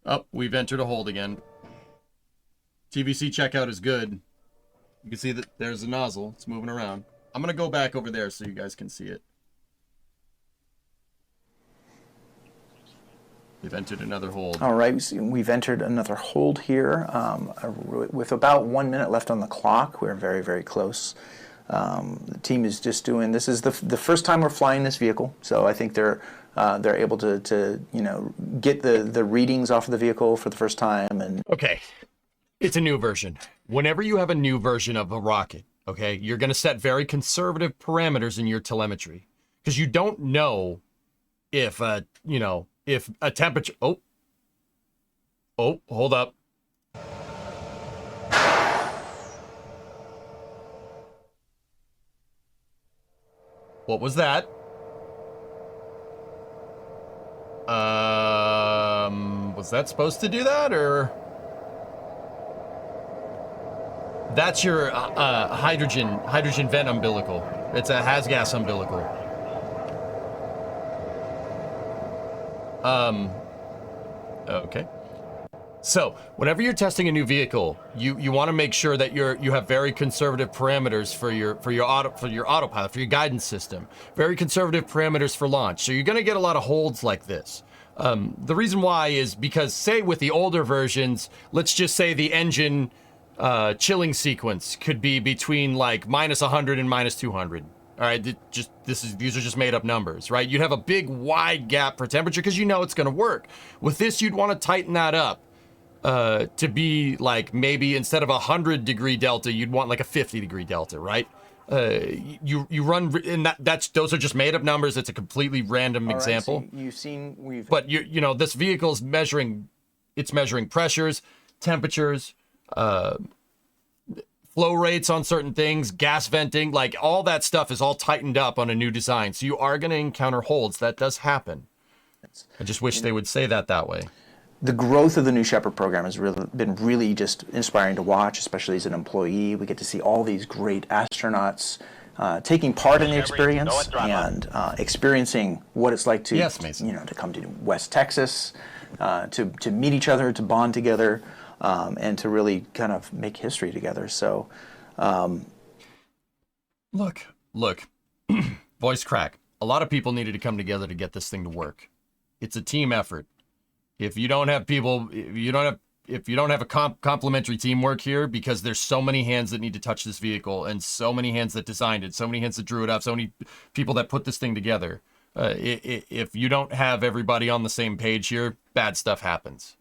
A: Oh, we've entered a hold again. TVC checkout is good. You can see that there's a nozzle. It's moving around. I'm going to go back over there so you guys can see it. We've entered another hold.
J: All right, we've entered another hold here. With about 1 minute left on the clock, we're very, very close. The team is just doing, this is the first time we're flying this vehicle, so I think they're able to get the readings off of the vehicle for the first time. And
A: okay, it's a new version. Whenever you have a new version of a rocket, okay, you're going to set very conservative parameters in your telemetry because you don't know if if a temperature. Oh, hold up. What was that? Was that supposed to do that, or? That's your hydrogen vent umbilical. It's a has-gas umbilical. Okay. So, whenever you're testing a new vehicle, you want to make sure that you have very conservative parameters for your autopilot, for your guidance system. Very conservative parameters for launch. So you're going to get a lot of holds like this. The reason why is because, say, with the older versions, let's just say the engine chilling sequence could be between like -100 and -200. All right, these are just made up numbers, right? You'd have a big wide gap for temperature because you know it's going to work. With this, you'd want to tighten that up to be like maybe instead of 100-degree delta, you'd want like a 50-degree delta, right? You run, and those are just made up numbers. It's a completely random example.
J: Right, so you've seen
A: but this vehicle's measuring pressures, temperatures, flow rates on certain things, gas venting, like all that stuff is all tightened up on a new design. So you are going to encounter holds. That does happen. I just wish they would say that way.
J: The growth of the New Shepard program has been really just inspiring to watch, especially as an employee. We get to see all these great astronauts taking part in the experience and experiencing what it's like to, to come to West Texas, to meet each other, to bond together. And to really kind of make history together. So,
A: look, voice crack. A lot of people needed to come together to get this thing to work. It's a team effort. If you don't have people, if you don't have a complementary teamwork here, because there's so many hands that need to touch this vehicle, and so many hands that designed it, so many hands that drew it up, so many people that put this thing together. If you don't have everybody on the same page here, bad stuff happens.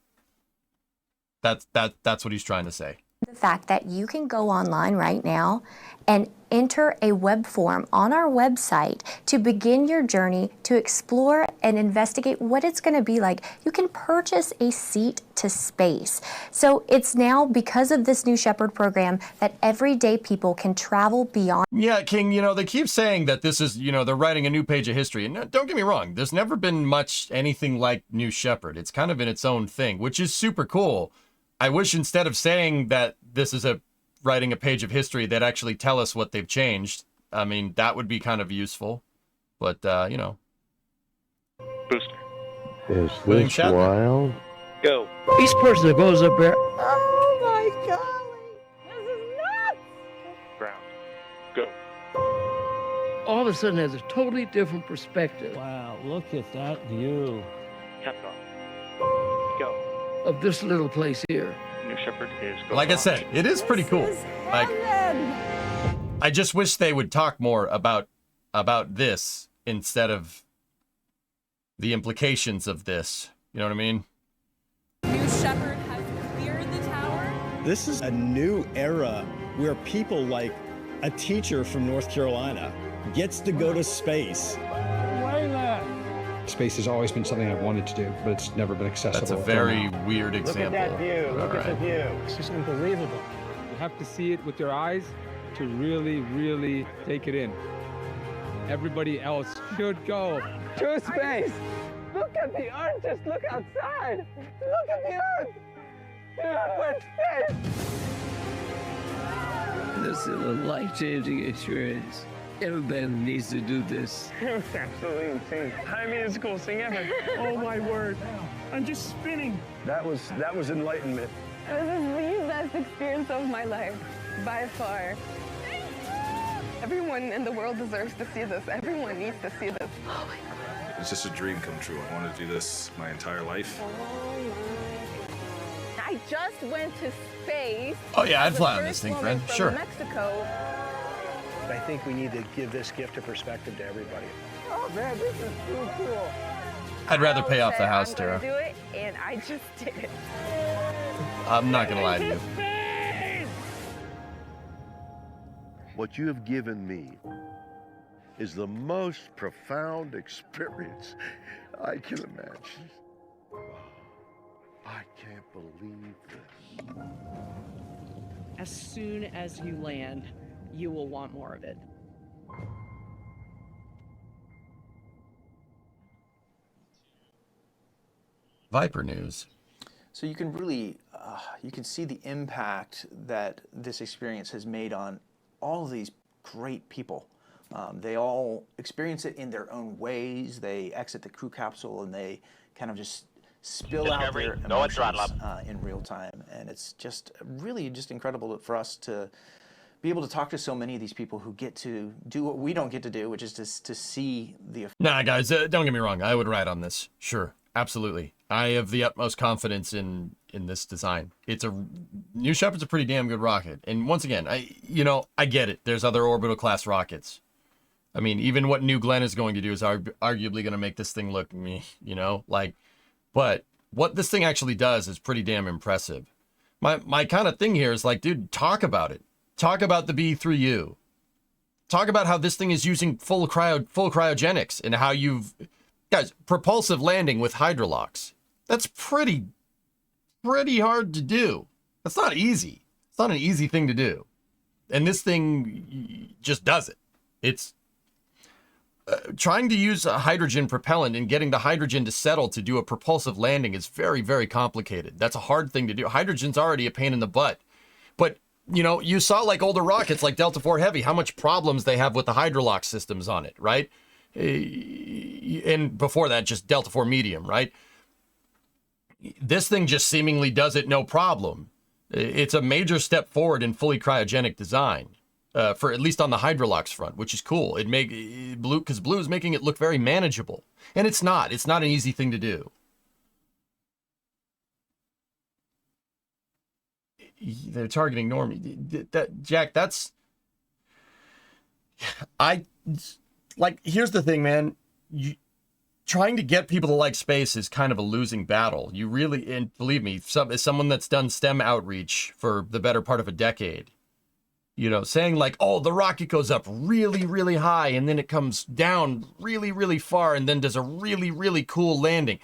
A: That's what he's trying to say.
K: The fact that you can go online right now and enter a web form on our website to begin your journey to explore and investigate what it's going to be like. You can purchase a seat to space. So it's now, because of this New Shepard program, that everyday people can travel beyond.
A: Yeah, King, they keep saying that this is, they're writing a new page of history. And don't get me wrong, there's never been much anything like New Shepard. It's kind of in its own thing, which is super cool. I wish instead of saying that this is writing a page of history, they'd actually tell us what they've changed. I mean, that would be kind of useful. But,
H: Booster.
P: Is this wild?
H: Go.
Q: Each person that goes up there.
N: Oh my golly. This is nuts.
H: Ground. Go.
Q: All of a sudden has a totally different perspective.
R: Wow, look at that view.
H: Caps off. Go.
Q: Of this little place here.
H: New Shepard is go.
A: Like I said, it is pretty cool. Like, I just wish they would talk more about this instead of the implications of this. You know what I mean?
N: New Shepard has cleared the tower.
S: This is a new era where people like a teacher from North Carolina gets to go to space.
T: Space has always been something I've wanted to do, but it's never been accessible.
A: That's a very weird example.
S: Look at that view. Look at the view.
R: It's just unbelievable. You have to see it with your eyes to really, really take it in. Everybody else should go to space.
N: Look at the Earth. Just look outside. Look at the Earth. We're in space.
Q: This is a life-changing experience. Everybody needs to do this.
N: It was absolutely insane. I mean, it's the coolest thing ever.
Q: Oh my word. I'm just spinning. That was enlightenment.
U: This is the best experience of my life, by far. Everyone in the world deserves to see this. Everyone needs to see this. Oh my God.
V: It's just a dream come true. I wanted to do this my entire life.
U: I just went to space.
A: Oh yeah, I'd fly on this thing, friend. Sure.
U: Mexico.
Q: I think we need to give this gift of perspective to everybody.
N: Oh man, this is so cool.
A: I'd rather pay off the house,
U: I'm
A: Tara.
U: gonna do it, and I just did it.
A: I'm not gonna lie to you.
W: What you have given me is the most profound experience I can imagine. I can't believe this.
X: As soon as you land, you will want more of it.
A: Viper news.
J: So you can really, you can see the impact that this experience has made on all of these great people. They all experience it in their own ways. They exit the crew capsule and they kind of just spill out their emotions in real time. And it's just really just incredible for us to be able to talk to so many of these people who get to do what we don't get to do, which is to see the...
A: Nah, guys, don't get me wrong. I would ride on this. Sure, absolutely. I have the utmost confidence in this design. New Shepard's a pretty damn good rocket. And once again, I get it. There's other orbital class rockets. I mean, even what New Glenn is going to do is arguably going to make this thing look, but what this thing actually does is pretty damn impressive. My kind of thing here is like, dude, talk about it. Talk about the B3U. Talk about how this thing is using full cryogenics and how guys, propulsive landing with hydrolocks. That's pretty hard to do. That's not easy. It's not an easy thing to do. And this thing just does it. It's trying to use a hydrogen propellant and getting the hydrogen to settle to do a propulsive landing is very, very complicated. That's a hard thing to do. Hydrogen's already a pain in the butt. But, you saw like older rockets like Delta IV Heavy, how much problems they have with the hydrolock systems on it, right? And before that, just Delta IV Medium, right? This thing just seemingly does it no problem. It's a major step forward in fully cryogenic design, for at least on the hydrolocks front, which is cool. Because Blue is making it look very manageable, and it's not an easy thing to do. They're targeting Normie. Jack, here's the thing, man. Trying to get people to like space is kind of a losing battle. You really, and believe me, as someone that's done STEM outreach for the better part of a decade, saying like, oh, the rocket goes up really, really high and then it comes down really, really far and then does a really, really cool landing.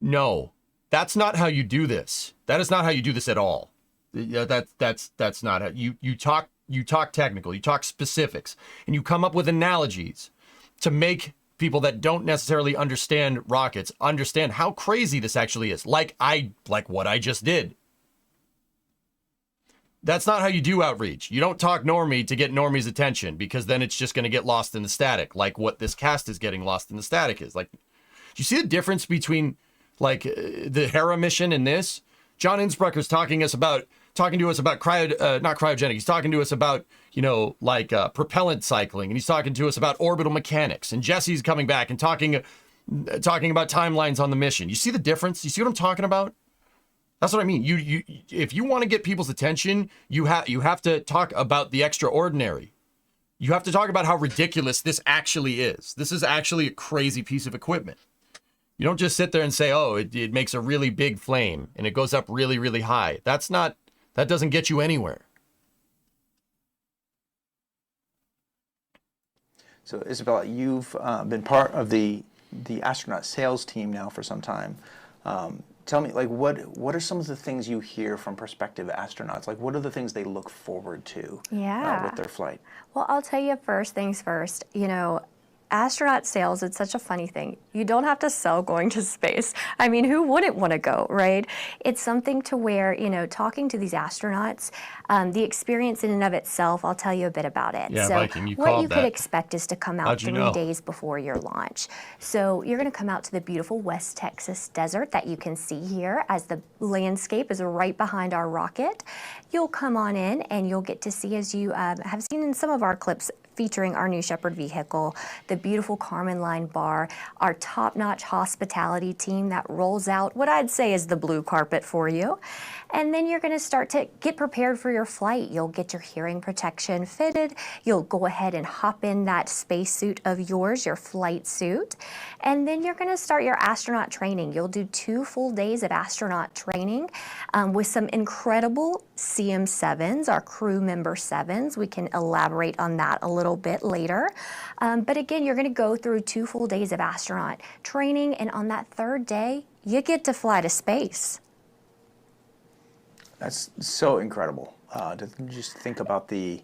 A: No, that's not how you do this. That is not how you do this at all. That's not how you talk technical, you talk specifics, and you come up with analogies to make people that don't necessarily understand rockets understand how crazy this actually is. Like what I just did. That's not how you do outreach. You don't talk Normie to get Normie's attention, because then it's just going to get lost in the static, like what this cast is getting lost in the static is. Like, do you see the difference between like the Hera mission and this? John Innsbrucker's talking to us about not cryogenic. He's talking to us about, propellant cycling, and he's talking to us about orbital mechanics. And Jesse's coming back and talking about timelines on the mission. You see the difference? You see what I'm talking about? That's what I mean. You if you want to get people's attention, you have to talk about the extraordinary. You have to talk about how ridiculous this actually is. This is actually a crazy piece of equipment. You don't just sit there and say, oh, it makes a really big flame and it goes up really, really high. That doesn't get you anywhere.
J: So Isabella, you've been part of the astronaut sales team now for some time. Tell me, like, what are some of the things you hear from prospective astronauts? Like, what are the things they look forward to with their flight?
K: Well, I'll tell you first things first. astronaut sales, it's such a funny thing. You don't have to sell going to space. I mean, who wouldn't want to go, right? It's something to where, you know, talking to these astronauts, the experience in and of itself, I'll tell you a bit about it.
A: Yeah,
K: so
A: Viking, you
K: what
A: called
K: you could expect is to come out
A: How'd you
K: 3
A: know?
K: days before your launch. So you're going to come out to the beautiful West Texas desert that you can see here as the landscape is right behind our rocket. You'll come on in and you'll get to see, as you have seen in some of our clips, featuring our New Shepard vehicle, the beautiful Kármán Line bar, our top-notch hospitality team that rolls out what I'd say is the blue carpet for you. And then you're gonna start to get prepared for your flight. You'll get your hearing protection fitted. You'll go ahead and hop in that spacesuit of yours, your flight suit. And then you're gonna start your astronaut training. You'll do 2 full days of astronaut training with some incredible CM7s, our crew member 7s. We can elaborate on that a little bit later. But again, you're going to go through 2 full days of astronaut training, and on that 3rd day, you get to fly to space.
J: That's so incredible to just think about the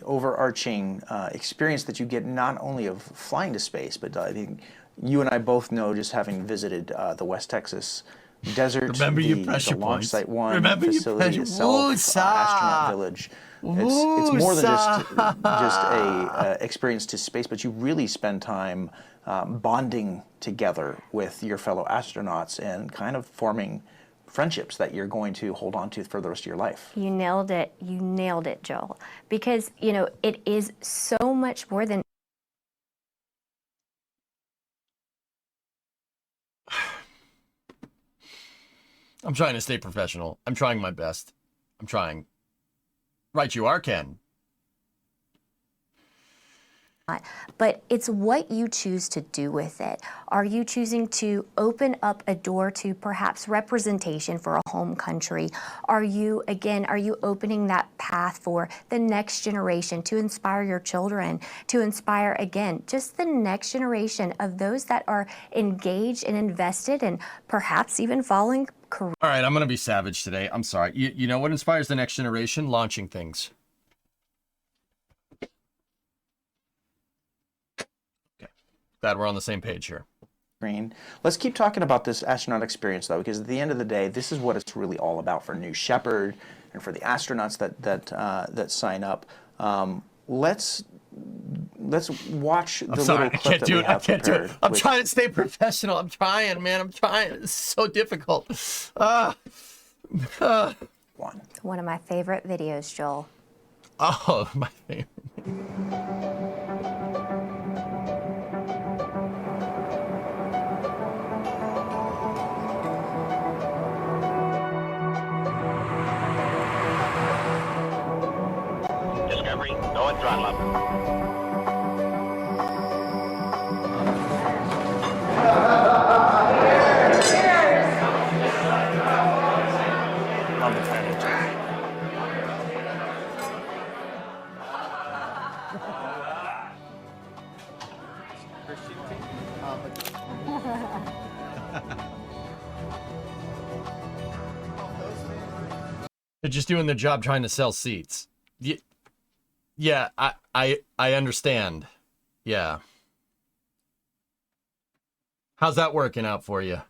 J: overarching experience that you get, not only of flying to space, but I think you and I both know, just having visited the West Texas desert,
A: Remember your pressure
J: the launch
A: points.
J: site 1
A: Remember your
J: facility
A: pressure-
J: itself, astronaut village. It's more than just a experience to space, but you really spend time bonding together with your fellow astronauts and kind of forming friendships that you're going to hold on to for the rest of your life.
K: You nailed it. You nailed it, Joel. Because, you know, it is so much more than
A: I'm trying to stay professional. I'm trying my best. I'm trying. Right you are, Ken.
K: but it's what you choose to do with it. Are you choosing to open up a door to perhaps representation for a home country? Are you opening that path for the next generation to inspire your children, to inspire, again, just the next generation of those that are engaged and invested and perhaps even following career?
A: All right, I'm going to be savage today. I'm sorry. You know what inspires the next generation? Launching things. Glad we're on the same page here.
J: Let's keep talking about this astronaut experience, though, because at the end of the day, this is what it's really all about for New Shepard and for the astronauts that sign up. Let's watch the little clip that we have prepared.
A: I'm trying to stay professional. I'm trying, man. I'm trying. It's so difficult.
K: One of my favorite videos, Joel.
A: Oh, my favorite.
O: Discovery, go and throttle up.
J: Love the family.
A: They're just doing their job trying to sell seats. Yeah, I understand. Yeah. How's that working out for you?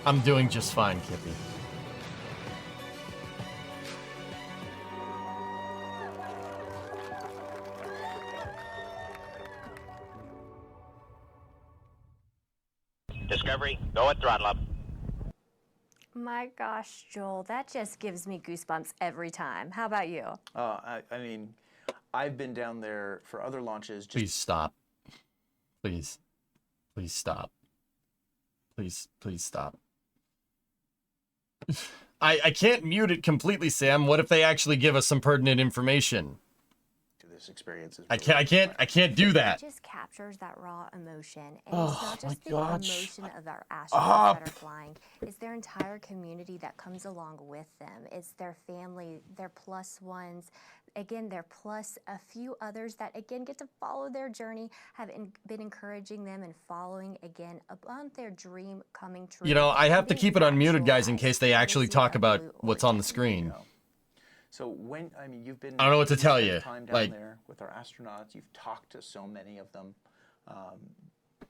A: I'm doing just fine, Kippy.
O: Discovery, go and throttle up.
K: My gosh, Joel, that just gives me goosebumps every time. How about you?
J: I mean, I've been down there for other launches.
A: Please stop. Please. Please stop. Please stop. I can't mute it completely, Sam. What if they actually give us some pertinent information?
J: this experience is.
A: I can't do that.
K: It just captures that raw emotion, and
A: Oh,
K: it's not just the emotion of our astronauts that are flying. It's their entire community that comes along with them. It's their family, their plus ones. Again, they're plus a few others that, again, get to follow their journey, have been encouraging them and following, again, about their dream coming true.
A: You know, I have to
K: being
A: keep it unmuted, guys, in
K: actualized.
A: case they actually
K: see
A: talk
K: that
A: about
K: blue
A: what's on the
K: origin.
A: screen.
J: So when, I mean, you've been.
A: I don't know what to tell
J: spent
A: you.
J: Time down
A: Like,
J: there with our astronauts, you've talked to so many of them.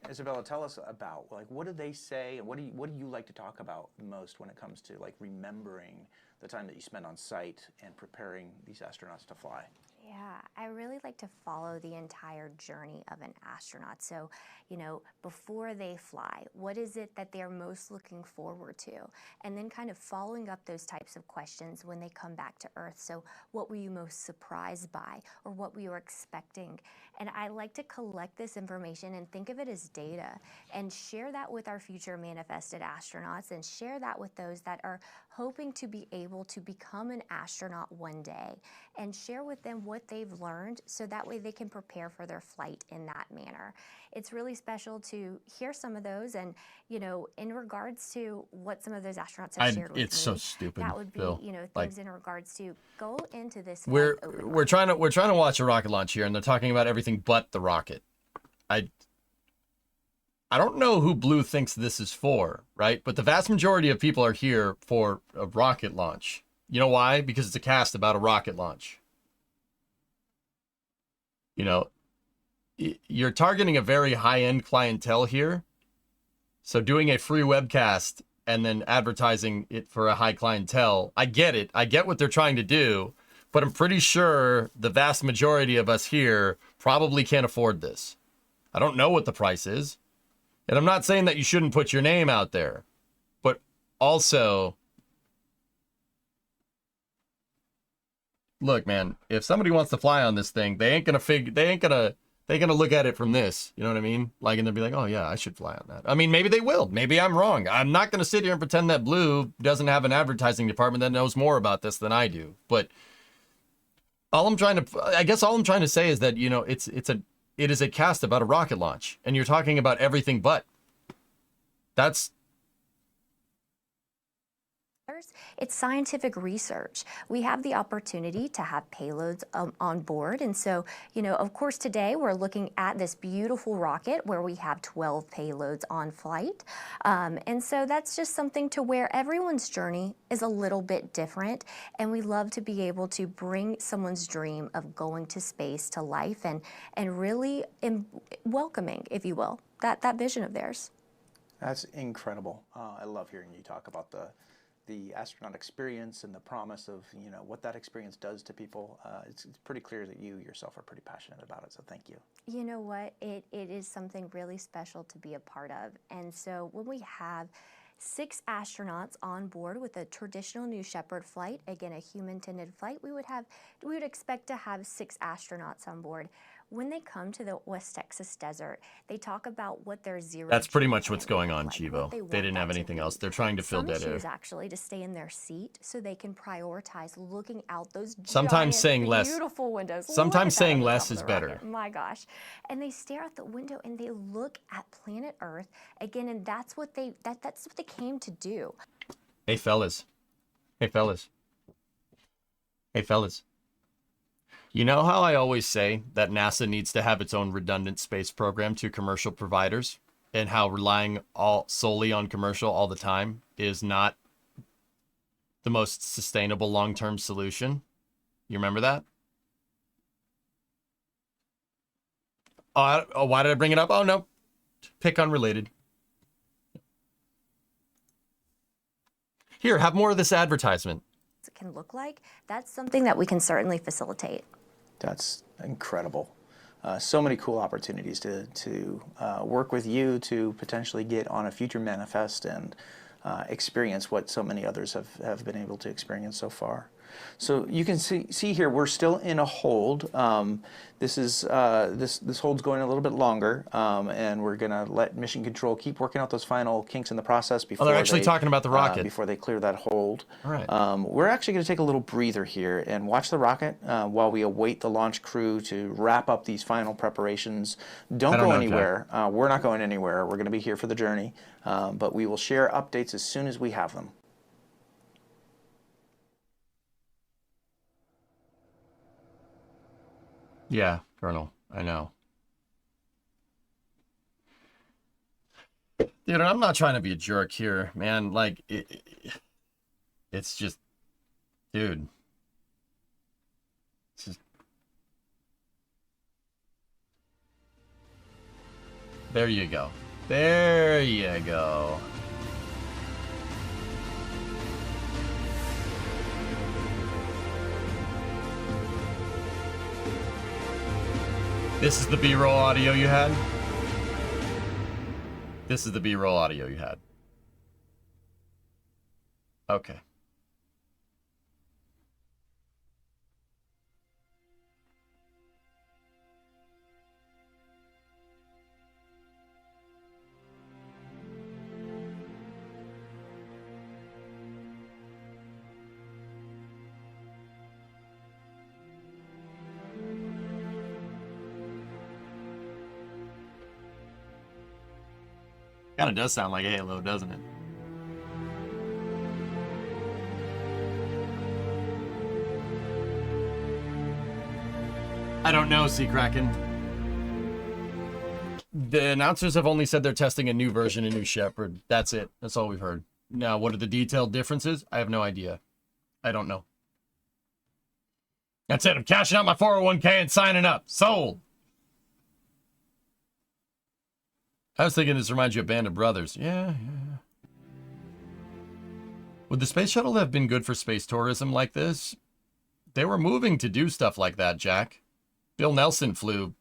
J: Isabella, tell us about, like, what do they say, and what do you like to talk about most when it comes to, like, remembering the time that you spent on site and preparing these astronauts to fly?
K: Yeah, I really like to follow the entire journey of an astronaut. So, you know, before they fly, what is it that they're most looking forward to? And then kind of following up those types of questions when they come back to Earth. So what were you most surprised by, or what were you expecting? And I like to collect this information and think of it as data and share that with our future manifested astronauts, and share that with those that are hoping to be able to become an astronaut one day, and share with them what they've learned so that way they can prepare for their flight in that manner. It's really special to hear some of those, and, you know, in regards to what some of those astronauts have shared with me.
A: It's so stupid,
K: That would be,
A: Phil.
K: you know,
A: Like,
K: things in regards to go into this.
A: we're trying to watch a rocket launch here, and they're talking about everything but the rocket. I don't know who Blue thinks this is for, right? But the vast majority of people are here for a rocket launch. You know why? Because it's a cast about a rocket launch. You know, you're targeting a very high-end clientele here. So doing a free webcast and then advertising it for a high clientele, I get it. I get what they're trying to do, but I'm pretty sure the vast majority of us here probably can't afford this. I don't know what the price is. And I'm not saying that you shouldn't put your name out there, but also, look, man, if somebody wants to fly on this thing, they ain't gonna look at it from this, you know what I mean? Like, and they'll be like, oh yeah, I should fly on that. I mean, maybe they will. Maybe I'm wrong. I'm not gonna sit here and pretend that Blue doesn't have an advertising department that knows more about this than I do. But all I'm trying to say is that, you know, it is a cast about a rocket launch, and you're talking about everything but.
K: It's scientific research. We have the opportunity to have payloads on board. And so, you know, of course, today we're looking at this beautiful rocket where we have 12 payloads on flight. And so that's just something to where everyone's journey is a little bit different. And we love to be able to bring someone's dream of going to space to life, and really welcoming, if you will, that vision of theirs.
J: That's incredible. I love hearing you talk about the astronaut experience and the promise of, you know, what that experience does to people. It's pretty clear that you yourself are pretty passionate about it, so thank you.
K: You know what? It is something really special to be a part of. And so when we have 6 astronauts on board with a traditional New Shepard flight, again, a human-tended flight, we would expect to have 6 astronauts on board. When they come to the West Texas desert, they talk about what their zero.
A: That's pretty much what's going on, Chivo. They didn't have anything else. They're trying to fill
K: Some
A: dead air.
K: choose actually to stay in their seat so they can prioritize looking out those
A: Sometimes saying less.
K: beautiful windows.
A: Sometimes saying
K: Look at that
A: less
K: on
A: is
K: the
A: better.
K: rocket. My gosh. And they stare out the window and they look at planet Earth again, and that's what they came to do.
A: Hey fellas. Hey fellas. Hey fellas. You know how I always say that NASA needs to have its own redundant space program to commercial providers, and how relying solely on commercial all the time is not the most sustainable long-term solution? You remember that? Oh, why did I bring it up? Oh, no. Pick unrelated. Here, have more of this advertisement.
K: It can look like. That's something that we can certainly facilitate.
J: That's incredible. So many cool opportunities to work with you to potentially get on a future manifest and experience what so many others have been able to experience so far. So you can see here we're still in a hold. This hold's going a little bit longer, and we're gonna let Mission Control keep working out those final kinks in the process before
A: they're actually talking about the rocket
J: before they clear that hold.
A: All right.
J: We're actually going to take a little breather here and watch the rocket while we await the launch crew to wrap up these final preparations. Don't go anywhere. We're not going anywhere. We're going to be here for the journey, but we will share updates as soon as we have them.
A: Yeah, Colonel, I know. Dude, I'm not trying to be a jerk here, man. Like, it's just, dude. It's just... There you go. There you go. This is the B-roll audio you had? This is the B-roll audio you had. Okay. Kind of does sound like Halo, doesn't it? I don't know, Sea Kraken. The announcers have only said they're testing a new version of New Shepard. That's it. That's all we've heard. Now, what are the detailed differences? I have no idea. I don't know. That's it. I'm cashing out my 401k and signing up. Sold. I was thinking this reminds you of Band of Brothers. Yeah. Would the space shuttle have been good for space tourism like this? They were moving to do stuff like that, Jack. Bill Nelson flew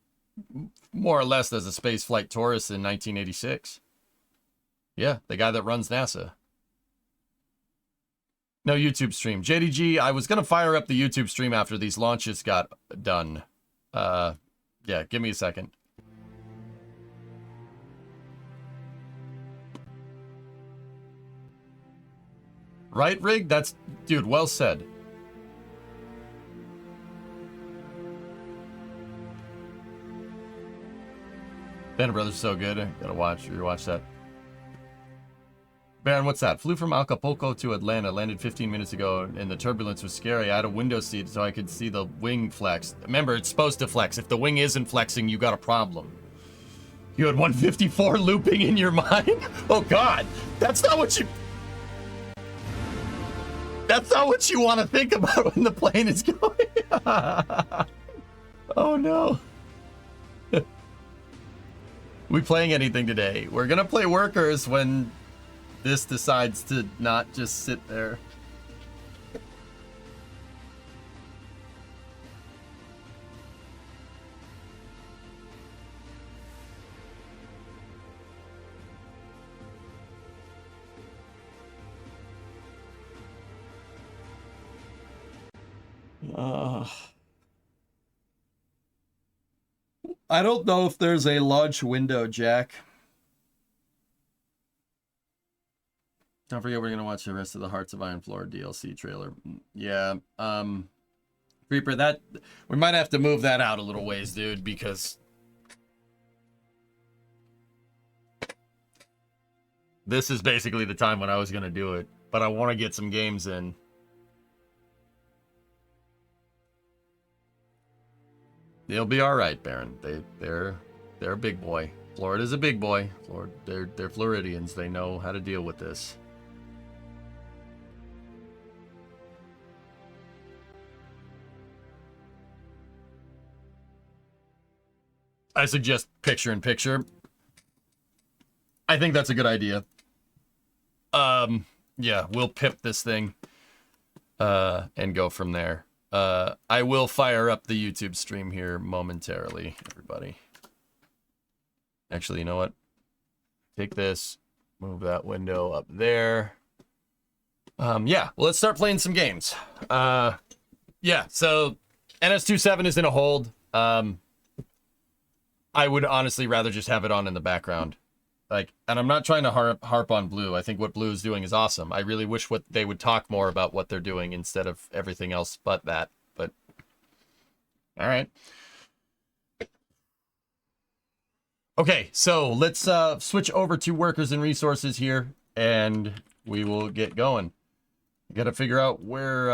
A: more or less as a space flight tourist in 1986. Yeah, the guy that runs NASA. No YouTube stream. JDG, I was going to fire up the YouTube stream after these launches got done. Yeah, give me a second. Right, Rig? That's... Dude, well said. Band of Brothers is so good. I gotta rewatch that. Baron, what's that? Flew from Acapulco to Atlanta. Landed 15 minutes ago, and the turbulence was scary. I had a window seat so I could see the wing flex. Remember, it's supposed to flex. If the wing isn't flexing, you got a problem. You had 154 looping in your mind? Oh, God. That's not what you... That's not what you want to think about when the plane is going. Oh, no. We playing anything today? We're going to play Workers when this decides to not just sit there. I don't know if there's a launch window, Jack. Don't forget we're going to watch the rest of the Hearts of Iron Floor DLC trailer. Yeah, Creeper, that... We might have to move that out a little ways, dude, because... This is basically the time when I was going to do it, but I want to get some games in. They'll be all right, Baron. They're a big boy. Florida's a big boy. They're Floridians. They know how to deal with this. I suggest picture-in-picture. I think that's a good idea. Yeah, we'll pip this thing and go from there. I will fire up the YouTube stream here momentarily, everybody. Actually, you know what? Take this, move that window up there. Yeah, well, let's start playing some games. Yeah, so NS-27 is in a hold. I would honestly rather just have it on in the background. Like, and I'm not trying to harp on Blue. I think what Blue is doing is awesome. I really wish they would talk more about what they're doing instead of everything else but that. But, all right. Okay, so let's switch over to workers and resources here, and we will get going. Got to figure out where